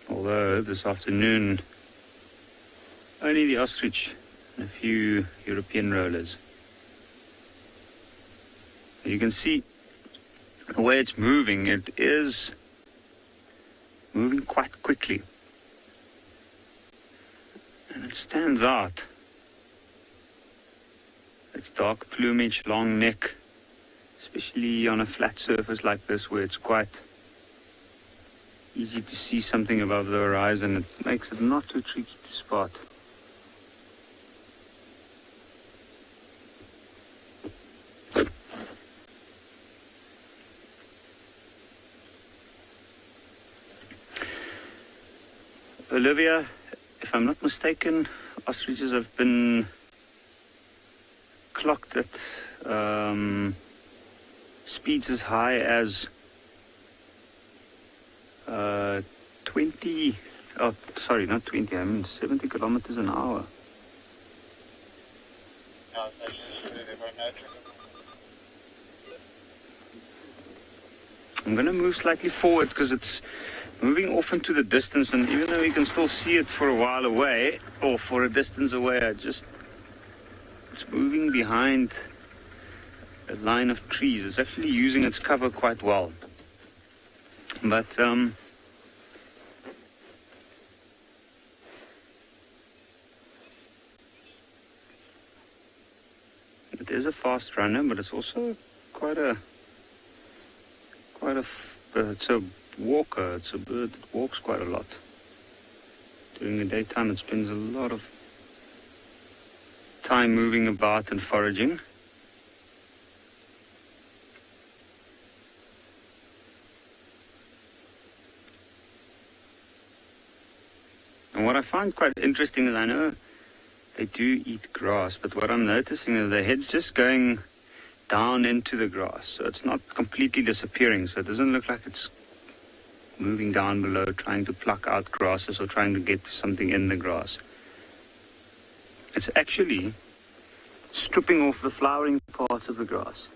Although this afternoon, only the ostrich and a few European rollers. You can see the way it's moving. It is moving quite quickly. And it stands out. Its dark plumage, long neck, especially on a flat surface like this where it's quite easy to see something above the horizon. It makes it not too tricky to spot. Olivia, if I'm not mistaken, ostriches have been clocked at speeds as high as 70 kilometers an hour. I'm going to move slightly forward because it's moving off into the distance, and even though you can still see it for a while away, or for a distance away, it's moving behind a line of trees. It's actually using its cover quite well. But it is a fast runner, but it's also it's a walker. It's a bird that walks quite a lot. During the daytime, it spends a lot of time moving about and foraging. And what I find quite interesting is I know they do eat grass, but what I'm noticing is their head's just going down into the grass. So it's not completely disappearing. So it doesn't look like it's moving down below, trying to pluck out grasses or trying to get to something in the grass. It's actually stripping off the flowering parts of the grass.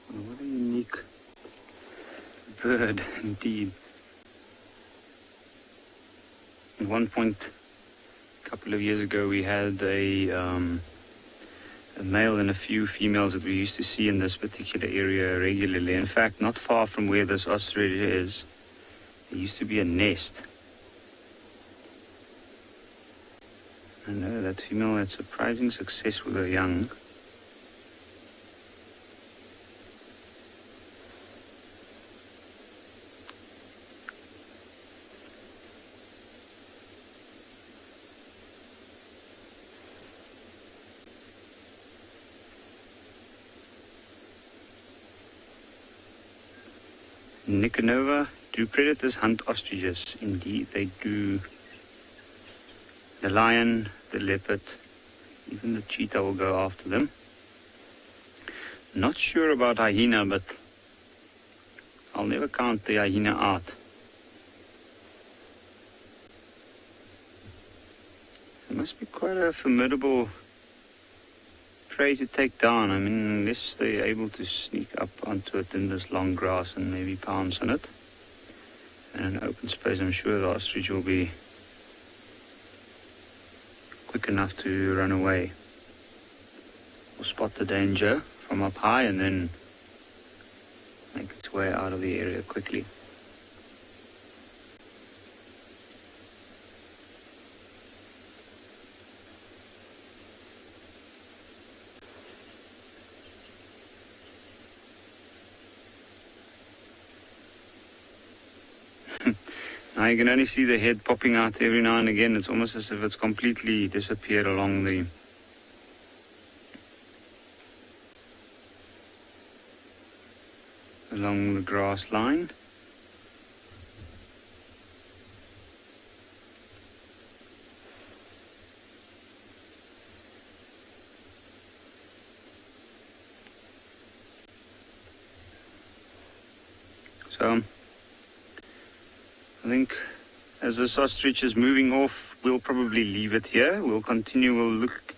What a unique bird indeed. At one point, a couple of years ago, we had a male and a few females that we used to see in this particular area regularly. In fact, not far from where this ostrich is, there used to be a nest. I know that female had surprising success with her young. Nicanova, do predators hunt ostriches? Indeed, they do. The lion, the leopard, even the cheetah will go after them. Not sure about hyena, but I'll never count the hyena out. It must be quite a formidable prey to take down. I mean, unless they're able to sneak up onto it in this long grass and maybe pounce on it. And in open space, I'm sure the ostrich will be quick enough to run away. Or spot the danger from up high and then make its way out of the area quickly. Now you can only see the head popping out every now and again. It's almost as if it's completely disappeared along the grass line. So I think as this ostrich is moving off, we'll probably leave it here. We'll continue, we'll look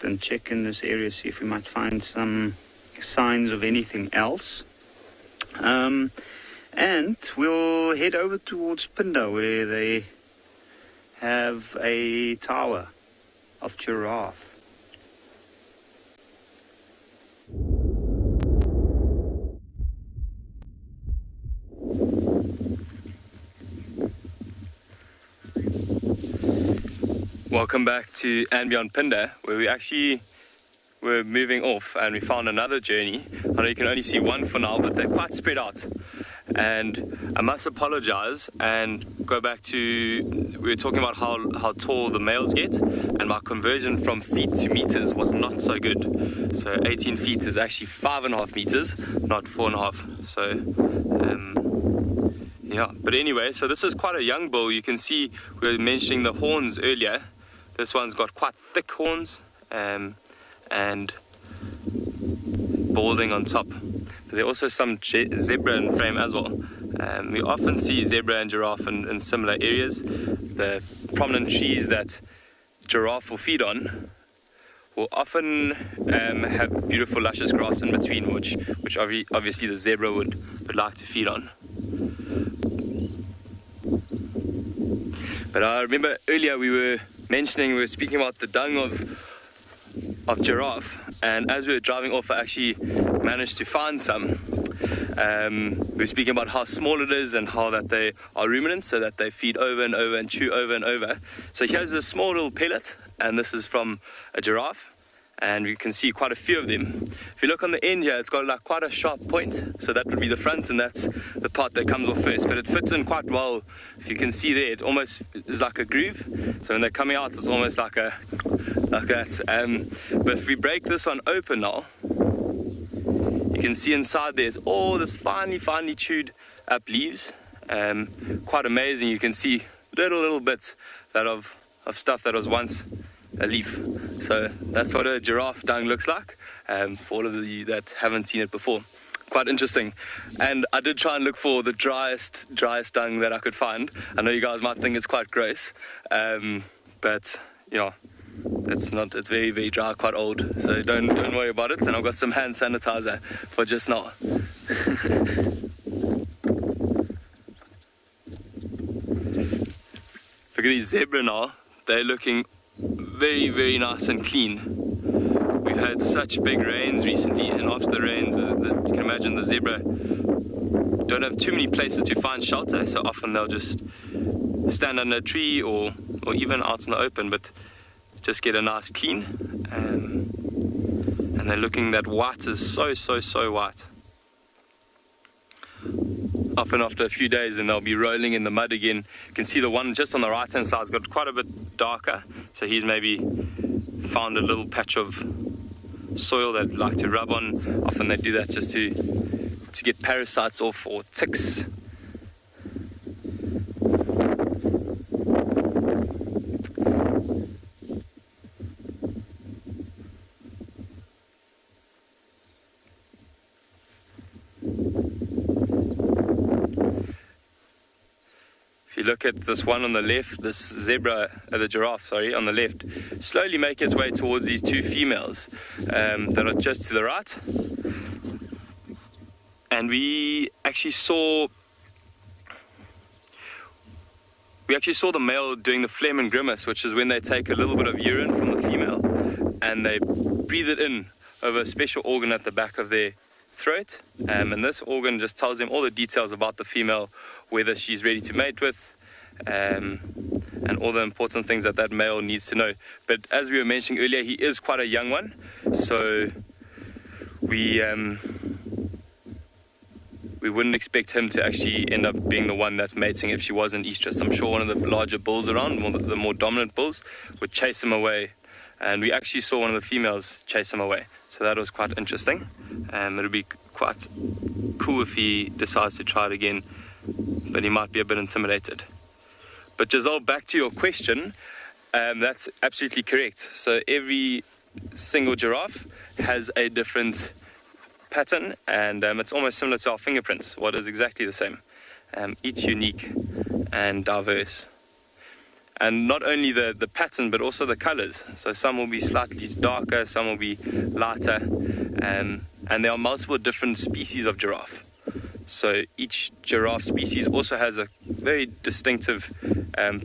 and check in this area, see if we might find some signs of anything else. And we'll head over towards Pinda, where they have a tower of giraffe. Welcome back to and beyond Pinda, where we actually were moving off and we found another journey. I know you can only see one for now, but they're quite spread out. And I must apologize and go back to, we were talking about how tall the males get, and my conversion from feet to meters was not so good. So 18 feet is actually 5.5 meters, not 4.5. So yeah, but anyway, so this is quite a young bull. You can see we were mentioning the horns earlier. This one's got quite thick horns and balding on top. But there are also some zebra in frame as well. We often see zebra and giraffe in similar areas. The prominent trees that giraffe will feed on will often have beautiful luscious grass in between, which obviously the zebra would like to feed on. But I remember earlier we were speaking about the dung of giraffe, and as we were driving off I actually managed to find some. We were speaking about how small it is and how that they are ruminants, so that they feed over and over and chew over and over. So here's a small little pellet, and this is from a giraffe, and we can see quite a few of them. If you look on the end here, it's got like quite a sharp point, so that would be the front, and that's the part that comes off first, but it fits in quite well. If you can see there, it almost is like a groove, so when they're coming out it's almost like that. But if we break this one open now, you can see inside there's all this finely chewed up leaves, Quite amazing. You can see little bits of stuff that was once a leaf. So that's what a giraffe dung looks like, for all of you that haven't seen it before. Quite interesting. And I did try and look for the driest dung that I could find. I know you guys might think it's quite gross, but yeah, it's not. It's very, very dry, quite old, so don't worry about it. And I've got some hand sanitizer for just now. Look at these zebra now. They're looking very, very nice and clean. We've had such big rains recently, and after the rains, you can imagine the zebra don't have too many places to find shelter, so often they'll just stand under a tree or even out in the open, but just get a nice clean. And they're looking, that white is so white. Often after a few days, and they'll be rolling in the mud again. You can see the one just on the right hand side's got quite a bit darker, so he's maybe found a little patch of soil that like to rub on. Often they do that just to get parasites off or ticks. If you look at this one on the left, this the giraffe, on the left, slowly make its way towards these two females that are just to the right. And we actually saw the male doing the phlegm and grimace, which is when they take a little bit of urine from the female and they breathe it in over a special organ at the back of their throat, and this organ just tells them all the details about the female, whether she's ready to mate with, and all the important things that male needs to know. But as we were mentioning earlier, he is quite a young one, so we wouldn't expect him to actually end up being the one that's mating if she wasn't estrus. I'm sure one of the larger bulls around, the more dominant bulls, would chase him away, and we actually saw one of the females chase him away. So that was quite interesting. It'll be quite cool if he decides to try it again, but he might be a bit intimidated. But Giselle, back to your question, that's absolutely correct. So every single giraffe has a different pattern, and it's almost similar to our fingerprints. What is exactly the same, each unique and diverse. And not only the pattern, but also the colors. So some will be slightly darker, some will be lighter, and there are multiple different species of giraffe. So each giraffe species also has a very distinctive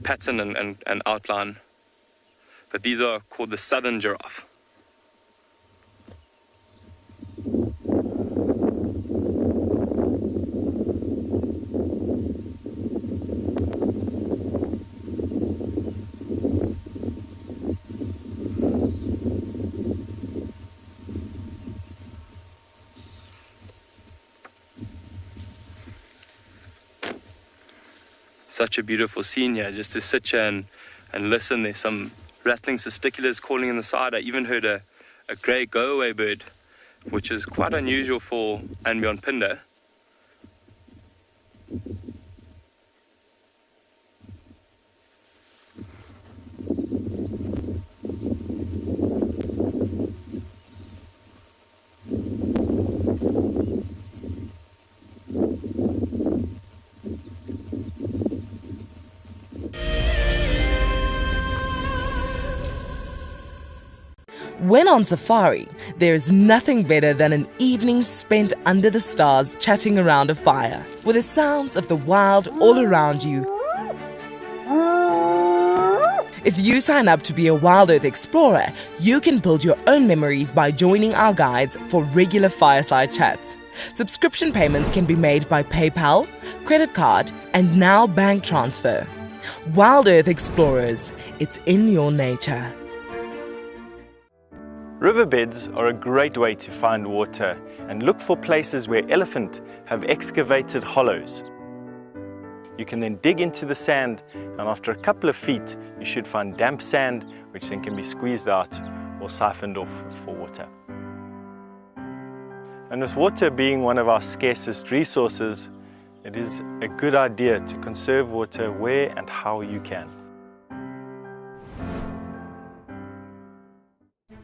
pattern and outline. But these are called the southern giraffe. Such a beautiful scene here, just to sit here and listen. There's some rattling testiculars calling in the side. I even heard a grey go-away bird, which is quite unusual for Pinder. When on safari, there is nothing better than an evening spent under the stars chatting around a fire, with the sounds of the wild all around you. If you sign up to be a Wild Earth Explorer, you can build your own memories by joining our guides for regular fireside chats. Subscription payments can be made by PayPal, credit card, and now bank transfer. Wild Earth Explorers, it's in your nature. Riverbeds are a great way to find water and look for places where elephant have excavated hollows. You can then dig into the sand, and after a couple of feet you should find damp sand, which then can be squeezed out or siphoned off for water. And with water being one of our scarcest resources, it it is a good idea to conserve water where and how you can.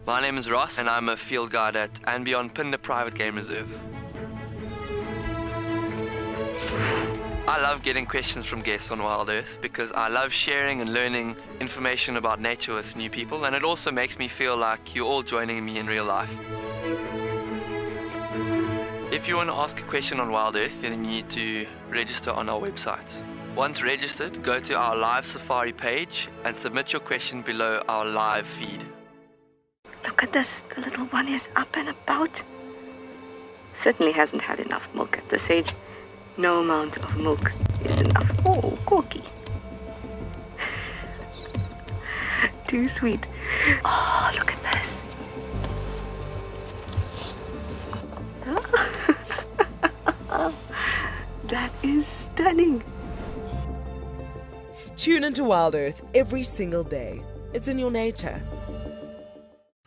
My name is Ross and I'm a field guide at and beyond Pinhole Private Game Reserve. I love getting questions from guests on Wild Earth because I love sharing and learning information about nature with new people, and it also makes me feel like you're all joining me in real life. If you want to ask a question on Wild Earth, then you need to register on our website. Once registered, go to our live safari page and submit your question below our live feed. Look at this, the little one is up and about. Certainly hasn't had enough milk at this age. No amount of milk is enough. Oh, Corky. Too sweet. Oh, look at this. That is stunning. Tune into Wild Earth every single day. It's in your nature.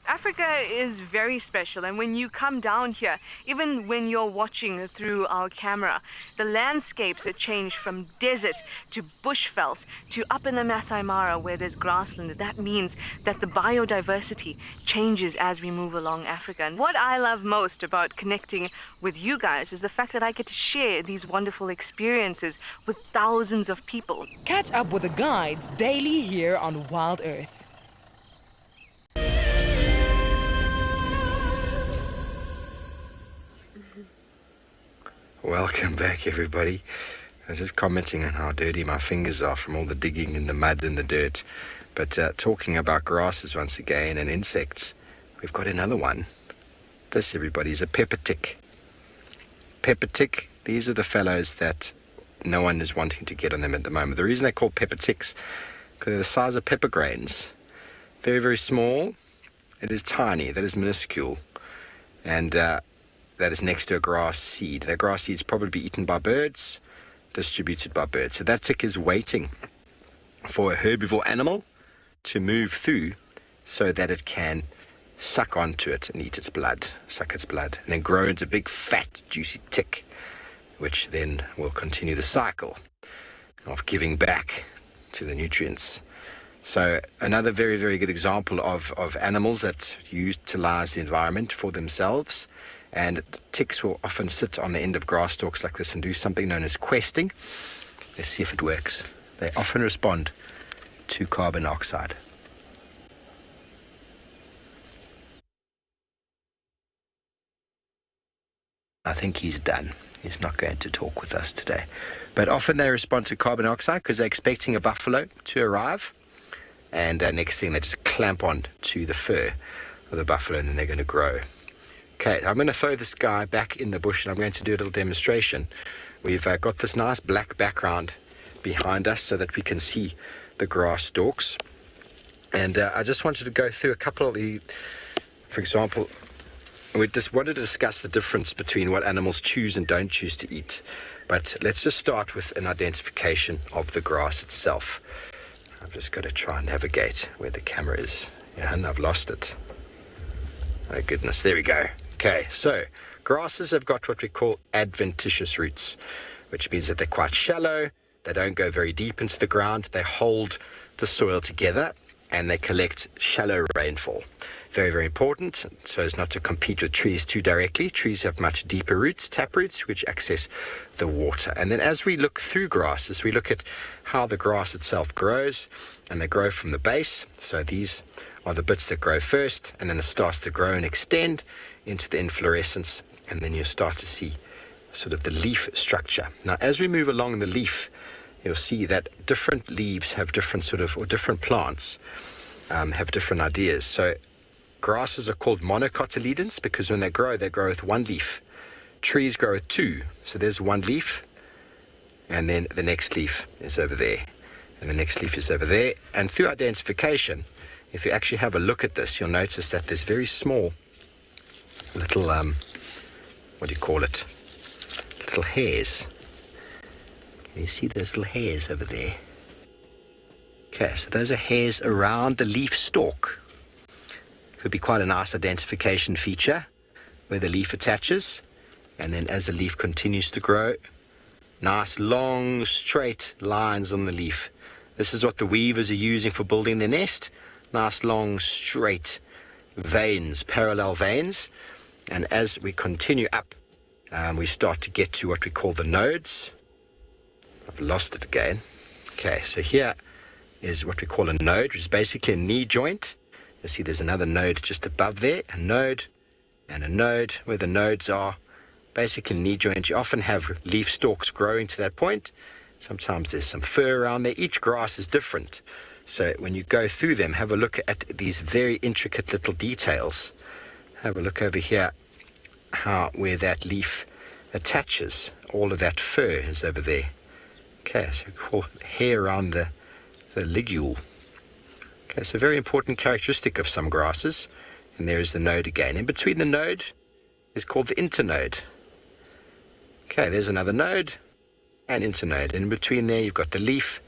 Africa is very special, and when you come down here, even when you're watching through our camera, the landscapes are changed from desert to bushveld to up in the Masai Mara where there's grassland. That means that the biodiversity changes as we move along Africa. And what I love most about connecting with you guys is the fact that I get to share these wonderful experiences with thousands of people. Catch up with the guides daily here on Wild Earth. Welcome back, everybody. I was just commenting on how dirty my fingers are from all the digging in the mud and the dirt. But talking about grasses once again and insects, we've got another one. This, everybody, is a pepper tick. Pepper tick, these are the fellows that no one is wanting to get on them at the moment. The reason they're called pepper ticks, because they're the size of pepper grains. Very, very small. It is tiny. That is minuscule. And that is next to a grass seed. That grass seed is probably eaten by birds, distributed by birds. So that tick is waiting for a herbivore animal to move through so that it can suck onto it and eat its blood, suck its blood, and then grow into a big, fat, juicy tick, which then will continue the cycle of giving back to the nutrients. So another very, very good example of animals that utilize the environment for themselves. And ticks will often sit on the end of grass stalks like this and do something known as questing. Let's see if it works. They often respond to carbon dioxide. I think he's done. He's not going to talk with us today. But often they respond to carbon dioxide because they're expecting a buffalo to arrive. And next thing, they just clamp on to the fur of the buffalo and then they're going to grow. Okay, I'm going to throw this guy back in the bush and I'm going to do a little demonstration. We've got this nice black background behind us so that we can see the grass stalks. And I just wanted to go through a couple of the, for example, we just wanted to discuss the difference between what animals choose and don't choose to eat. But let's just start with an identification of the grass itself. I've just got to try and navigate where the camera is. Yeah, and I've lost it. Oh goodness, there we go. Okay, so grasses have got what we call adventitious roots, which means that they're quite shallow, they don't go very deep into the ground, they hold the soil together, and they collect shallow rainfall. Very, very important, so as not to compete with trees too directly. Trees have much deeper roots, tap roots, which access the water. And then as we look through grasses, we look at how the grass itself grows, and they grow from the base. So these are the bits that grow first, and then it starts to grow and extend into the inflorescence, and then you start to see sort of the leaf structure. Now, as we move along the leaf, you'll see that different leaves have different sort of, or different plants have different ideas. So grasses are called monocotyledons because when they grow with one leaf. Trees grow with two. So there's one leaf, and then the next leaf is over there, and the next leaf is over there. And through identification, if you actually have a look at this, you'll notice that there's very small little, what do you call it? Little hairs. Can you see those little hairs over there? Okay, so those are hairs around the leaf stalk. Could be quite a nice identification feature where the leaf attaches, and then as the leaf continues to grow, Nice, long, straight lines on the leaf. This is what the weavers are using for building their nest. Nice, long, straight veins, parallel veins. And as we continue up, we start to get to what we call the nodes. I've lost it again. Okay, so here is what we call a node, which is basically a knee joint. You see there's another node just above there, a node and a node. Where the nodes are basically knee joint, you often have leaf stalks growing to that point. Sometimes there's some fur around there. Each grass is different. So when you go through them, have a look at these very intricate little details. Have a look over here, where that leaf attaches. All of that fur is over there. Okay, so we call hair around the ligule. Okay, so very important characteristic of some grasses. And there is the node again. In between the node is called the internode. Okay, there's another node and internode. In between there you've got the leaf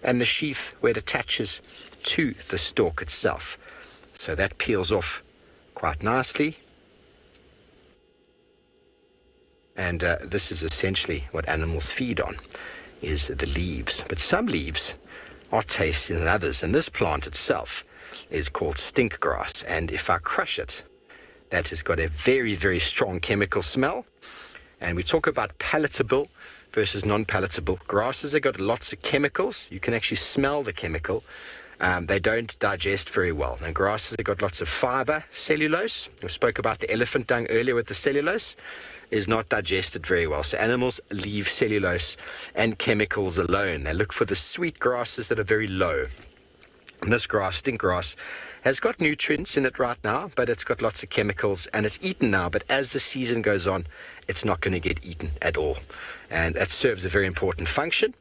and the sheath where it attaches to the stalk itself. So that peels off quite nicely. And this is essentially what animals feed on, is the leaves. But some leaves are tasted than others, and this plant itself is called stink grass. And if I crush it, that has got a very, very strong chemical smell. And we talk about palatable versus non-palatable grasses. They've got lots of chemicals. You can actually smell the chemical. They don't digest very well. And grasses, they've got lots of fiber, cellulose. We spoke about the elephant dung earlier with the cellulose. Is not digested very well. So animals leave cellulose and chemicals alone. They look for the sweet grasses that are very low. And this grass, stink grass, has got nutrients in it right now, but it's got lots of chemicals and it's eaten now. But as the season goes on, it's not going to get eaten at all. And that serves a very important function.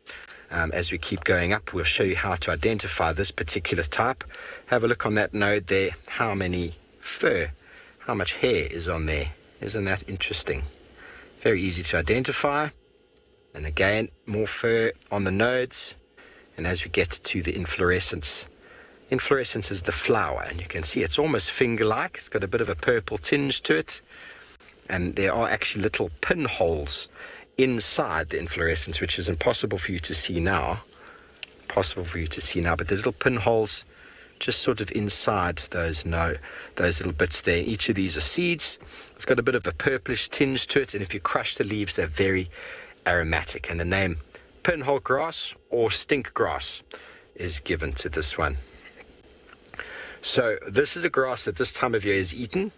As we keep going up, we'll show you how to identify this particular type. Have a look on that node there, how many fur, how much hair is on there. Isn't that interesting? Very easy to identify. And again, more fur on the nodes. And as we get to the inflorescence, inflorescence is the flower, and you can see it's almost finger-like. It's got a bit of a purple tinge to it. And there are actually little pinholes inside the inflorescence, which is impossible for you to see now. But there's little pinholes just sort of inside those little bits there. Each of these are seeds. It's got a bit of a purplish tinge to it, and if you crush the leaves, they're very aromatic. And the name pinhole grass or stink grass is given to this one. So this is a grass that this time of year is eaten,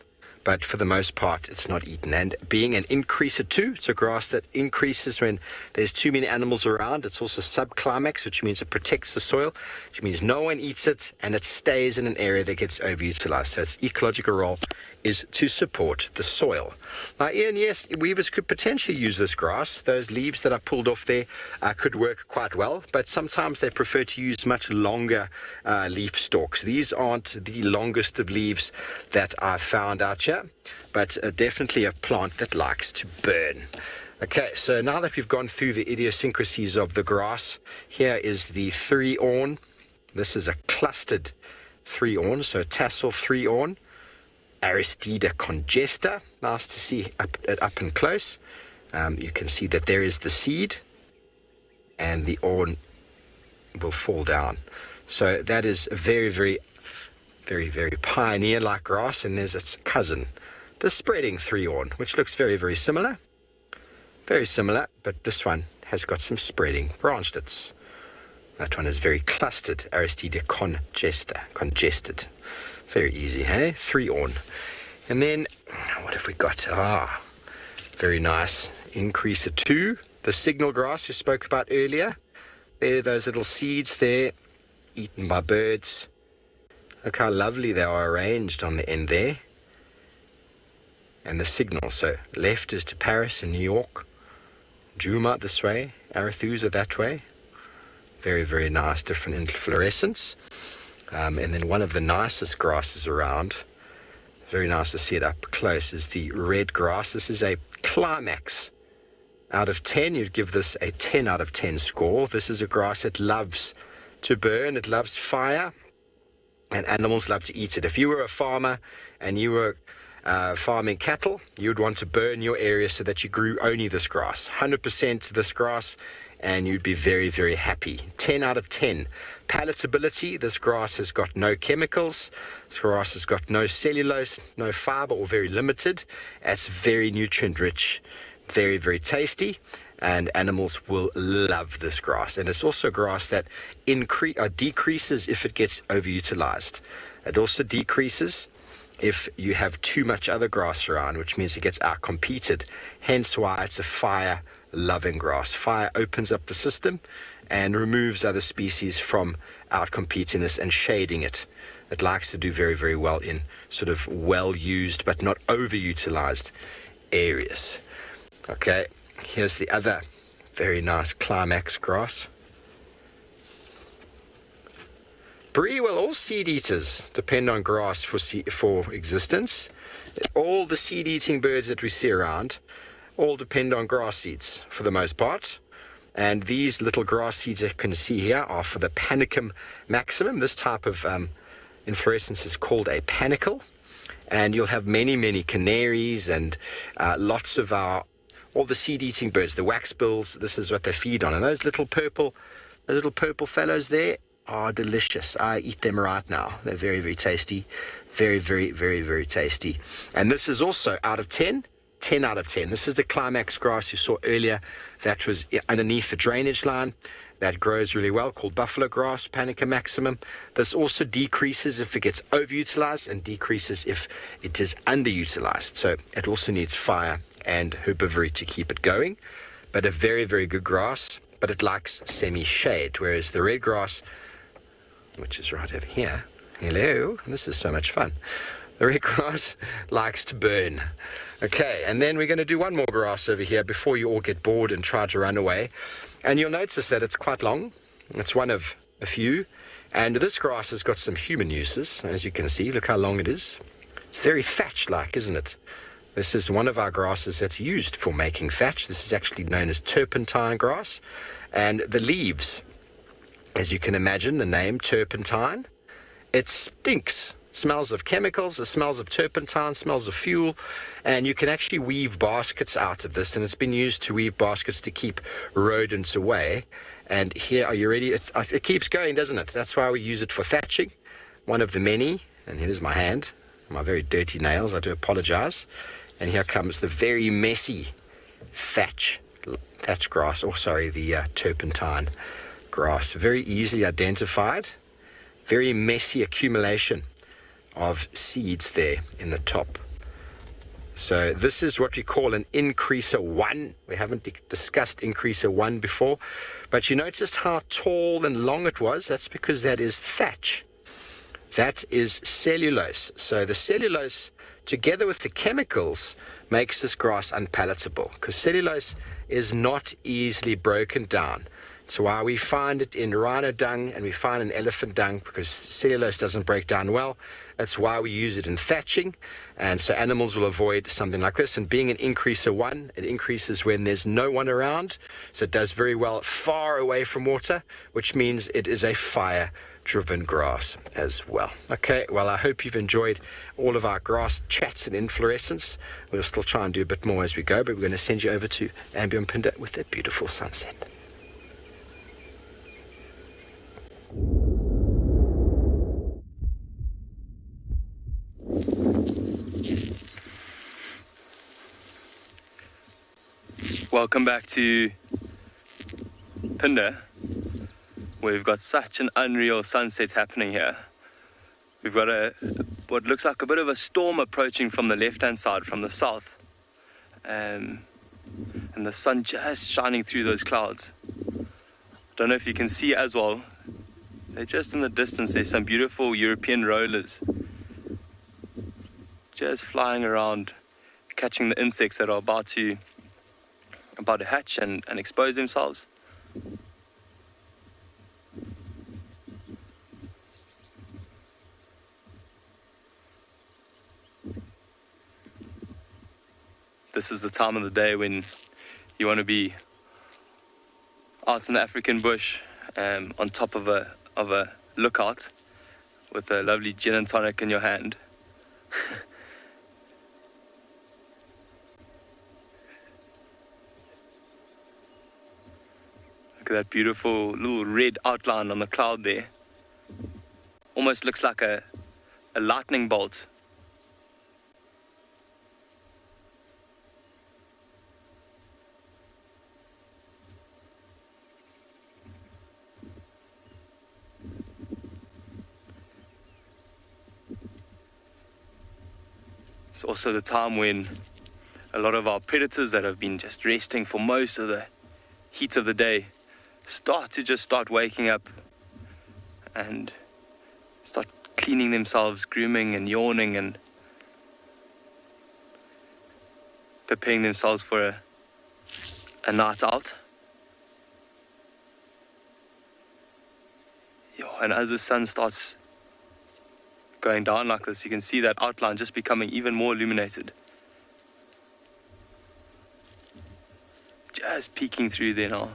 but for the most part it's not eaten. And being an increaser too, it's a grass that increases when there's too many animals around. It's also subclimax, which means it protects the soil, which means no one eats it and it stays in an area that gets overutilized. So its ecological role is to support the soil. Now, Ian, yes, weavers could potentially use this grass. Those leaves that are pulled off there could work quite well, but sometimes they prefer to use much longer leaf stalks. These aren't the longest of leaves that I've found out here, but definitely a plant that likes to burn. Okay, so now that we've gone through the idiosyncrasies of the grass, here is the three-awn. This is a clustered three-awn, so a tassel three-awn. Aristida congesta, nice to see up and close. You can see that there is the seed and the awn will fall down. So that is a very, very, very, very pioneer-like grass, and there's its cousin, the spreading three-awn, which looks very, very similar. Very similar, but this one has got some spreading branchlets. That one is very clustered, Aristida congested. Very easy, hey? Three-awn. And then, what have we got? Very nice. Increaser 2, the signal grass we spoke about earlier. There, those little seeds there, eaten by birds. Look how lovely they are arranged on the end there. And the signal, so left is to Paris and New York. Juma this way, Arethusa that way. Very, very nice, different inflorescence. And then one of the nicest grasses around, very nice to see it up close, is the red grass. This is a Climax. Out of 10, you'd give this a 10 out of 10 score. This is a grass that loves to burn, it loves fire, and animals love to eat it. If you were a farmer and you were farming cattle, you would want to burn your area so that you grew only this grass, 100% this grass, and you'd be very, very happy. 10 out of 10. Palatability, this grass has got no chemicals. This grass has got no cellulose, no fiber, or very limited. It's very nutrient rich, very, very tasty, and animals will love this grass. And it's also grass that decreases if it gets overutilized. It also decreases if you have too much other grass around, which means it gets outcompeted. Hence why it's a fire-loving grass. Fire opens up the system and removes other species from outcompeting this and shading it. It likes to do very, very well in sort of well-used but not overutilized areas. Okay, here's the other very nice Climax grass. Brie, well, all seed eaters depend on grass for existence. All the seed-eating birds that we see around all depend on grass seeds for the most part. And these little grass seeds that you can see here are for the Panicum maximum. This type of inflorescence is called a panicle. And you'll have many, many canaries and lots of all the seed-eating birds, the waxbills. This is what they feed on. And those little purple fellows there are delicious. I eat them right now. They're very, very tasty. Very, very, very, very tasty. And this is also out of 10. 10 out of 10. This is the Climax grass you saw earlier that was underneath the drainage line that grows really well, called buffalo grass, Panicum maximum. This also decreases if it gets overutilized and decreases if it is underutilized. So it also needs fire and herbivory to keep it going. But a very, very good grass, but it likes semi-shade, whereas the red grass, which is right over here, hello, this is so much fun. The red grass likes to burn. Okay, and then we're going to do one more grass over here before you all get bored and try to run away. And you'll notice that it's quite long. It's one of a few. And this grass has got some human uses, as you can see. Look how long it is. It's very thatch-like, isn't it? This is one of our grasses that's used for making thatch. This is actually known as turpentine grass. And the leaves, as you can imagine, the name turpentine, it stinks. Smells of chemicals, it smells of turpentine, smells of fuel, and you can actually weave baskets out of this, and it's been used to weave baskets to keep rodents away. And here, are you ready? It keeps going, doesn't it? That's why we use it for thatching, one of the many. And here's my hand, my very dirty nails, I do apologize. And here comes the very messy thatch grass, the turpentine grass. Very easily identified, very messy accumulation of seeds there in the top. So this is what we call an increaser 1. We haven't discussed increaser 1 before, but you noticed how tall and long it was. That's because that is thatch. That is cellulose. So the cellulose, together with the chemicals, makes this grass unpalatable, because cellulose is not easily broken down. That's why we find it in rhino dung and we find it in elephant dung, because cellulose doesn't break down well. That's why we use it in thatching, and so animals will avoid something like this. And being an increaser 1, it increases when there's no one around, so it does very well far away from water, which means it is a fire-driven grass as well. Okay, well, I hope you've enjoyed all of our grass chats and inflorescence. We'll still try and do a bit more as we go, but we're going to send you over to Ambion-Pinda with a beautiful sunset. Welcome back to Pinda, where we've got such an unreal sunset happening here. We've got what looks like a bit of a storm approaching from the left-hand side, from the south, and the sun just shining through those clouds. Don't know if you can see as well, they're just in the distance. There's some beautiful European rollers just flying around, catching the insects that are about to hatch and expose themselves. This is the time of the day when you want to be out in the African bush, on top of a lookout with a lovely gin and tonic in your hand. Look at that beautiful little red outline on the cloud there. Almost looks like a lightning bolt. It's also the time when a lot of our predators that have been just resting for most of the heat of the day start waking up and start cleaning themselves, grooming and yawning and preparing themselves for a night out. And as the sun starts going down like this, you can see that outline just becoming even more illuminated. Just peeking through there now.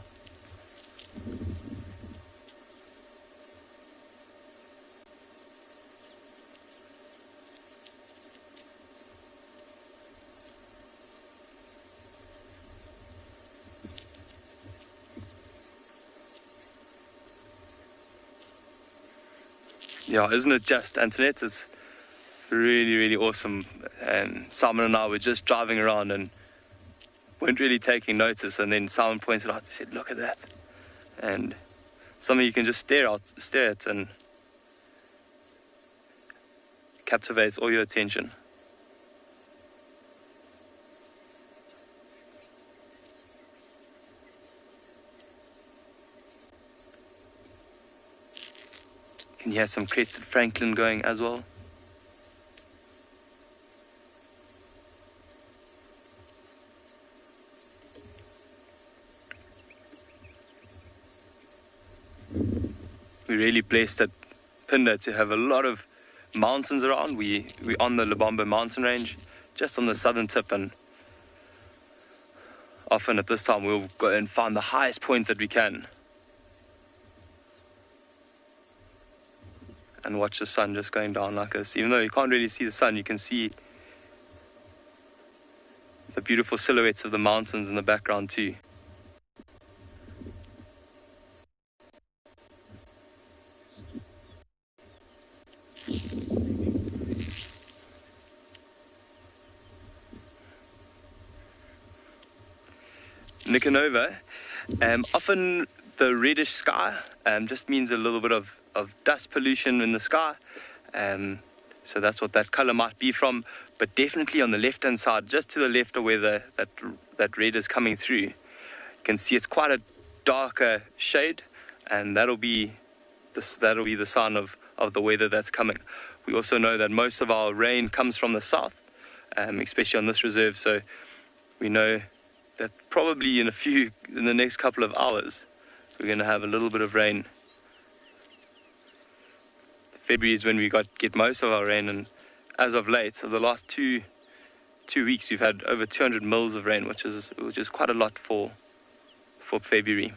Yeah, isn't it just, Antoinette? It's really, really awesome. And Simon and I were just driving around and weren't really taking notice, and then Simon pointed out and said, look at that. And something you can just stare at and captivates all your attention. Can you hear some crested francolin going as well? We're really blessed at Pinda to have a lot of mountains around. We're on the Lubombo mountain range, just on the southern tip, and often at this time we'll go and find the highest point that we can and watch the sun just going down like this. Even though you can't really see the sun, you can see the beautiful silhouettes of the mountains in the background too. Nicanova, often the reddish sky just means a little bit of dust pollution in the sky, so that's what that color might be from. But definitely on the left hand side, just to the left of where that red is coming through, you can see it's quite a darker shade, and that'll be the sign of the weather that's coming. We also know that most of our rain comes from the south, especially on this reserve, so we know that probably in the next couple of hours we're going to have a little bit of rain. February is when we get most of our rain, and as of late, so the last two weeks, we've had over 200 mils of rain, which is quite a lot for February.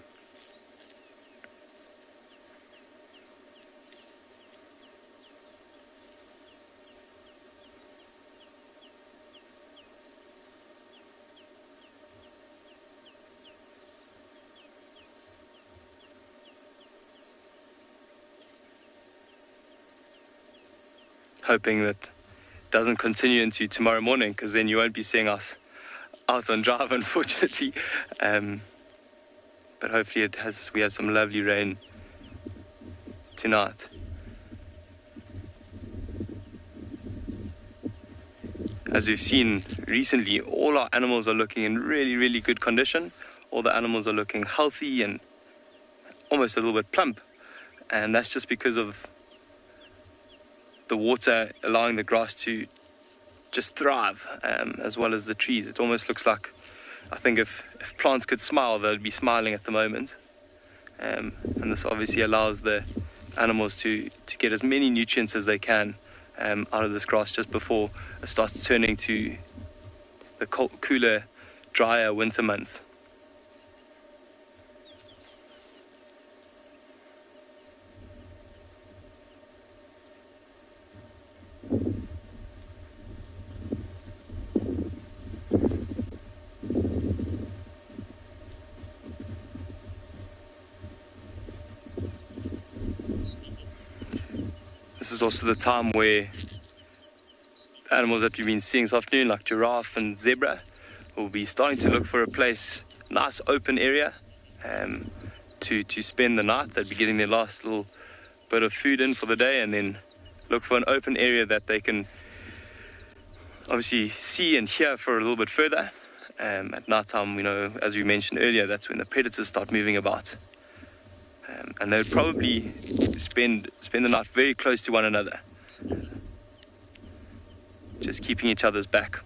Hoping that doesn't continue into tomorrow morning, because then you won't be seeing us out on drive, unfortunately. But hopefully we have some lovely rain tonight. As we've seen recently, all our animals are looking in really, really good condition. All the animals are looking healthy and almost a little bit plump, and that's just because of the water allowing the grass to just thrive, as well as the trees. It almost looks like, I think if plants could smile, they'd be smiling at the moment. And this obviously allows the animals to get as many nutrients as they can out of this grass just before it starts turning to the cooler, drier winter months. is also the time where animals that we've been seeing this afternoon, like giraffe and zebra, will be starting to look for a place, nice open area to spend the night. They'll be getting their last little bit of food in for the day, and then look for an open area that they can obviously see and hear for a little bit further. At night time, as we mentioned earlier, that's when the predators start moving about. And they'll probably spend the night very close to one another, just keeping each other's back.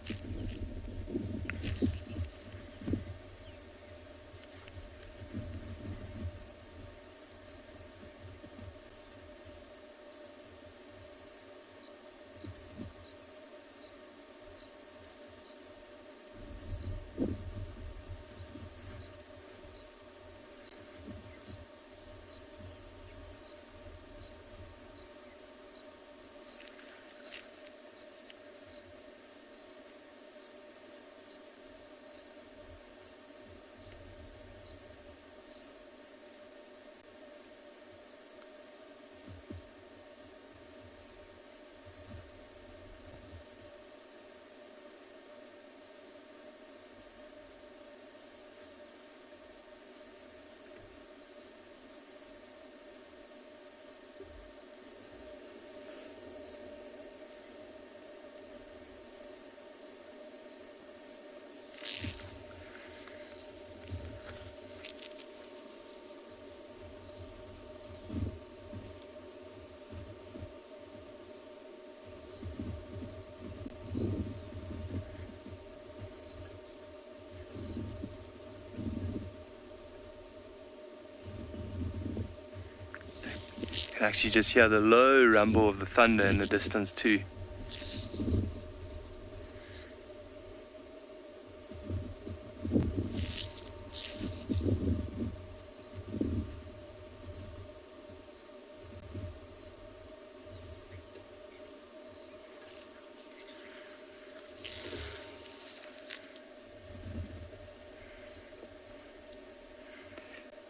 You can actually just hear the low rumble of the thunder in the distance too.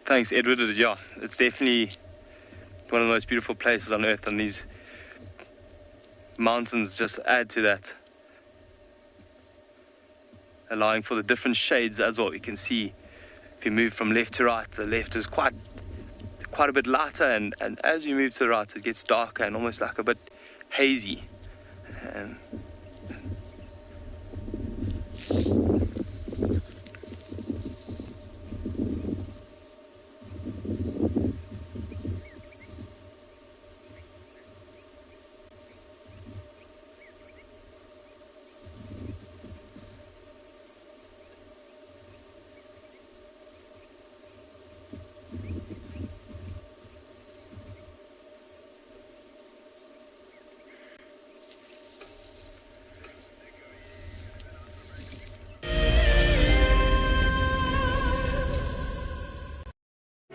Thanks, Edward. Yeah, it's definitely one of the most beautiful places on earth, and these mountains just add to that, allowing for the different shades as well. You can see if you move from left to right, the left is quite a bit lighter, and as you move to the right it gets darker and almost like a bit hazy.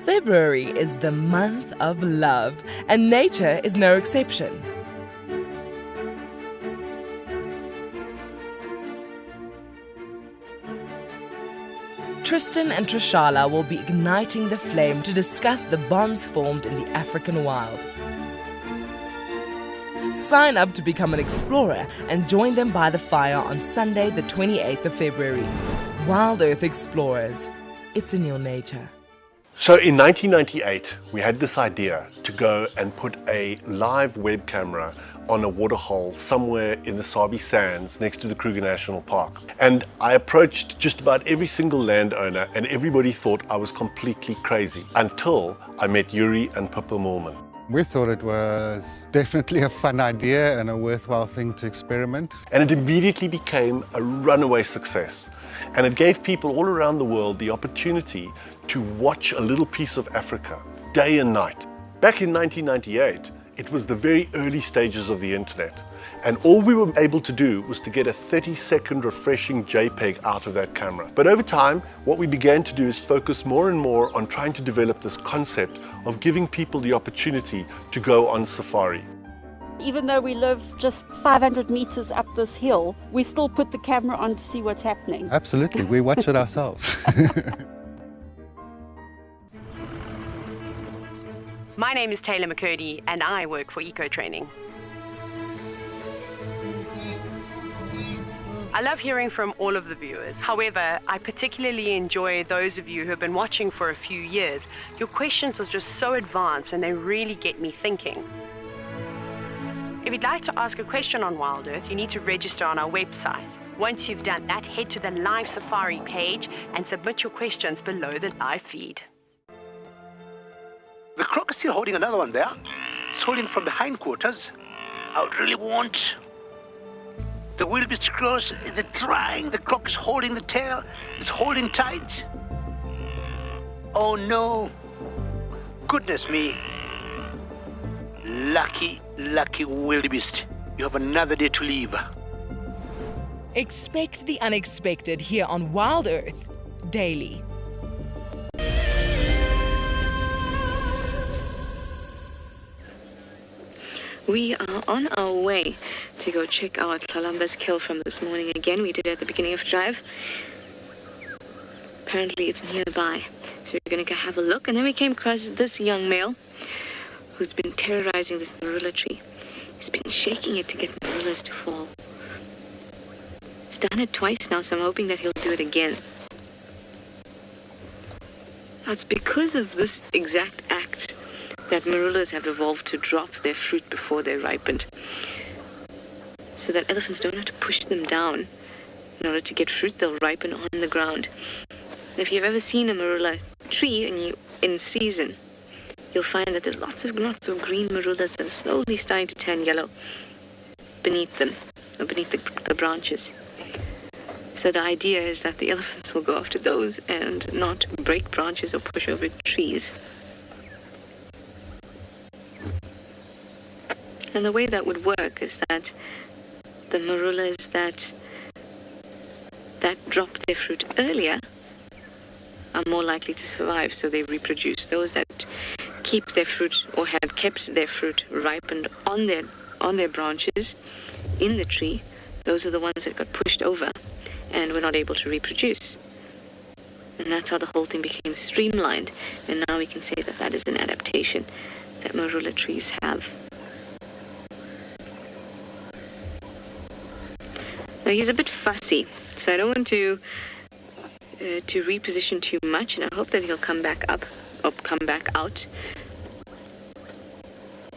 February is the month of love, and nature is no exception. Tristan and Trishala will be igniting the flame to discuss the bonds formed in the African wild. Sign up to become an explorer and join them by the fire on Sunday, the 28th of February. Wild Earth Explorers. It's in your nature. So in 1998, we had this idea to go and put a live web camera on a waterhole somewhere in the Sabi Sands next to the Kruger National Park. And I approached just about every single landowner, and everybody thought I was completely crazy until I met Yuri and Pippa Moorman. We thought it was definitely a fun idea and a worthwhile thing to experiment. And it immediately became a runaway success. And it gave people all around the world the opportunity to watch a little piece of Africa day and night. Back in 1998, it was the very early stages of the internet. And all we were able to do was to get a 30-second refreshing JPEG out of that camera. But over time, what we began to do is focus more and more on trying to develop this concept of giving people the opportunity to go on safari. Even though we live just 500 meters up this hill, we still put the camera on to see what's happening. Absolutely, we watch it ourselves. My name is Taylor McCurdy and I work for Eco Training. I love hearing from all of the viewers. However, I particularly enjoy those of you who have been watching for a few years. Your questions are just so advanced and they really get me thinking. If you'd like to ask a question on Wild Earth, you need to register on our website. Once you've done that, head to the live safari page and submit your questions below the live feed. The croc is still holding another one there. It's holding from the hindquarters. I would really want the wildebeest cross. Is it trying? The croc is holding the tail. It's holding tight. Oh no. Goodness me. Lucky, lucky wildebeest. You have another day to live. Expect the unexpected here on Wild Earth daily. We are on our way to go check out Tlalamba's kill from this morning again. We did it at the beginning of drive. Apparently it's nearby. So we're going to go have a look. And then we came across this young male who's been terrorizing this marula tree. He's been shaking it to get marulas to fall. He's done it twice now, so I'm hoping that he'll do it again. Now, it's because of this exact act that marulas have evolved to drop their fruit before they're ripened, so that elephants don't have to push them down in order to get fruit. They'll ripen on the ground. And if you've ever seen a marula tree and in season, you'll find that there's lots of green marulas that are slowly starting to turn yellow beneath them, or beneath the branches. So the idea is that the elephants will go after those and not break branches or push over trees. And the way that would work is that the marulas that drop their fruit earlier are more likely to survive, so they reproduce. Those that keep their fruit or had kept their fruit ripened on their branches in the tree, those are the ones that got pushed over and were not able to reproduce. And that's how the whole thing became streamlined. And now we can say that that is an adaptation that marula trees have. Now he's a bit fussy, so I don't want to reposition too much, and I hope that he'll come back up, or come back out,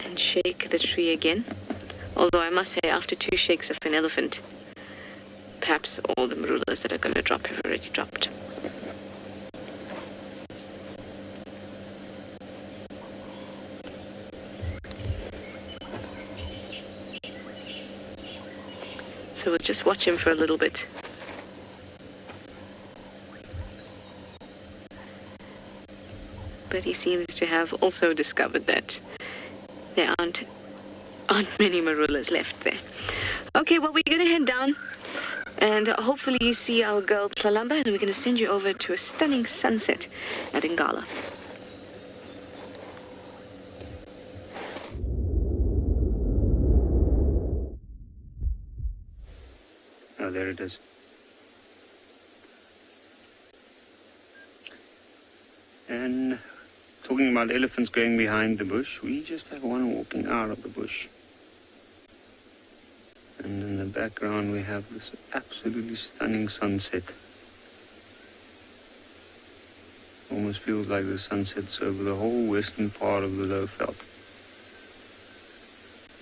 and shake the tree again. Although I must say, after 2 shakes of an elephant, perhaps all the marulas that are going to drop have already dropped. So we'll just watch him for a little bit. But he seems to have also discovered that there aren't many marulas left there. Okay, well, we're going to head down and hopefully see our girl Tlalamba, and we're going to send you over to a stunning sunset at Angala. Oh, there it is. And talking about elephants going behind the bush, we just have one walking out of the bush. And in the background we have this absolutely stunning sunset. Almost feels like the sunset's over the whole western part of the Lowveld.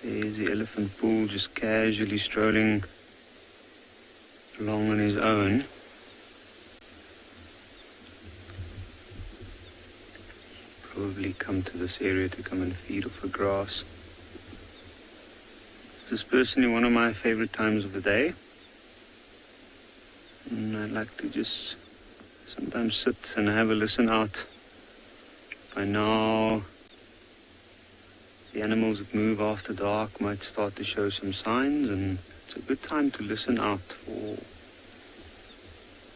There's the elephant bull just casually strolling along on his own. Probably come to this area to come and feed off the grass. This is personally one of my favorite times of the day. And I like to just sometimes sit and have a listen out. By now, the animals that move after dark might start to show some signs, and it's a good time to listen out for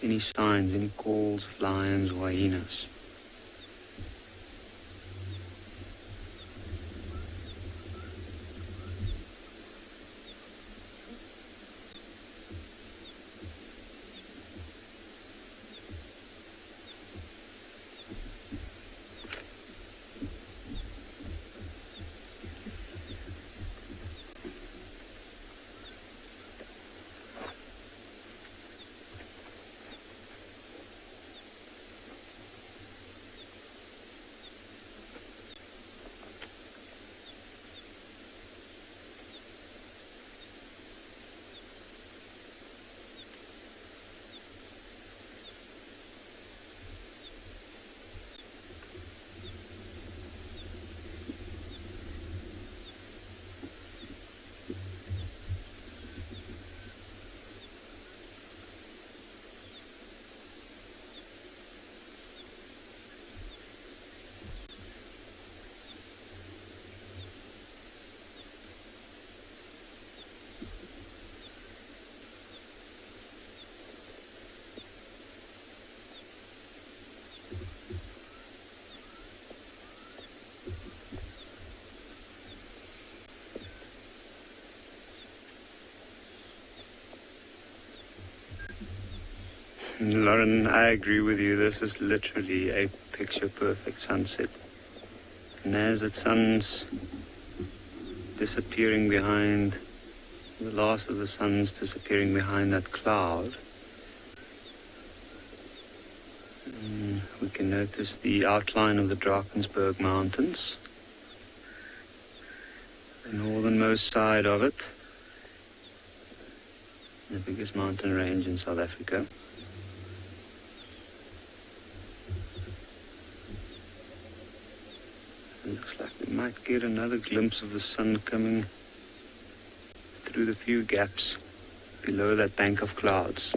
any signs, any calls of lions or hyenas. Lauren, I agree with you. This is literally a picture-perfect sunset. And as the sun's disappearing behind, the last of the sun's disappearing behind that cloud, we can notice the outline of the Drakensberg Mountains, the northernmost side of it, the biggest mountain range in South Africa. It looks like we might get another glimpse of the sun coming through the few gaps below that bank of clouds.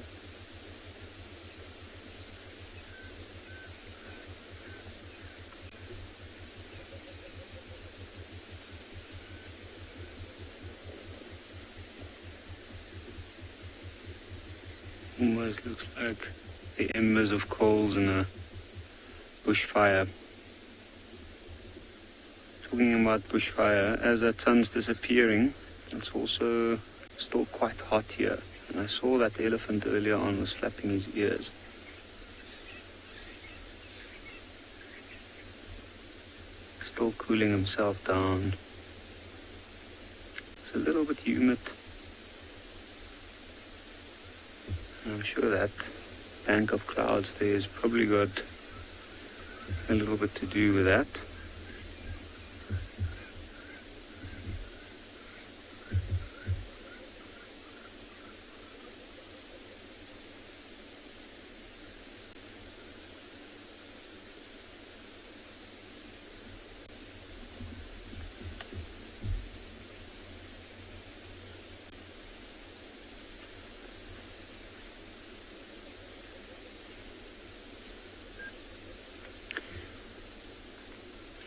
Almost looks like the embers of coals in a bushfire. Talking about bushfire, as that sun's disappearing, it's also still quite hot here. And I saw that elephant earlier on was flapping his ears. Still cooling himself down. It's a little bit humid. I'm sure that bank of clouds there has probably got a little bit to do with that.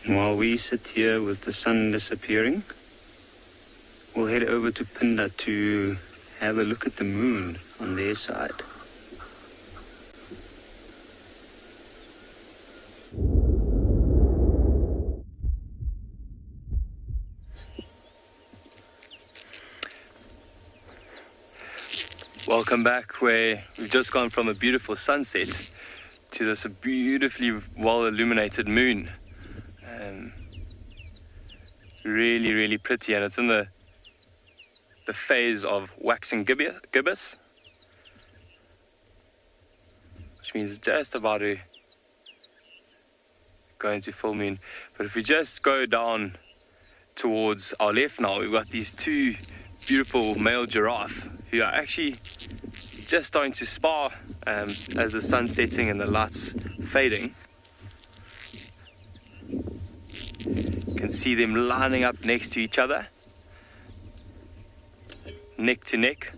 While we sit here with the sun disappearing, we'll head over to Pinda to have a look at the moon on their side. Welcome back, where we've just gone from a beautiful sunset to this beautifully well illuminated moon. Really, really pretty, and it's in the phase of waxing gibbous, which means it's just about to go into full moon. But if we just go down towards our left now, we've got these two beautiful male giraffe who are actually just starting to spar as the sun's setting and the light's fading. You can see them lining up next to each other, neck to neck.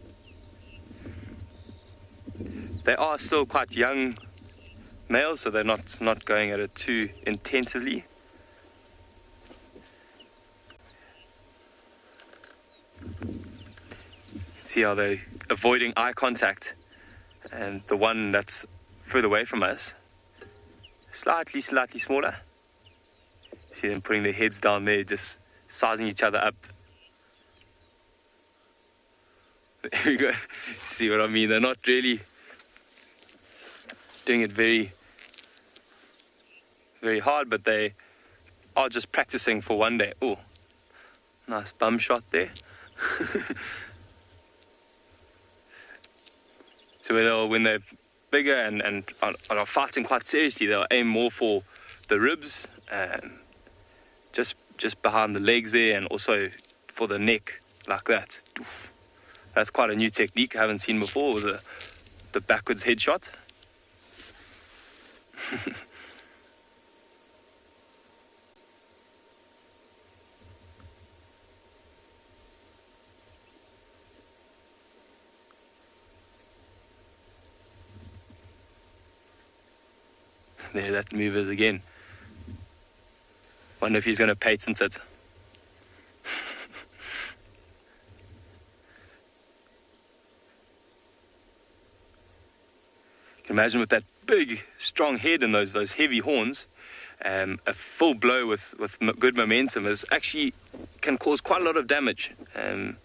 They are still quite young males, so they're not going at it too intensively. See how they're avoiding eye contact, and the one that's further away from us, slightly smaller. See them putting their heads down there, just sizing each other up. There we go. See what I mean? They're not really doing it very, very hard, but they are just practicing for one day. Oh, nice bum shot there. So when they're bigger and are fighting quite seriously, they'll aim more for the ribs, just behind the legs there, and also for the neck, like that. That's quite a new technique I haven't seen before, with the backwards headshot. There, that move is again. Wonder if he's going to patent it. You can imagine with that big, strong head and those heavy horns, a full blow with good momentum actually can cause quite a lot of damage. I've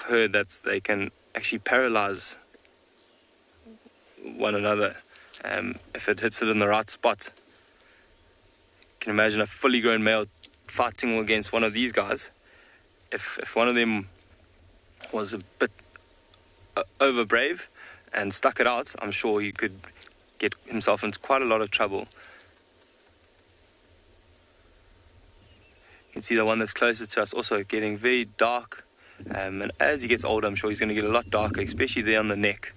heard that they can actually paralyze one another if it hits it in the right spot. You can imagine a fully grown male fighting against one of these guys. If one of them was a bit over brave and stuck it out, I'm sure he could get himself into quite a lot of trouble. You can see the one that's closest to us also getting very dark, and as he gets older, I'm sure he's going to get a lot darker, especially there on the neck.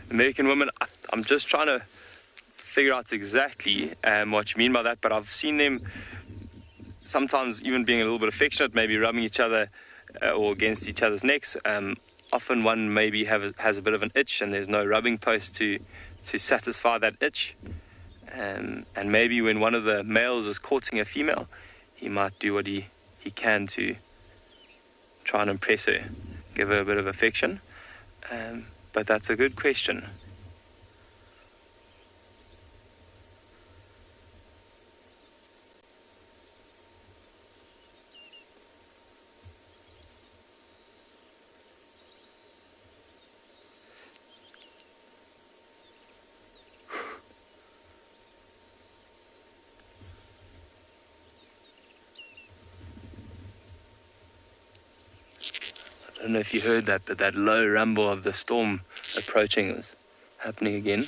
American women, I'm just trying to figure out exactly what you mean by that, but I've seen them sometimes even being a little bit affectionate, maybe rubbing each other or against each other's necks. Often one maybe has a bit of an itch and there's no rubbing post to satisfy that itch. And maybe when one of the males is courting a female, he might do what he can to try and impress her, give her a bit of affection. But that's a good question. I don't know if you heard that, but that low rumble of the storm approaching is happening again.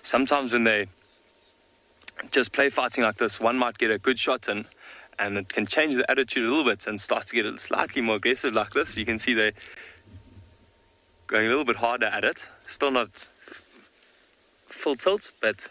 Sometimes when they just play fighting like this, one might get a good shot in, and it can change the attitude a little bit and start to get slightly more aggressive like this. You can see they're going a little bit harder at it. Still not full tilt, but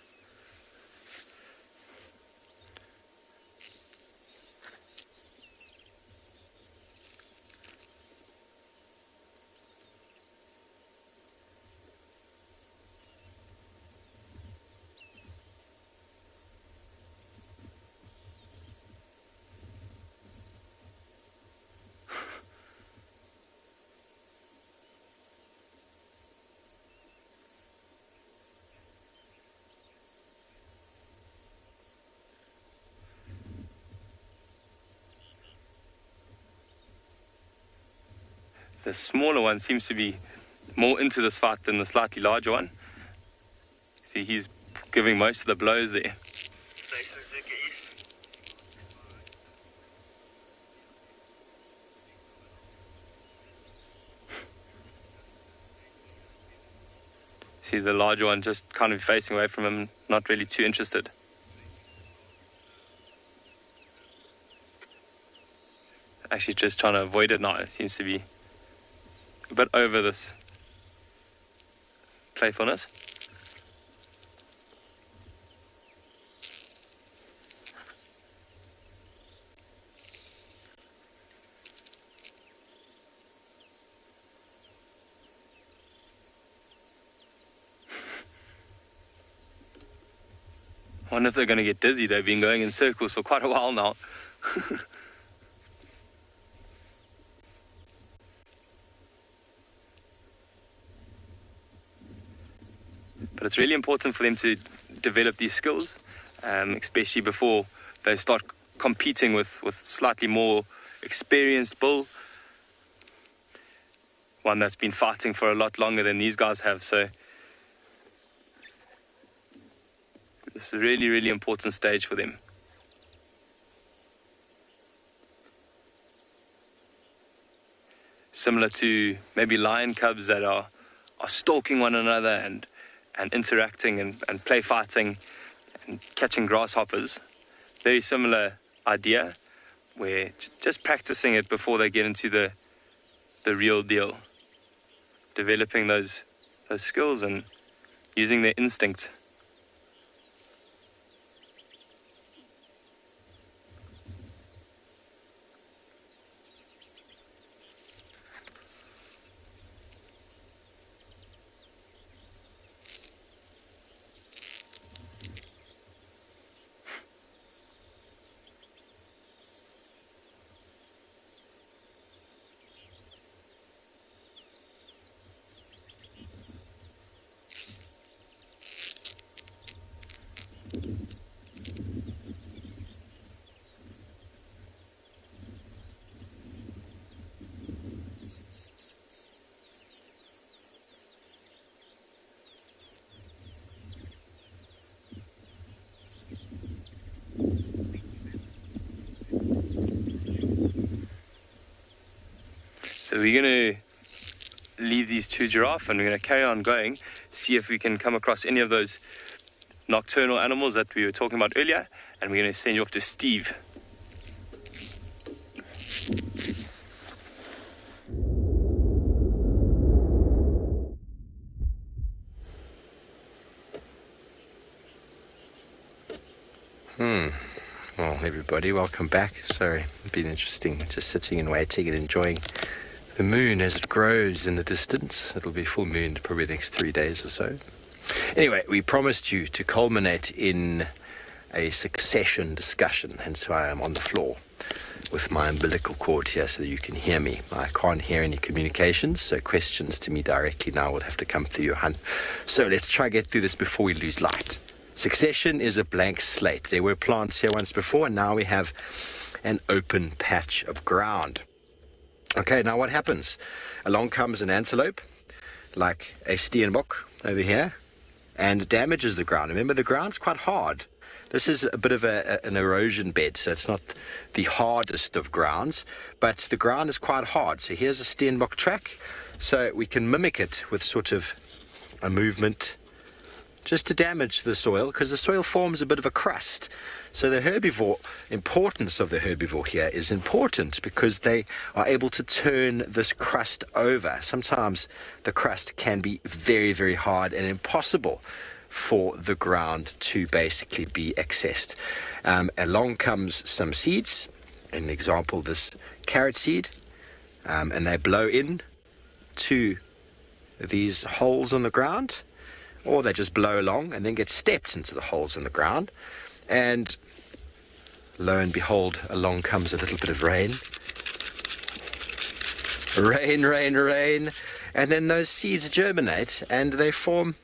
the smaller one seems to be more into this fight than the slightly larger one. See, he's giving most of the blows there. See the larger one just kind of facing away from him, not really too interested. Actually just trying to avoid it now. It seems to be a bit over this playfulness. I wonder if they're going to get dizzy. They've been going in circles for quite a while now. But it's really important for them to develop these skills, especially before they start competing with slightly more experienced bull, one that's been fighting for a lot longer than these guys have. So this is a really, really important stage for them. Similar to maybe lion cubs that are stalking one another and interacting and play fighting and catching grasshoppers. Very similar idea, where just practicing it before they get into the real deal. Developing those skills and using their instinct. So we're going to leave these two giraffe and we're going to carry on going, see if we can come across any of those nocturnal animals that we were talking about earlier, and we're going to send you off to Steve. Well, everybody, welcome back. Sorry, it's been interesting just sitting and waiting and enjoying the moon as it grows in the distance. It'll be full moon probably the next 3 days or so. Anyway, we promised you to culminate in a succession discussion, hence why I'm on the floor with my umbilical cord here so that you can hear me. I can't hear any communications, so questions to me directly now will have to come through Johan. So let's try to get through this before we lose light. Succession is a blank slate. There were plants here once before, and now we have an open patch of ground. Okay, now what happens? Along comes an antelope, like a steenbok over here, and damages the ground. Remember, the ground's quite hard. This is a bit of an erosion bed, so it's not the hardest of grounds, but the ground is quite hard. So here's a steenbok track, so we can mimic it with sort of a movement just to damage the soil, because the soil forms a bit of a crust. So the importance of the herbivore here is important because they are able to turn this crust over. Sometimes the crust can be very, very hard and impossible for the ground to basically be accessed. Along comes some seeds, an example, this carrot seed, and they blow in to these holes on the ground, or they just blow along and then get stepped into the holes in the ground. And lo and behold, along comes a little bit of rain. Rain, rain, rain. And then those seeds germinate and they form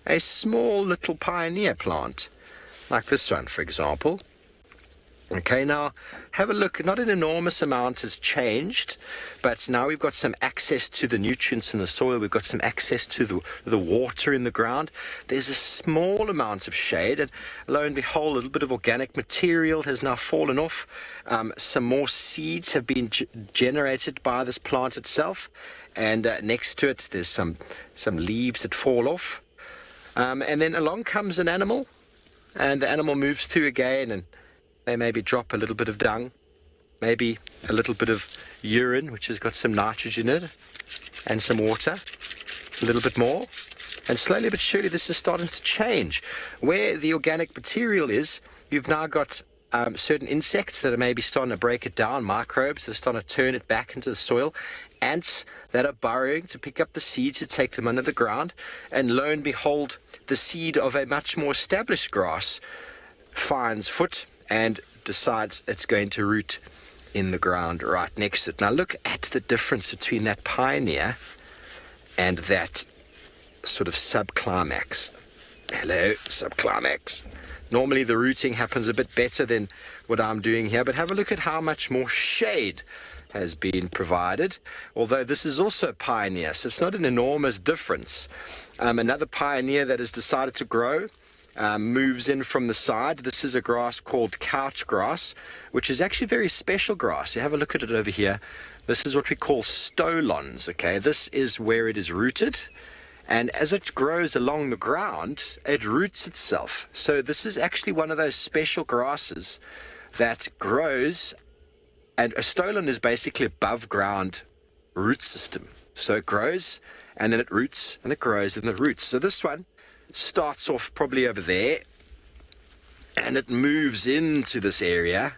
a small little pioneer plant, like this one, for example. Okay, now have a look. Not an enormous amount has changed, but now we've got some access to the nutrients in the soil. We've got some access to the water in the ground. There's a small amount of shade, and lo and behold, a little bit of organic material has now fallen off. Some more seeds have been generated by this plant itself, and next to it there's some leaves that fall off. And then along comes an animal, and the animal moves through again, and they maybe drop a little bit of dung, maybe a little bit of urine, which has got some nitrogen in it, and some water, a little bit more. And slowly but surely this is starting to change. Where the organic material is, you've now got certain insects that are maybe starting to break it down, microbes that are starting to turn it back into the soil, ants that are burrowing to pick up the seeds to take them under the ground, and lo and behold, the seed of a much more established grass finds foot and decides it's going to root in the ground right next to it. Now look at the difference between that pioneer and that sort of subclimax. Hello, subclimax. Normally the rooting happens a bit better than what I'm doing here, but have a look at how much more shade has been provided, although this is also a pioneer, so it's not an enormous difference. Another pioneer that has decided to grow moves in from the side. This is a grass called couch grass, which is actually very special grass. You have a look at it over here. This is what we call stolons, okay? This is where it is rooted, and as it grows along the ground, it roots itself. So this is actually one of those special grasses that grows, and a stolon is basically above ground root system. So it grows, and then it roots, and it grows, and it roots. So this one starts off probably over there, and it moves into this area,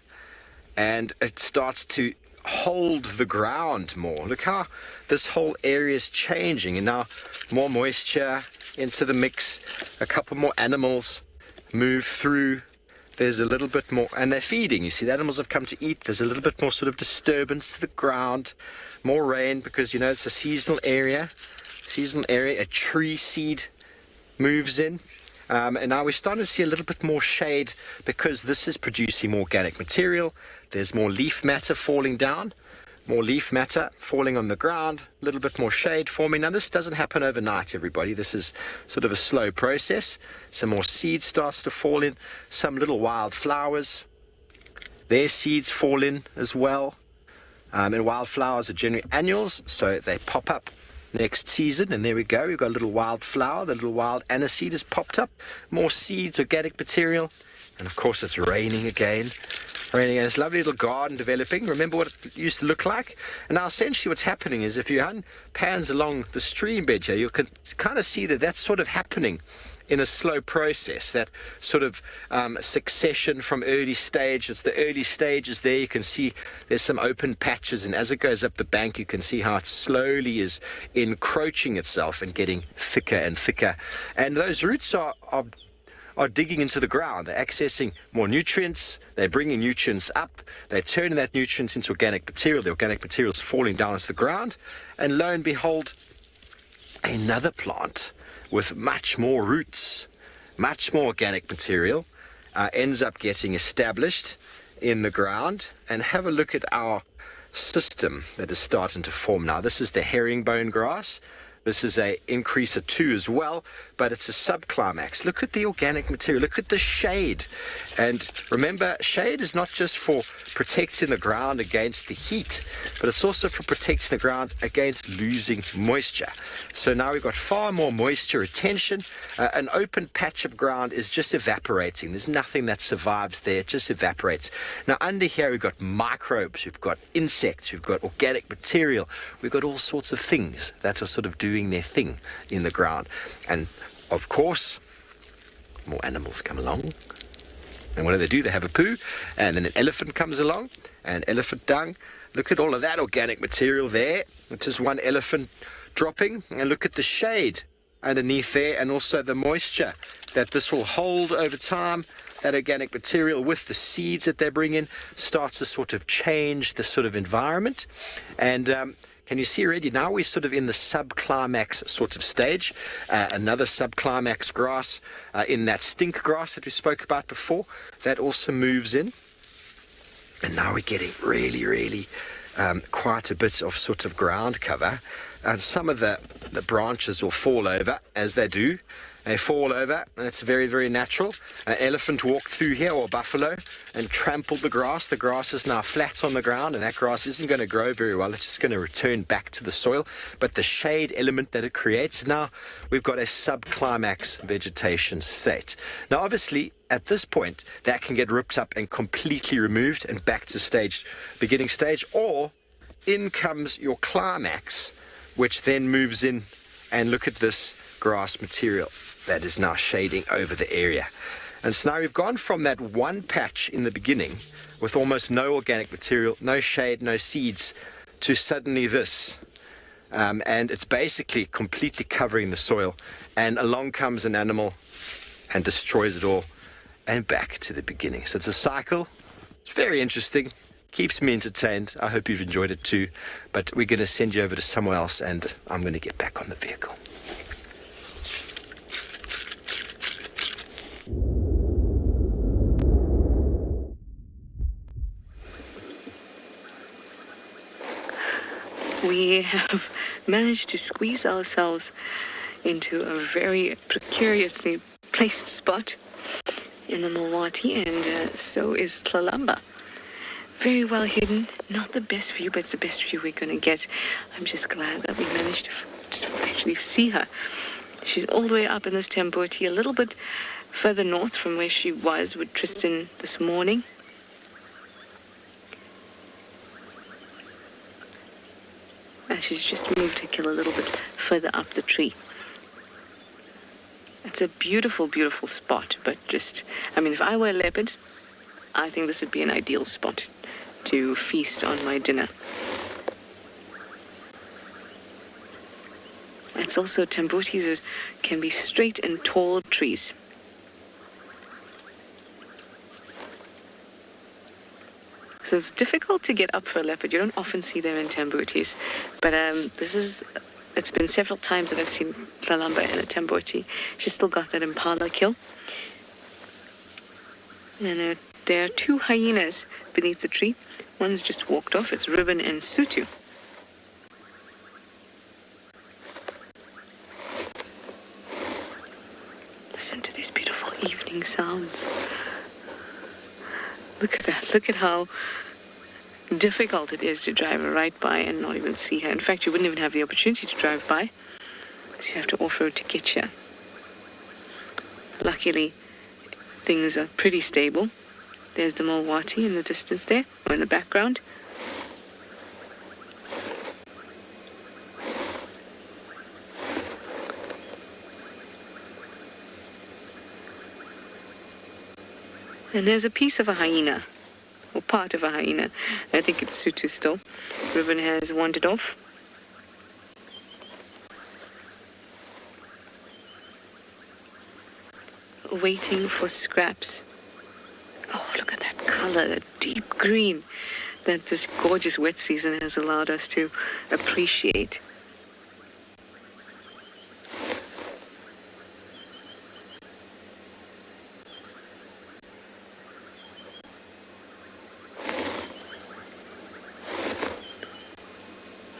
and it starts to hold the ground more. Look how this whole area is changing, and now more moisture into the mix. A couple more animals move through. There's a little bit more, and they're feeding. You see, the animals have come to eat. There's a little bit more sort of disturbance to the ground, more rain, because, you know, it's a seasonal area. A tree seed moves in, and now we're starting to see a little bit more shade because this is producing more organic material. There's more leaf matter falling down, more leaf matter falling on the ground, a little bit more shade forming. Now this doesn't happen overnight, everybody. This is sort of a slow process. Some more seed starts to fall in, some little wild flowers, their seeds fall in as well. And wildflowers are generally annuals, so they pop up next season. And there we go. We've got a little wildflower. The little wild aniseed has popped up. More seeds, organic material. And of course, it's raining again. Raining again. This lovely little garden developing. Remember what it used to look like? And now essentially what's happening is if you pans along the stream bed here, you can kind of see that that's sort of happening in a slow process, that sort of succession from early stage. It's the early stages there. You can see there's some open patches, and as it goes up the bank, you can see how it slowly is encroaching itself and getting thicker and thicker. And those roots are digging into the ground. They're accessing more nutrients. They're bringing nutrients up. They're turning that nutrients into organic material. The organic material is falling down into the ground. And lo and behold, another plant with much more roots, much more organic material, ends up getting established in the ground. And have a look at our system that is starting to form now. This is the herringbone grass. This is a increaser 2 as well, but it's a subclimax. Look at the organic material. Look at the shade. And remember, shade is not just for protecting the ground against the heat, but it's also for protecting the ground against losing moisture. So now we've got far more moisture retention. An open patch of ground is just evaporating. There's nothing that survives there. It just evaporates. Now under here we've got microbes, we've got insects, we've got organic material. We've got all sorts of things that are sort of doing their thing in the ground. And of course, more animals come along. And what do? They have a poo, and then an elephant comes along, and elephant dung. Look at all of that organic material there, which is one elephant dropping. And look at the shade underneath there, and also the moisture that this will hold over time. That organic material with the seeds that they bring in starts to sort of change the sort of environment. And can you see already now we're sort of in the subclimax sort of stage. Another subclimax grass in that stink grass that we spoke about before, that also moves in. And now we're getting really quite a bit of sort of ground cover. And some of the branches will fall over, as they do. They fall over, and it's very, very natural. An elephant walked through here, or a buffalo, and trampled the grass. The grass is now flat on the ground, and that grass isn't going to grow very well. It's just going to return back to the soil. But the shade element that it creates, now we've got a subclimax vegetation state. Now, obviously, at this point, that can get ripped up and completely removed and back to beginning stage, or in comes your climax, which then moves in, and look at this grass material that is now shading over the area. And so now we've gone from that one patch in the beginning with almost no organic material, no shade, no seeds, to suddenly this. And it's basically completely covering the soil. And along comes an animal and destroys it all, and back to the beginning. So it's a cycle. It's very interesting. Keeps me entertained. I hope you've enjoyed it too. But we're going to send you over to somewhere else, and I'm going to get back on the vehicle. We have managed to squeeze ourselves into a very precariously placed spot in the Mawati, and so is Tlalamba. Very well hidden, not the best view, but it's the best view we're going to get. I'm just glad that we managed to actually see her. She's all the way up in this Tamboti, a little bit further north from where she was with Tristan this morning. And she's just moved her kill a little bit further up the tree. It's a beautiful, beautiful spot, but just, I mean, if I were a leopard, I think this would be an ideal spot to feast on my dinner. It's also Tambotis that can be straight and tall trees. So it's difficult to get up for a leopard. You don't often see them in Tambotis. But it's been several times that I've seen Tlalamba in a Tamboti. She's still got that impala kill. And there are two hyenas beneath the tree. One's just walked off. It's Ribbon and Sutu. Listen to these beautiful evening sounds. Look at that. Look at how difficult it is to drive right by and not even see her. In fact, you wouldn't even have the opportunity to drive by, because you have to off-road to get here. Luckily, things are pretty stable. There's the Mulwati in the distance there, or in the background. And there's a piece of a hyena, or part of a hyena. I think it's Sutu still. Ribbon has wandered off. Waiting for scraps. Oh, look at that color, the deep green that this gorgeous wet season has allowed us to appreciate.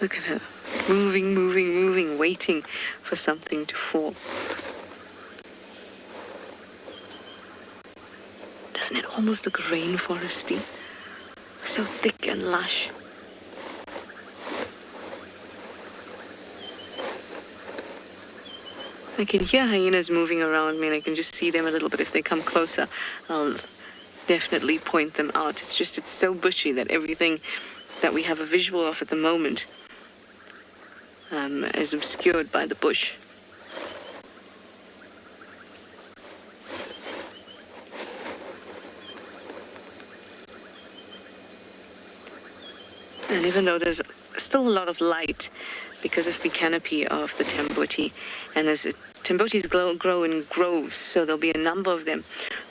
Look at her, moving, moving, moving, waiting for something to fall. Doesn't it almost look rainforesty? So thick and lush. I can hear hyenas moving around me, and I can just see them a little bit. If they come closer, I'll definitely point them out. It's just, it's so bushy that everything that we have a visual of at the moment is obscured by the bush. And even though there's still a lot of light because of the canopy of the Tamboti, and Tambotis grow in groves, so there'll be a number of them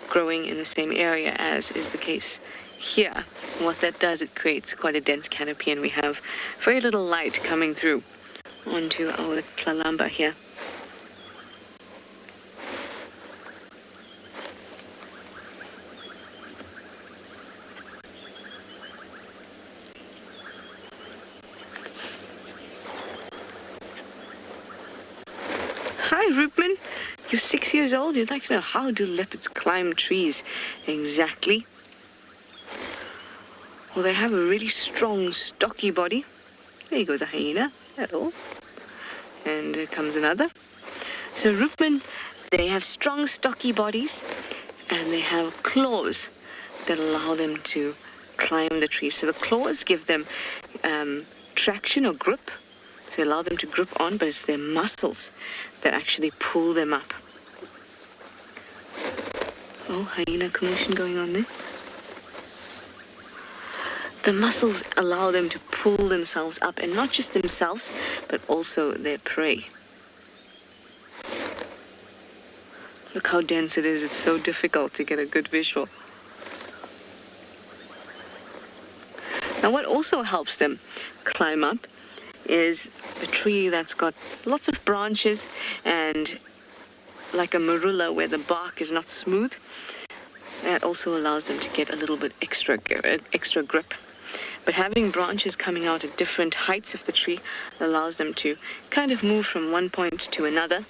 growing in the same area as is the case here. And what that does, it creates quite a dense canopy, and we have very little light coming through onto our Tlalamba here. Hi, Rupman. You're 6 years old. You'd like to know, how do leopards climb trees exactly? Well, they have a really strong, stocky body. There goes a hyena. Hello. And here comes another. So Rupman, they have strong, stocky bodies, and they have claws that allow them to climb the trees. So the claws give them traction or grip. So they allow them to grip on, but it's their muscles that actually pull them up. Oh, hyena commotion going on there. The muscles allow them to pull themselves up, and not just themselves, but also their prey. Look how dense it is. It's so difficult to get a good visual. Now, what also helps them climb up is a tree that's got lots of branches, and like a marula where the bark is not smooth. That also allows them to get a little bit extra grip. But having branches coming out at different heights of the tree allows them to kind of move from one point to another.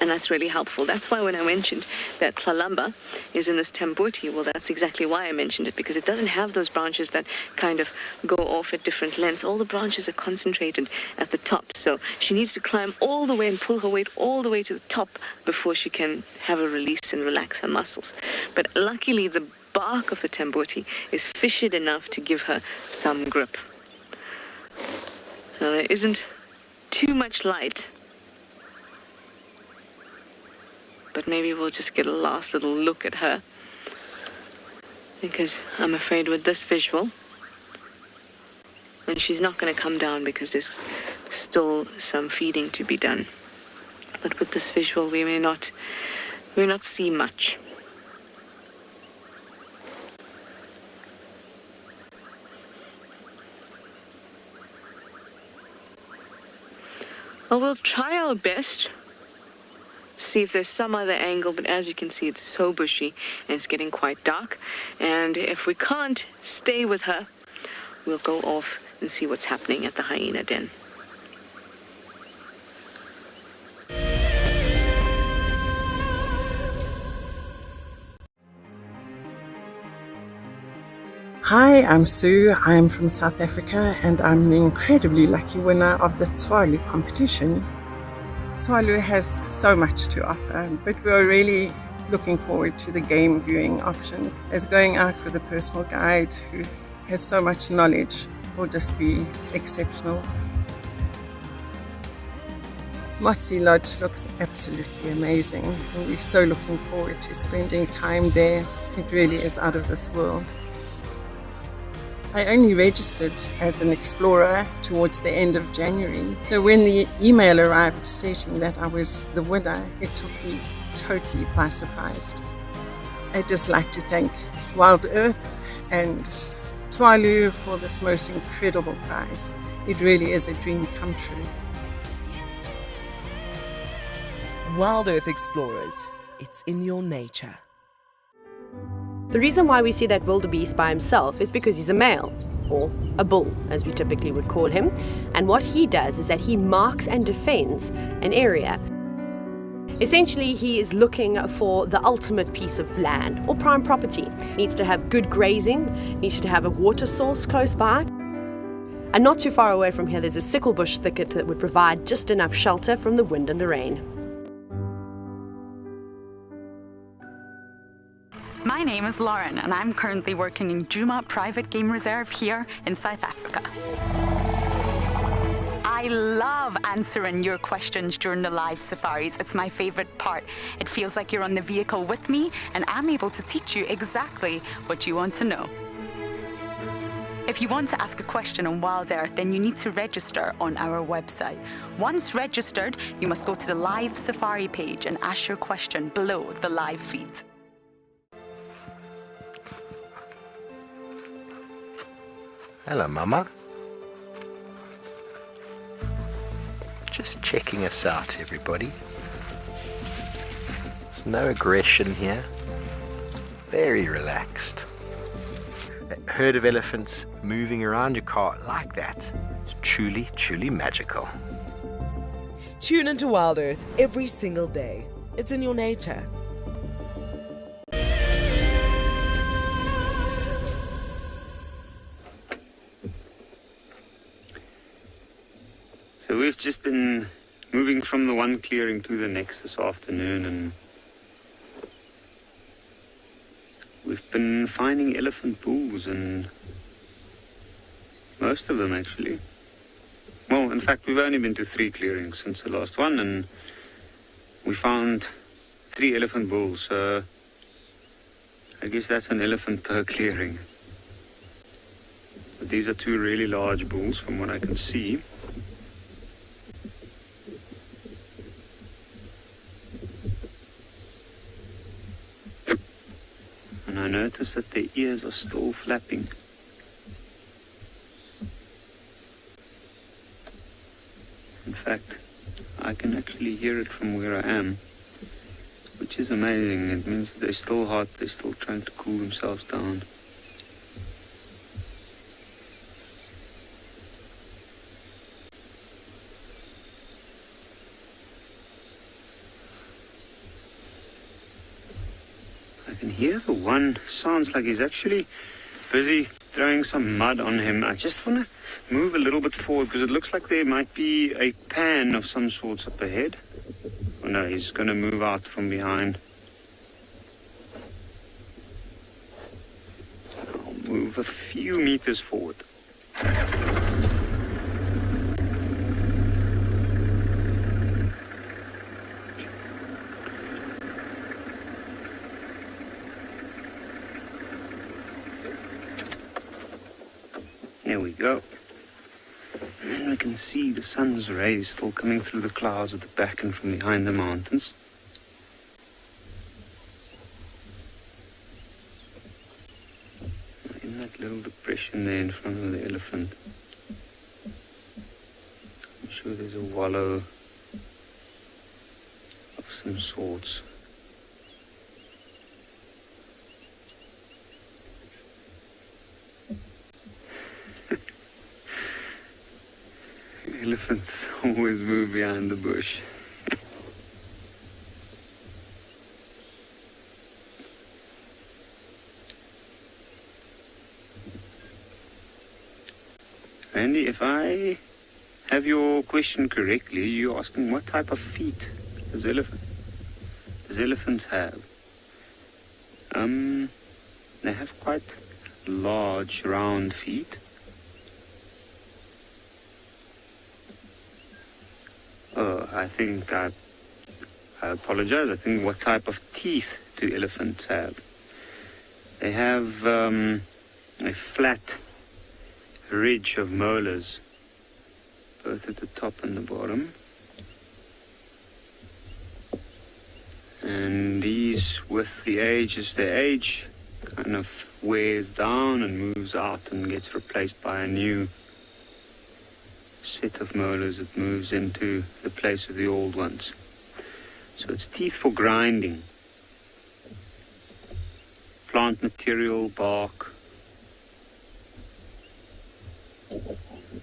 And that's really helpful. That's why when I mentioned that Tlalamba is in this Tamboti, well, that's exactly why I mentioned it, because it doesn't have those branches that kind of go off at different lengths. All the branches are concentrated at the top. So she needs to climb all the way and pull her weight all the way to the top before she can have a release and relax her muscles. But luckily, the bark of the Tamboti is fissured enough to give her some grip. Now, there isn't too much light, but maybe we'll just get a last little look at her, because I'm afraid with this visual, and she's not going to come down because there's still some feeding to be done, but with this visual we may not see much. Well, we'll try our best, see if there's some other angle, but as you can see, it's so bushy and it's getting quite dark. And if we can't stay with her, we'll go off and see what's happening at the hyena den. Hi, I'm Sue. I'm from South Africa and I'm the incredibly lucky winner of the Tswalu competition. Tswalu has so much to offer, but we're really looking forward to the game viewing options, as going out with a personal guide who has so much knowledge will just be exceptional. Motsi Lodge looks absolutely amazing and we're so looking forward to spending time there. It really is out of this world. I only registered as an explorer towards the end of January, so when the email arrived stating that I was the winner, it took me totally by surprise. I'd just like to thank Wild Earth and Tswalu for this most incredible prize. It really is a dream come true. Wild Earth Explorers, it's in your nature. The reason why we see that wildebeest by himself is because he's a male, or a bull, as we typically would call him. And what he does is that he marks and defends an area. Essentially, he is looking for the ultimate piece of land or prime property. Needs to have good grazing, needs to have a water source close by. And not too far away from here, there's a sickle bush thicket that would provide just enough shelter from the wind and the rain. My name is Lauren and I'm currently working in Djuma Private Game Reserve here in South Africa. I love answering your questions during the live safaris. It's my favorite part. It feels like you're on the vehicle with me and I'm able to teach you exactly what you want to know. If you want to ask a question on Wild Earth, then you need to register on our website. Once registered, you must go to the live safari page and ask your question below the live feed. Hello, Mama. Just checking us out, everybody. There's no aggression here. Very relaxed. A herd of elephants moving around your car like that is truly, truly magical. Tune into Wild Earth every single day. It's in your nature. So we've just been moving from the one clearing to the next this afternoon, and we've been finding elephant bulls, and most of them actually. Well, in fact, we've only been to 3 clearings since the last one, and we found 3 elephant bulls, so I guess that's an elephant per clearing. But these are 2 really large bulls from what I can see. And I notice that their ears are still flapping. In fact, I can actually hear it from where I am, which is amazing. It means that they're still hot, they're still trying to cool themselves down. I can hear the one sounds like he's actually busy throwing some mud on him. I just want to move a little bit forward because it looks like there might be a pan of some sorts up ahead. Oh no, he's going to move out from behind. I'll move a few meters forward. There we go. And then we can see the sun's rays still coming through the clouds at the back and from behind the mountains. In that little depression there in front of the elephant, I'm sure there's a wallow of some sorts. Elephants always move behind the bush. Randy, if I have your question correctly, you're asking what type of feet does elephants have? They have quite large, round feet. Oh, I think I apologize. I think what type of teeth do elephants have? They have a flat ridge of molars, both at the top and the bottom. And these, with the age, as they age, kind of wears down and moves out and gets replaced by a new set of molars that moves into the place of the old ones. So it's teeth for grinding. Plant material, bark.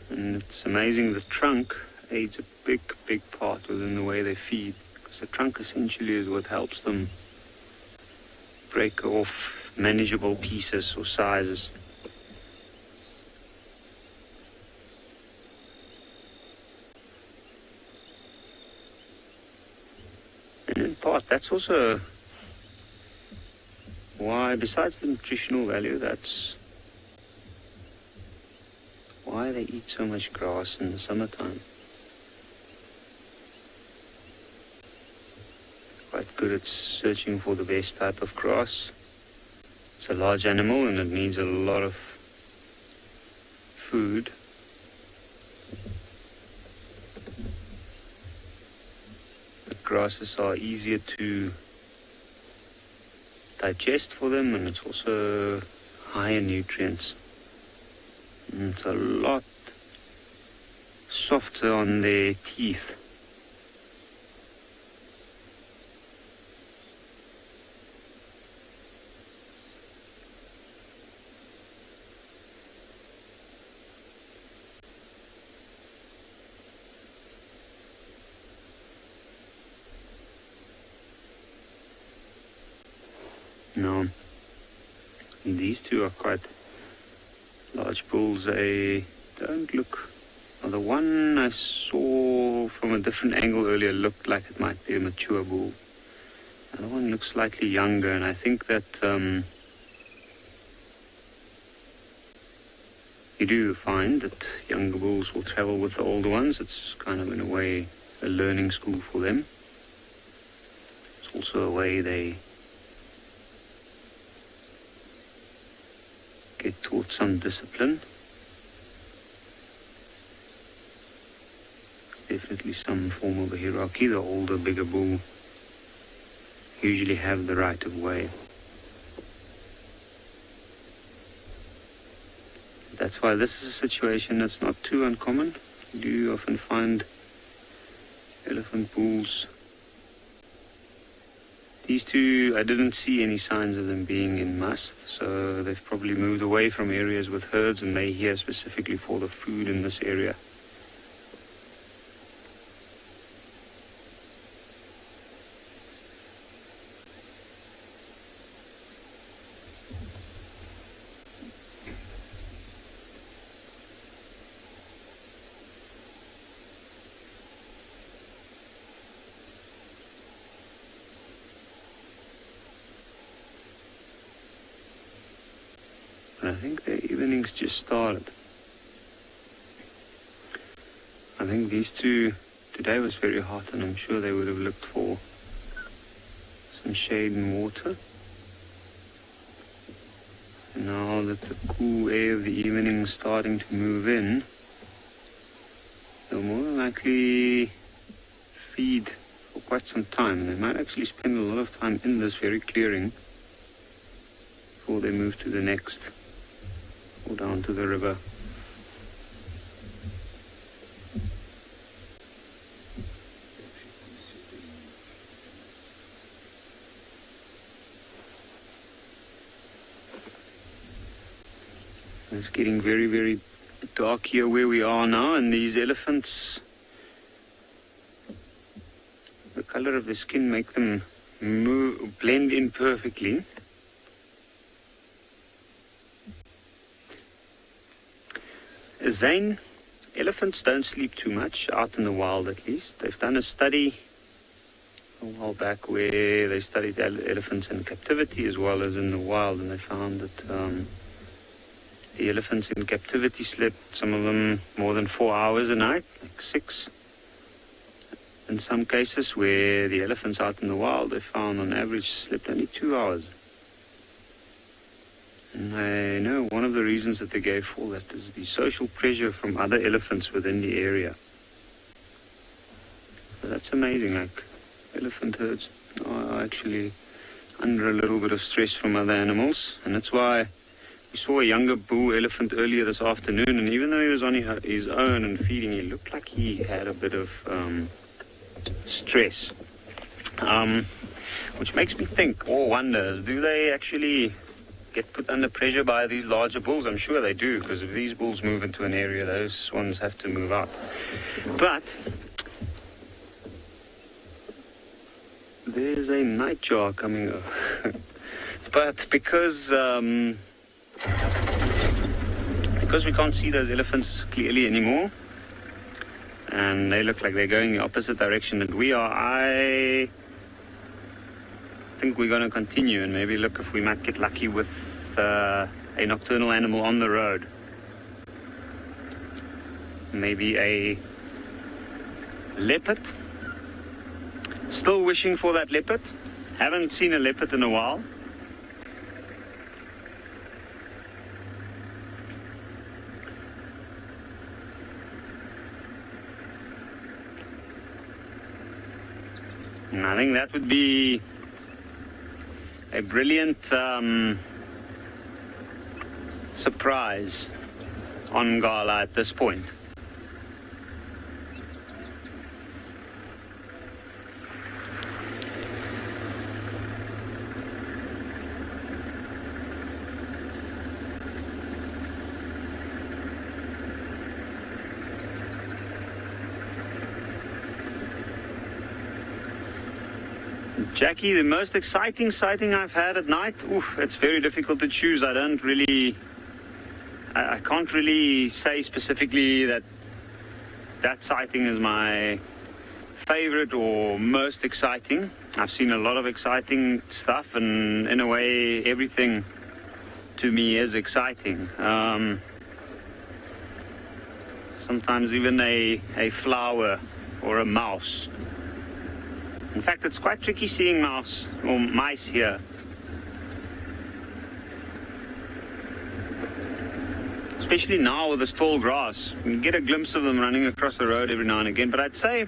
And it's amazing, the trunk aids a big part within the way they feed, because the trunk essentially is what helps them break off manageable pieces or sizes. And in part, that's also why, besides the nutritional value, that's why they eat so much grass in the summertime. Quite good at searching for the best type of grass. It's a large animal and it needs a lot of food. The grasses are easier to digest for them, and it's also high in nutrients. And it's a lot softer on their teeth. Now, these two are quite large bulls. They don't look... Well, the one I saw from a different angle earlier looked like it might be a mature bull. The other one looks slightly younger, and I think that you do find that younger bulls will travel with the older ones. It's kind of, in a way, a learning school for them. It's also a way they get taught some discipline. There's definitely some form of a hierarchy. The older, bigger bull usually have the right of way. That's why this is a situation that's not too uncommon. You do often find elephant bulls. These two, I didn't see any signs of them being in must, so they've probably moved away from areas with herds, and they're here specifically for the food in this area. I think their evenings just started. I think these two, today was very hot, and I'm sure they would have looked for some shade and water. And now that the cool air of the evening is starting to move in, they'll more than likely feed for quite some time. They might actually spend a lot of time in this very clearing before they move to the next, or down to the river. It's getting very, very dark here where we are now, and these elephants, the color of the skin make them blend in perfectly. Zane, elephants don't sleep too much, out in the wild at least. They've done a study a while back where they studied elephants in captivity as well as in the wild, and they found that the elephants in captivity slept, some of them more than 4 hours a night, like 6. In some cases where the elephants out in the wild, they found on average slept only 2 hours. And I know one of the reasons that they gave for that is the social pressure from other elephants within the area. So that's amazing, like elephant herds are actually under a little bit of stress from other animals, and that's why we saw a younger bull elephant earlier this afternoon, and even though he was on his own and feeding, he looked like he had a bit of stress, which makes me think or wonder, do they actually get put under pressure by these larger bulls? I'm sure they do, because if these bulls move into an area, those ones have to move out. But there's a nightjar coming up. But because we can't see those elephants clearly anymore, and they look like they're going the opposite direction that we are, I think we're going to continue and maybe look if we might get lucky with a nocturnal animal on the road. Maybe a leopard. Still wishing for that leopard. Haven't seen a leopard in a while. And I think that would be a brilliant surprise on Angala at this point. Jackie, the most exciting sighting I've had at night, it's very difficult to choose. I can't really say specifically that sighting is my favorite or most exciting. I've seen a lot of exciting stuff, and in a way, everything to me is exciting. Sometimes even a flower or a mouse. In fact, it's quite tricky seeing mouse or mice here. Especially now with this tall grass. You can get a glimpse of them running across the road every now and again. But I'd say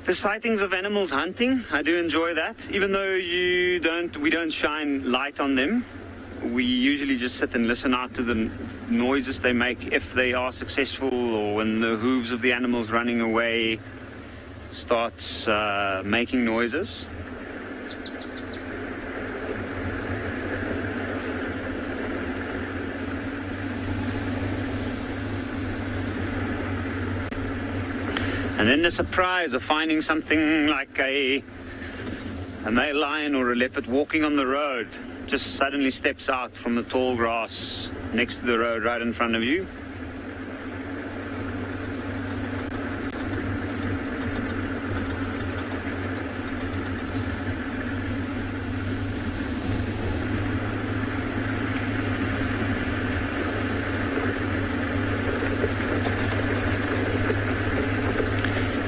the sightings of animals hunting, I do enjoy that. Even though we don't shine light on them. We usually just sit and listen out to the noises they make if they are successful, or when the hooves of the animals running away starts making noises. And then the surprise of finding something like a male lion or a leopard walking on the road, just suddenly steps out from the tall grass next to the road right in front of you.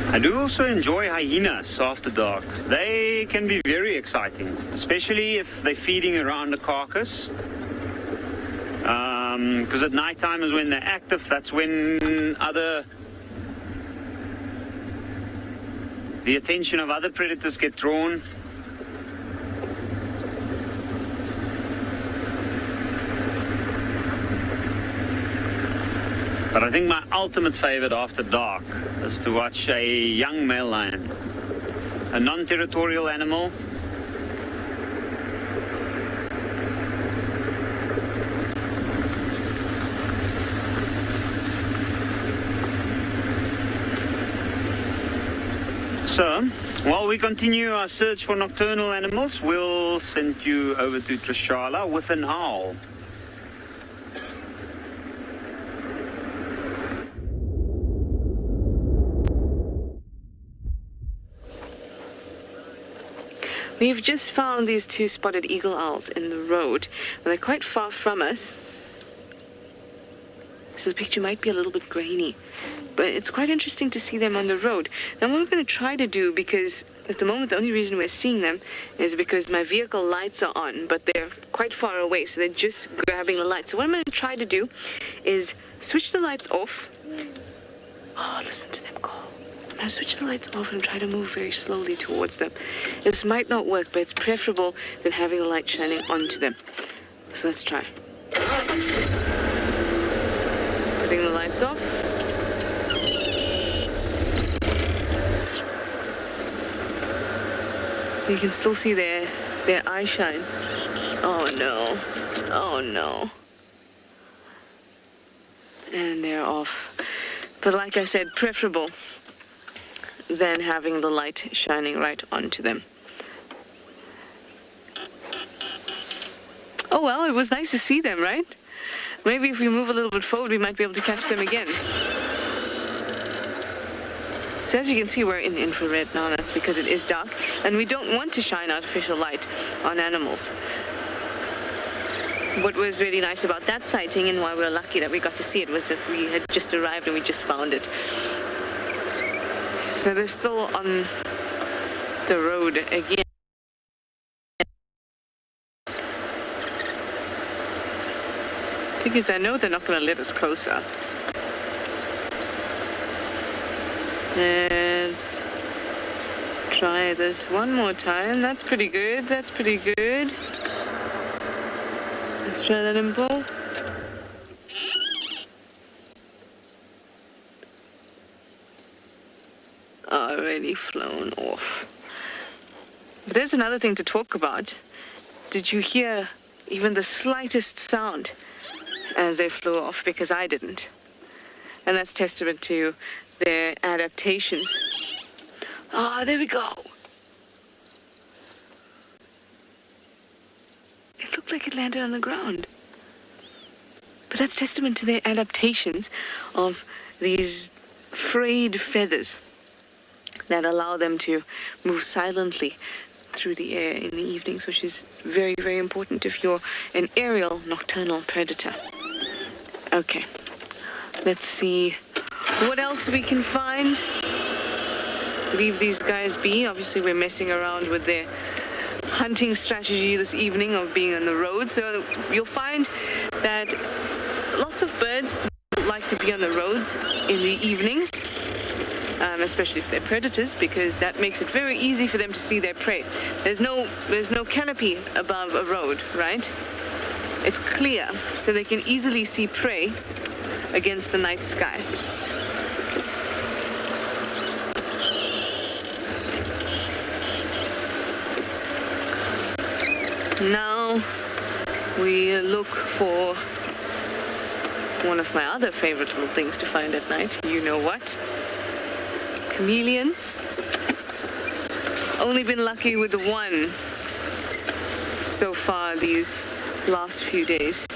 I do also enjoy hyenas after dark. They can be very exciting, especially if they're feeding around a carcass. Because at night time is when they're active. That's when the attention of other predators get drawn. But I think my ultimate favorite after dark is to watch a young male lion, a non-territorial animal. So, while we continue our search for nocturnal animals, we'll send you over to Tswalu with an owl. We've just found these two spotted eagle owls in the road, and they're quite far from us. So the picture might be a little bit grainy, but it's quite interesting to see them on the road. And what we're going to try to do, because at the moment the only reason we're seeing them is because my vehicle lights are on, but they're quite far away, so they're just grabbing the light. So what I'm going to try to do is switch the lights off. Oh, listen to them call. I'm going to switch the lights off and try to move very slowly towards them. This might not work, but it's preferable than having the light shining onto them. So let's try. Putting the lights off. You can still see their eye shine. Oh no. Oh no. And they're off. But like I said, preferable than having the light shining right onto them. Oh well, it was nice to see them, right? Maybe if we move a little bit forward, we might be able to catch them again. So as you can see, we're in infrared now. That's because it is dark, and we don't want to shine artificial light on animals. What was really nice about that sighting, and why we're lucky that we got to see it, was that we had just arrived and we just found it. So they're still on the road again. Thing is, I know they're not going to let us closer. Let's try this one more time. That's pretty good. That's pretty good. Let's try that impulse. Already flown off. But there's another thing to talk about. Did you hear even the slightest sound as they flew off? Because I didn't. And that's testament to their adaptations. Ah, there we go. It looked like it landed on the ground. But that's testament to their adaptations of these frayed feathers that allow them to move silently through the air in the evenings, which is very, very important if you're an aerial nocturnal predator. Okay, let's see what else we can find. Leave these guys be. Obviously, we're messing around with their hunting strategy this evening of being on the road. So you'll find that lots of birds like to be on the roads in the evenings, especially if they're predators, because that makes it very easy for them to see their prey. There's no canopy above a road, right? It's clear, so they can easily see prey against the night sky. Now we look for one of my other favorite little things to find at night. You know what? Chameleons. Only been lucky with one so far these last few days,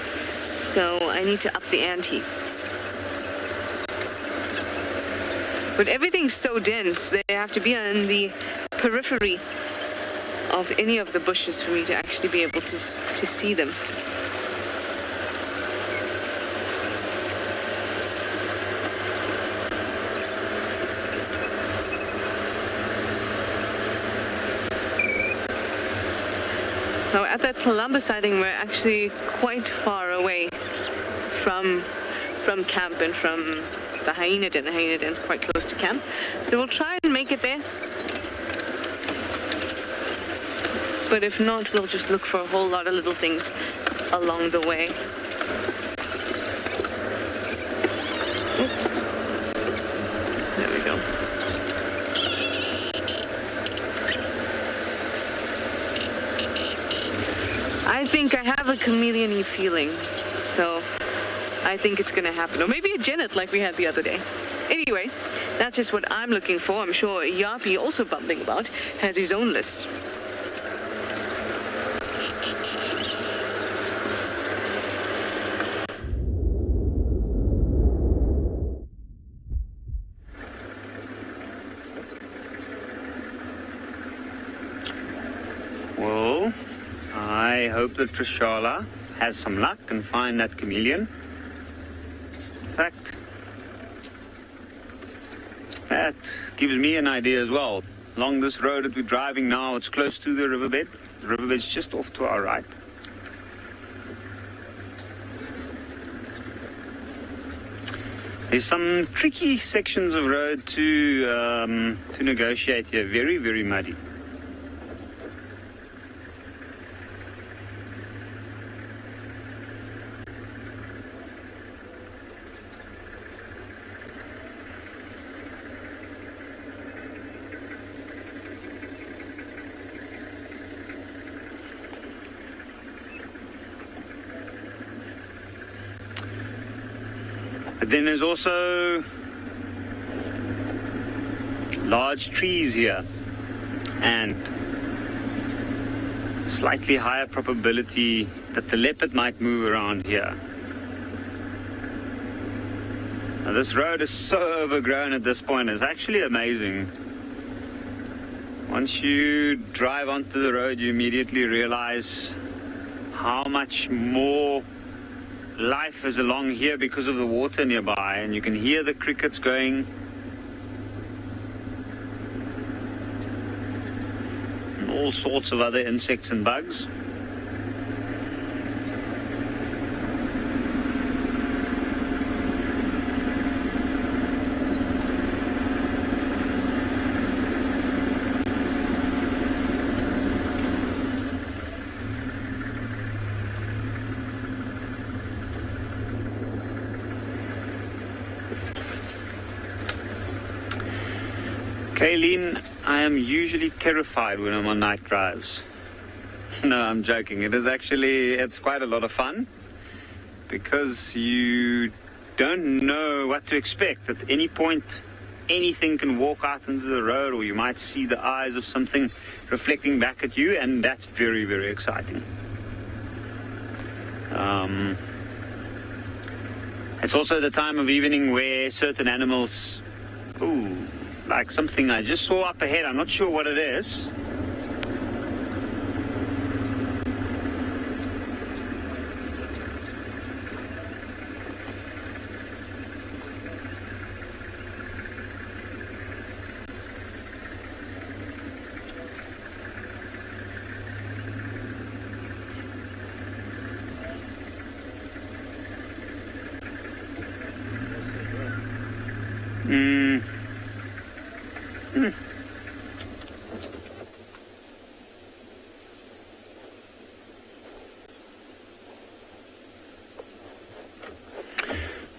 so I need to up the ante. But everything's so dense, they have to be on the periphery of any of the bushes for me to actually be able to see them. Now at that Columbus sighting, we're actually quite far away from camp and from the hyena den. The hyena den's quite close to camp, so we'll try and make it there. But if not, we'll just look for a whole lot of little things along the way. There we go. I think I have a chameleon-y feeling, so I think it's gonna happen. Or maybe a genet like we had the other day. Anyway, that's just what I'm looking for. I'm sure Yapi, also bumbling about, has his own list. I hope that Tswalu has some luck and find that chameleon. In fact, that gives me an idea as well. Along this road that we're driving now, it's close to the riverbed. The riverbed's just off to our right. There's some tricky sections of road to negotiate here. Very, very muddy. But then there's also large trees here and slightly higher probability that the leopard might move around here. Now, this road is so overgrown at this point, it's actually amazing. Once you drive onto the road, you immediately realize how much more life is along here because of the water nearby, and you can hear the crickets going. And all sorts of other insects and bugs. Kayleen, I am usually terrified when I'm on night drives. No, I'm joking. It's quite a lot of fun because you don't know what to expect. At any point, anything can walk out into the road, or you might see the eyes of something reflecting back at you, and that's very, very exciting. It's also the time of evening where certain animals, like something I just saw up ahead. I'm not sure what it is.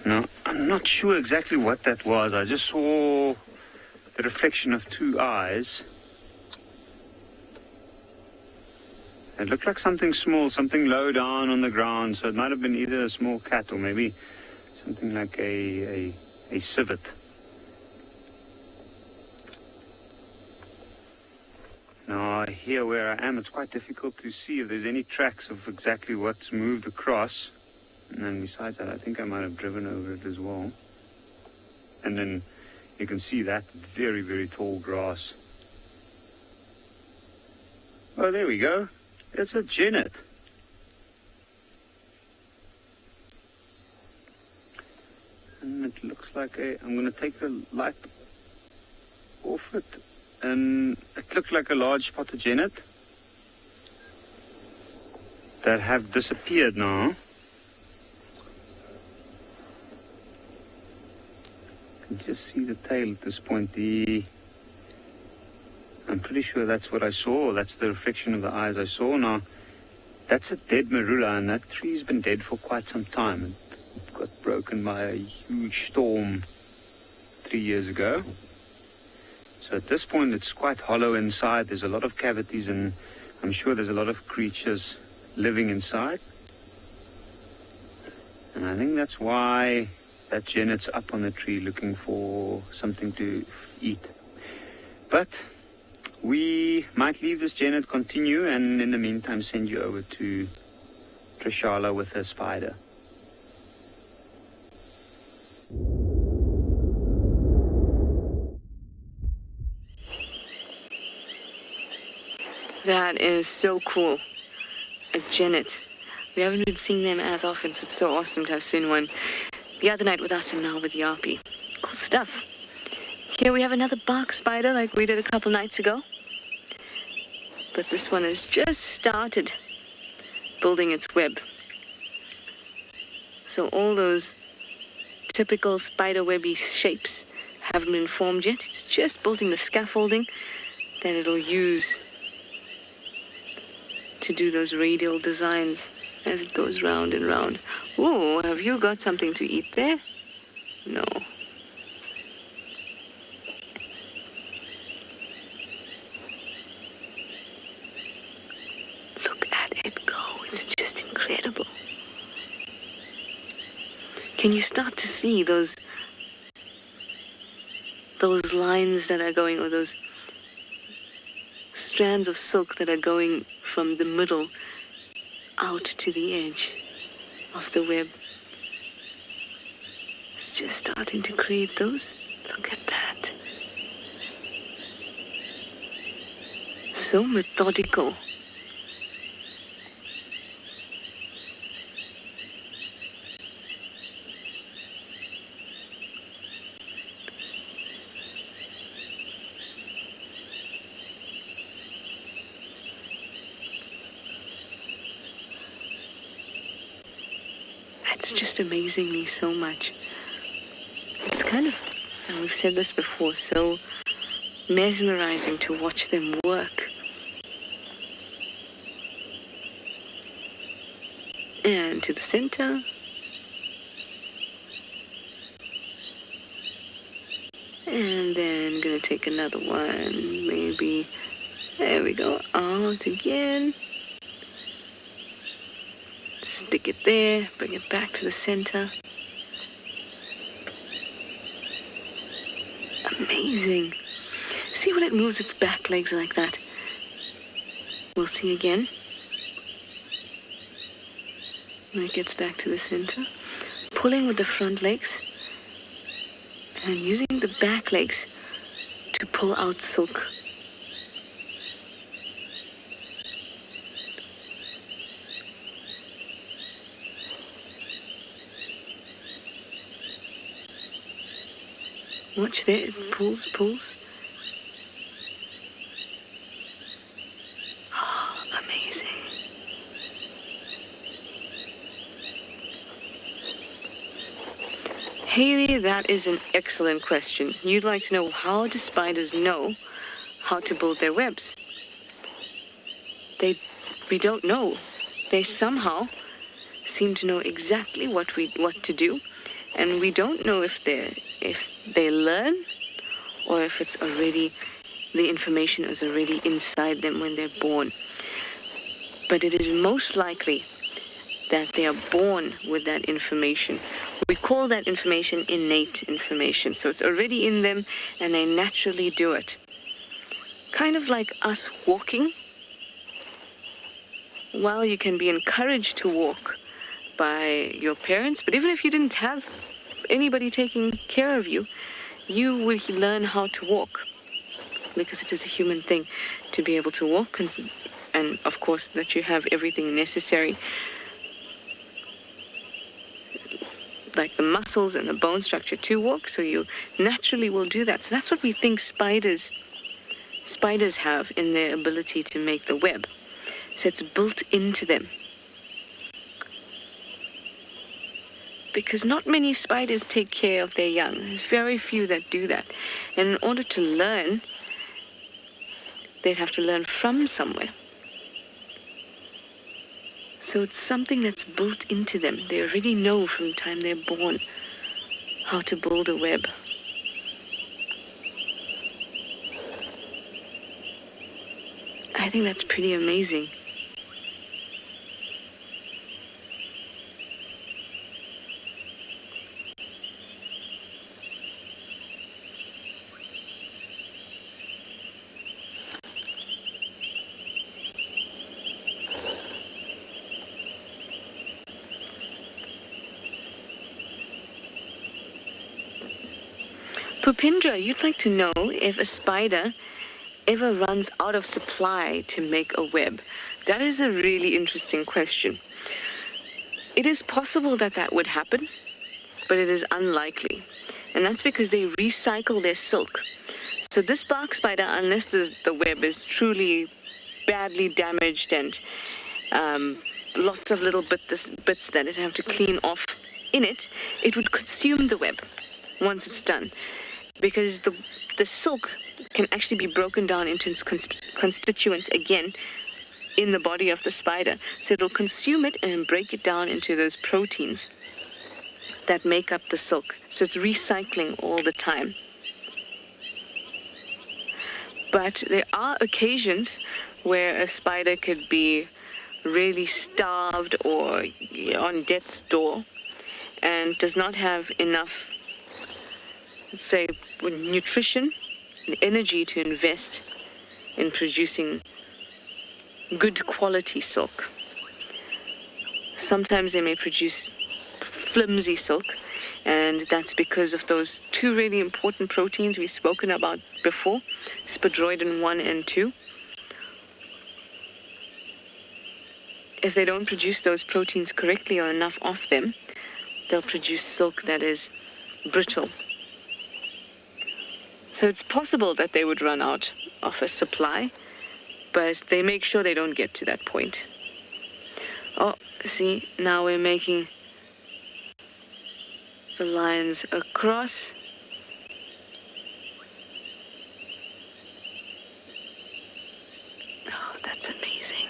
No, I'm not sure exactly what that was. I just saw the reflection of two eyes. It looked like something small, something low down on the ground, so it might have been either a small cat or maybe something like a civet. Now, here where I am, it's quite difficult to see if there's any tracks of exactly what's moved across. And then besides that, I think I might have driven over it as well. And then you can see that very, very tall grass. Oh, there we go. It's a genet. And it looks like I'm going to take the light off it. And it looks like a large spotted genet that have disappeared now. You can just see the tail at this point. I'm pretty sure that's what I saw. That's the reflection of the eyes I saw. Now, that's a dead marula, and that tree's been dead for quite some time. It got broken by a huge storm 3 years ago. So at this point, it's quite hollow inside. There's a lot of cavities, and I'm sure there's a lot of creatures living inside. And I think that's why that genet's up on the tree looking for something to eat. But we might leave this genet, continue, and in the meantime send you over to Tswalu with her spider. That is so cool. a genet. We haven't been seeing them as often, so it's so awesome to have seen one the other night with us and now with Yapi. Cool stuff. Here we have another bark spider like we did a couple nights ago. But this one has just started building its web. So all those typical spider webby shapes haven't been formed yet. It's just building the scaffolding that it'll use to do those radial designs as it goes round and round. Ooh, have you got something to eat there? No. Look at it go. It's just incredible. Can you start to see those lines that are going, or those strands of silk that are going from the middle out to the edge of the web? It's just starting to create those. Look at that. So methodical. It's just amazing me so much. It's kind of, and we've said this before, so mesmerizing to watch them work. And to the center. And then gonna take another one, maybe. There we go, out again. Stick it there, bring it back to the center. Amazing. See when it moves its back legs like that? We'll see again. When it gets back to the center. Pulling with the front legs and using the back legs to pull out silk. Watch there, it pulls. Oh, amazing. Haley, that is an excellent question. You'd like to know, how do spiders know how to build their webs? We don't know. They somehow seem to know exactly what to do, and we don't know if they learn or if it's already, the information is already inside them when they're born. But it is most likely that they are born with that information. We call that information innate information. So it's already in them and they naturally do it. Kind of like us walking. While you can be encouraged to walk by your parents, but even if you didn't have anybody taking care of you, you will learn how to walk, because it is a human thing to be able to walk, and of course that you have everything necessary, like the muscles and the bone structure to walk, so you naturally will do that. So that's what we think spiders have in their ability to make the web. So it's built into them. Because not many spiders take care of their young. There's very few that do that. And in order to learn, they'd have to learn from somewhere. So it's something that's built into them. They already know from the time they're born how to build a web. I think that's pretty amazing. Pupindra, you'd like to know if a spider ever runs out of supply to make a web. That is a really interesting question. It is possible that that would happen, but it is unlikely. And that's because they recycle their silk. So this bark spider, unless the web is truly badly damaged and lots of little bits that it have to clean off in it, it would consume the web once it's done. Because the silk can actually be broken down into its constituents again in the body of the spider. So it'll consume it and break it down into those proteins that make up the silk. So it's recycling all the time. But there are occasions where a spider could be really starved or on death's door and does not have enough, let's say, nutrition and energy to invest in producing good quality silk. Sometimes they may produce flimsy silk, and that's because of those two really important proteins we've spoken about before, Spidroidin 1 and 2. If they don't produce those proteins correctly or enough of them, they'll produce silk that is brittle. So it's possible that they would run out of a supply, but they make sure they don't get to that point. Oh, see, now we're making the lines across. Oh, that's amazing.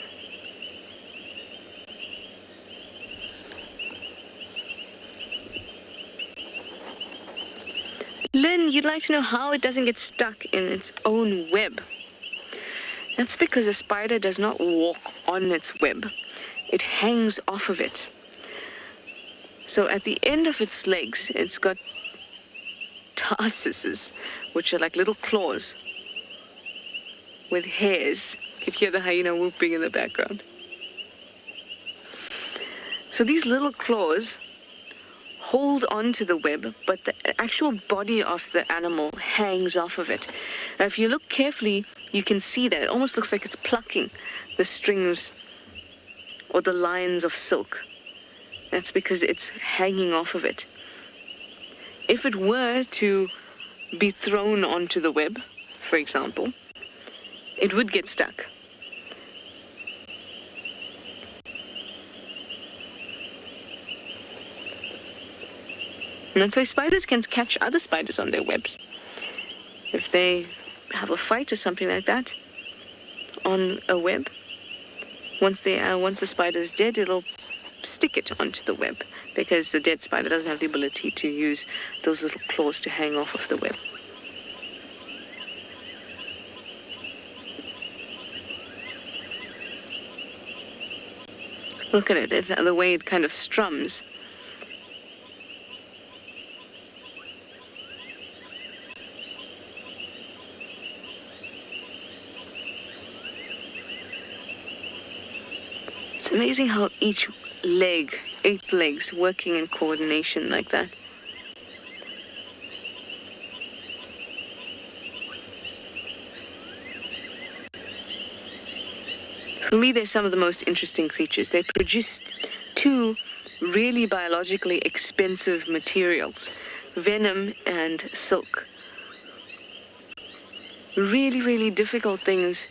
Lynn, you'd like to know how it doesn't get stuck in its own web. That's because a spider does not walk on its web. It hangs off of it. So at the end of its legs, it's got tarsuses, which are like little claws with hairs. You could hear the hyena whooping in the background. So these little claws hold on to the web, but the actual body of the animal hangs off of it. Now, if you look carefully, you can see that it almost looks like it's plucking the strings or the lines of silk. That's because it's hanging off of it. If it were to be thrown onto the web, for example, it would get stuck. And that's why spiders can catch other spiders on their webs. If they have a fight or something like that on a web, once the spider is dead, it'll stick it onto the web because the dead spider doesn't have the ability to use those little claws to hang off of the web. Look at it, it's the way it kind of strums. It's amazing how each leg, 8 legs, working in coordination like that. For me, they're some of the most interesting creatures. They produce 2 really biologically expensive materials, venom and silk. Really, really difficult things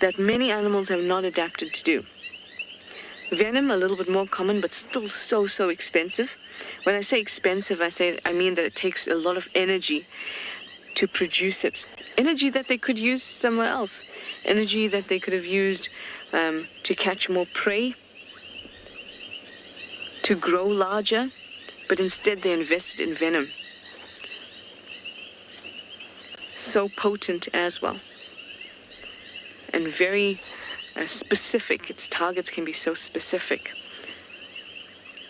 that many animals have not adapted to do. Venom, a little bit more common, but still so expensive. When I say expensive, I mean that it takes a lot of energy to produce it. Energy that they could use somewhere else. Energy that they could have used to catch more prey, to grow larger, but instead they invested in venom. So potent as well. And very specific. Its targets can be so specific.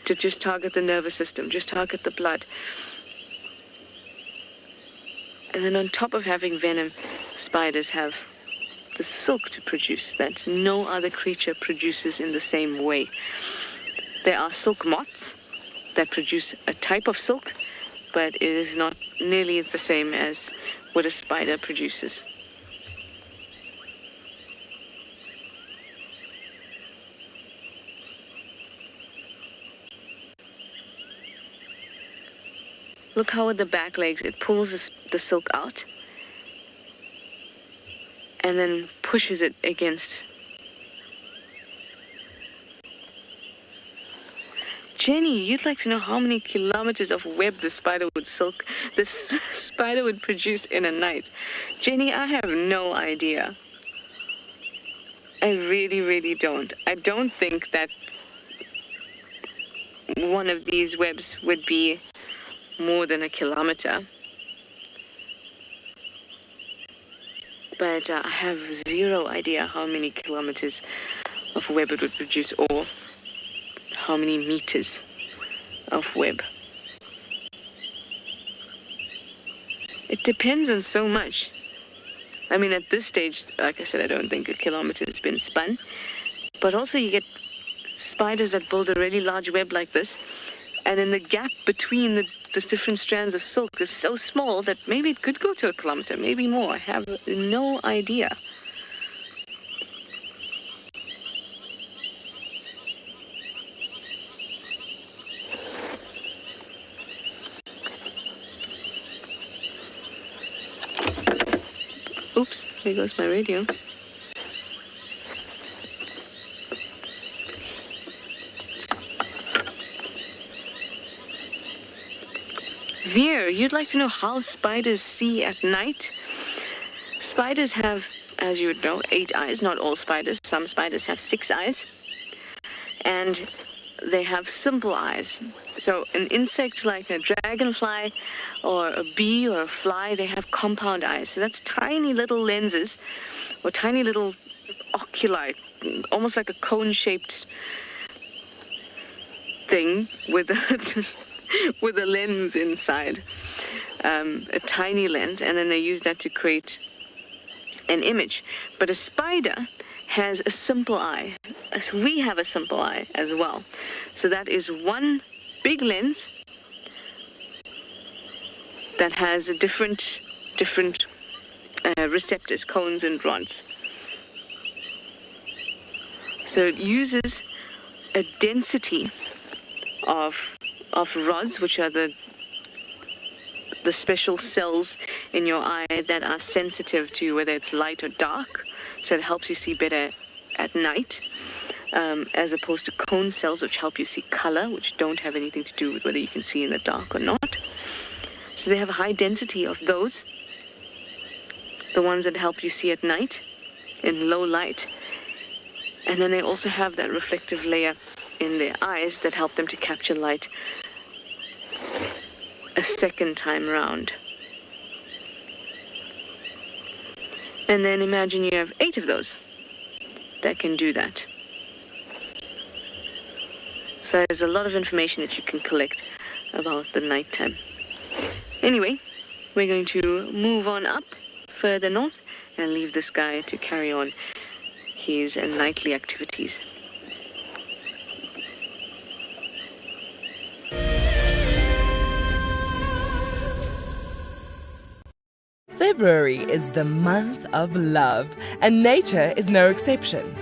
To just target the nervous system, just target the blood. And then on top of having venom, spiders have the silk to produce that no other creature produces in the same way. There are silk moths that produce a type of silk, but it is not nearly the same as what a spider produces. Look how with the back legs it pulls the silk out and then pushes it against. Jenny, you'd like to know how many kilometers of web the spider would produce in a night. Jenny, I have no idea. I really don't. I don't think that one of these webs would be more than a kilometer. But I have zero idea how many kilometers of web it would produce or how many meters of web. It depends on so much. I mean, at this stage, like I said, I don't think a kilometer has been spun. But also you get spiders that build a really large web like this, and then the gap between the different strands of silk is so small that maybe it could go to a kilometer, maybe more. I have no idea. Oops, there goes my radio. Veer, you'd like to know how spiders see at night? Spiders have, as you would know, 8 eyes. Not all spiders. Some spiders have 6 eyes. And they have simple eyes. So an insect like a dragonfly or a bee or a fly, they have compound eyes. So that's tiny little lenses or tiny little oculi, almost like a cone-shaped thing with a lens inside, a tiny lens, and then they use that to create an image. But a spider has a simple eye. We have a simple eye as well. So that is one big lens that has a different receptors, cones and rods. So it uses a density of rods, which are the special cells in your eye that are sensitive to whether it's light or dark. So it helps you see better at night, as opposed to cone cells, which help you see color, which don't have anything to do with whether you can see in the dark or not. So they have a high density of those, the ones that help you see at night in low light. And then they also have that reflective layer in their eyes that help them to capture light a second time round. And then imagine you have 8 of those that can do that. So there's a lot of information that you can collect about the nighttime. Anyway, we're going to move on up further north and leave this guy to carry on his nightly activities. February is the month of love, and nature is no exception.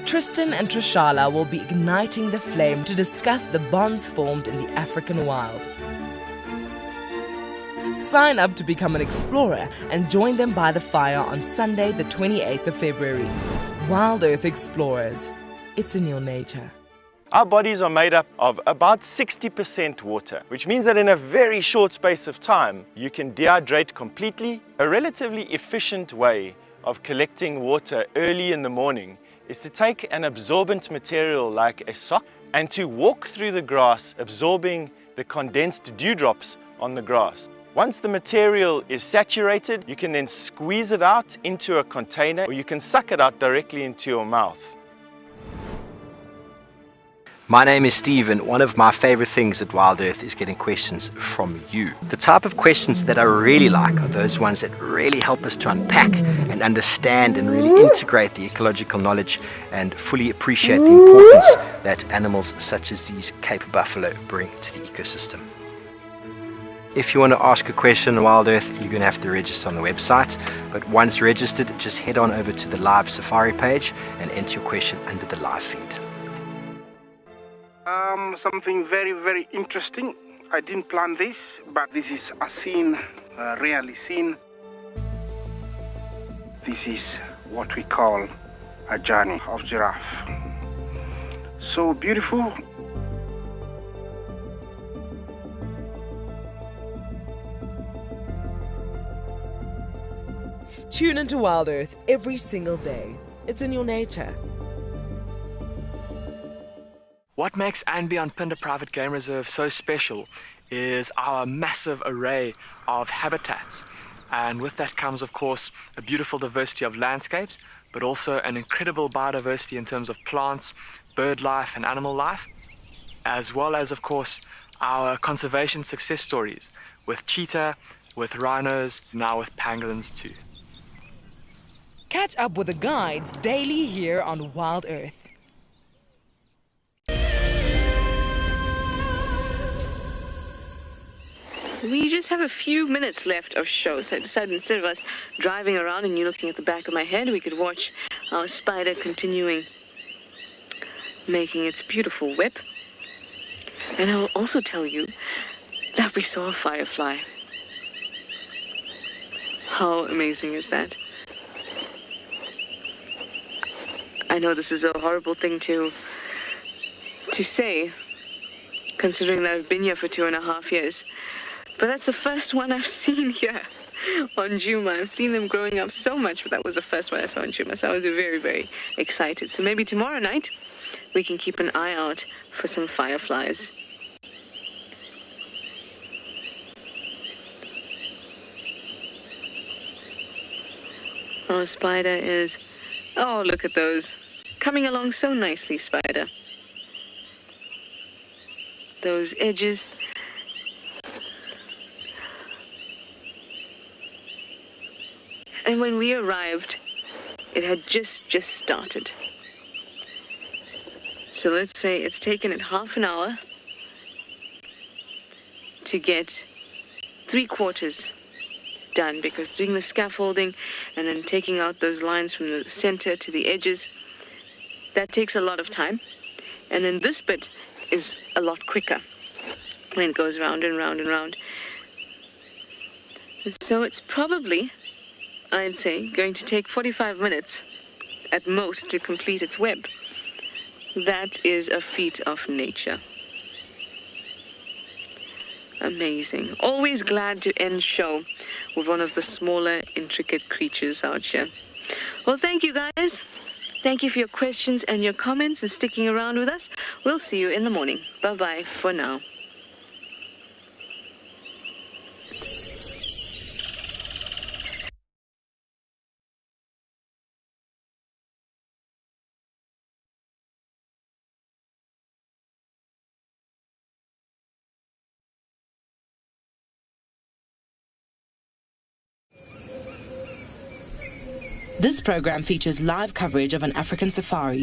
Tristan and Trishala will be igniting the flame to discuss the bonds formed in the African wild. Sign up to become an explorer and join them by the fire on Sunday, the 28th of February. Wild Earth Explorers. It's in your nature. Our bodies are made up of about 60% water, which means that in a very short space of time, you can dehydrate completely. A relatively efficient way of collecting water early in the morning is to take an absorbent material like a sock and to walk through the grass, absorbing the condensed dewdrops on the grass. Once the material is saturated, you can then squeeze it out into a container, or you can suck it out directly into your mouth. My name is Steve, and one of my favorite things at Wild Earth is getting questions from you. The type of questions that I really like are those ones that really help us to unpack and understand and really integrate the ecological knowledge and fully appreciate the importance that animals such as these Cape buffalo bring to the ecosystem. If you want to ask a question on Wild Earth, you're going to have to register on the website. But once registered, just head on over to the live safari page and enter your question under the live feed. Something very, very interesting. I didn't plan this, but this is a scene rarely seen. This is what we call a journey of giraffe. So beautiful. Tune into Wild Earth every single day. It's in your nature. What makes Anbion Pinda Private Game Reserve so special is our massive array of habitats. And with that comes, of course, a beautiful diversity of landscapes, but also an incredible biodiversity in terms of plants, bird life and animal life, as well as, of course, our conservation success stories with cheetah, with rhinos, now with pangolins too. Catch up with the guides daily here on Wild Earth. We just have a few minutes left of show, so I decided instead of us driving around and you looking at the back of my head, we could watch our spider continuing making its beautiful web. And I will also tell you that we saw a firefly. How amazing is that? I know this is a horrible thing to say, considering that I've been here for 2.5 years. But that's the first one I've seen here on Juma. I've seen them growing up so much, but that was the first one I saw on Juma. So I was very, very excited. So maybe tomorrow night we can keep an eye out for some fireflies. Our spider is, oh, look at those. Coming along so nicely, spider. Those edges. And when we arrived, it had just started. So let's say it's taken it half an hour to get 3/4 done, because doing the scaffolding and then taking out those lines from the center to the edges, that takes a lot of time. And then this bit is a lot quicker when it goes round and round and round. And so it's probably, I'd say, going to take 45 minutes at most to complete its web. That is a feat of nature. Amazing. Always glad to end show with one of the smaller, intricate creatures out here. Well, thank you guys. Thank you for your questions and your comments and sticking around with us. We'll see you in the morning. Bye-bye for now. This program features live coverage of an African safari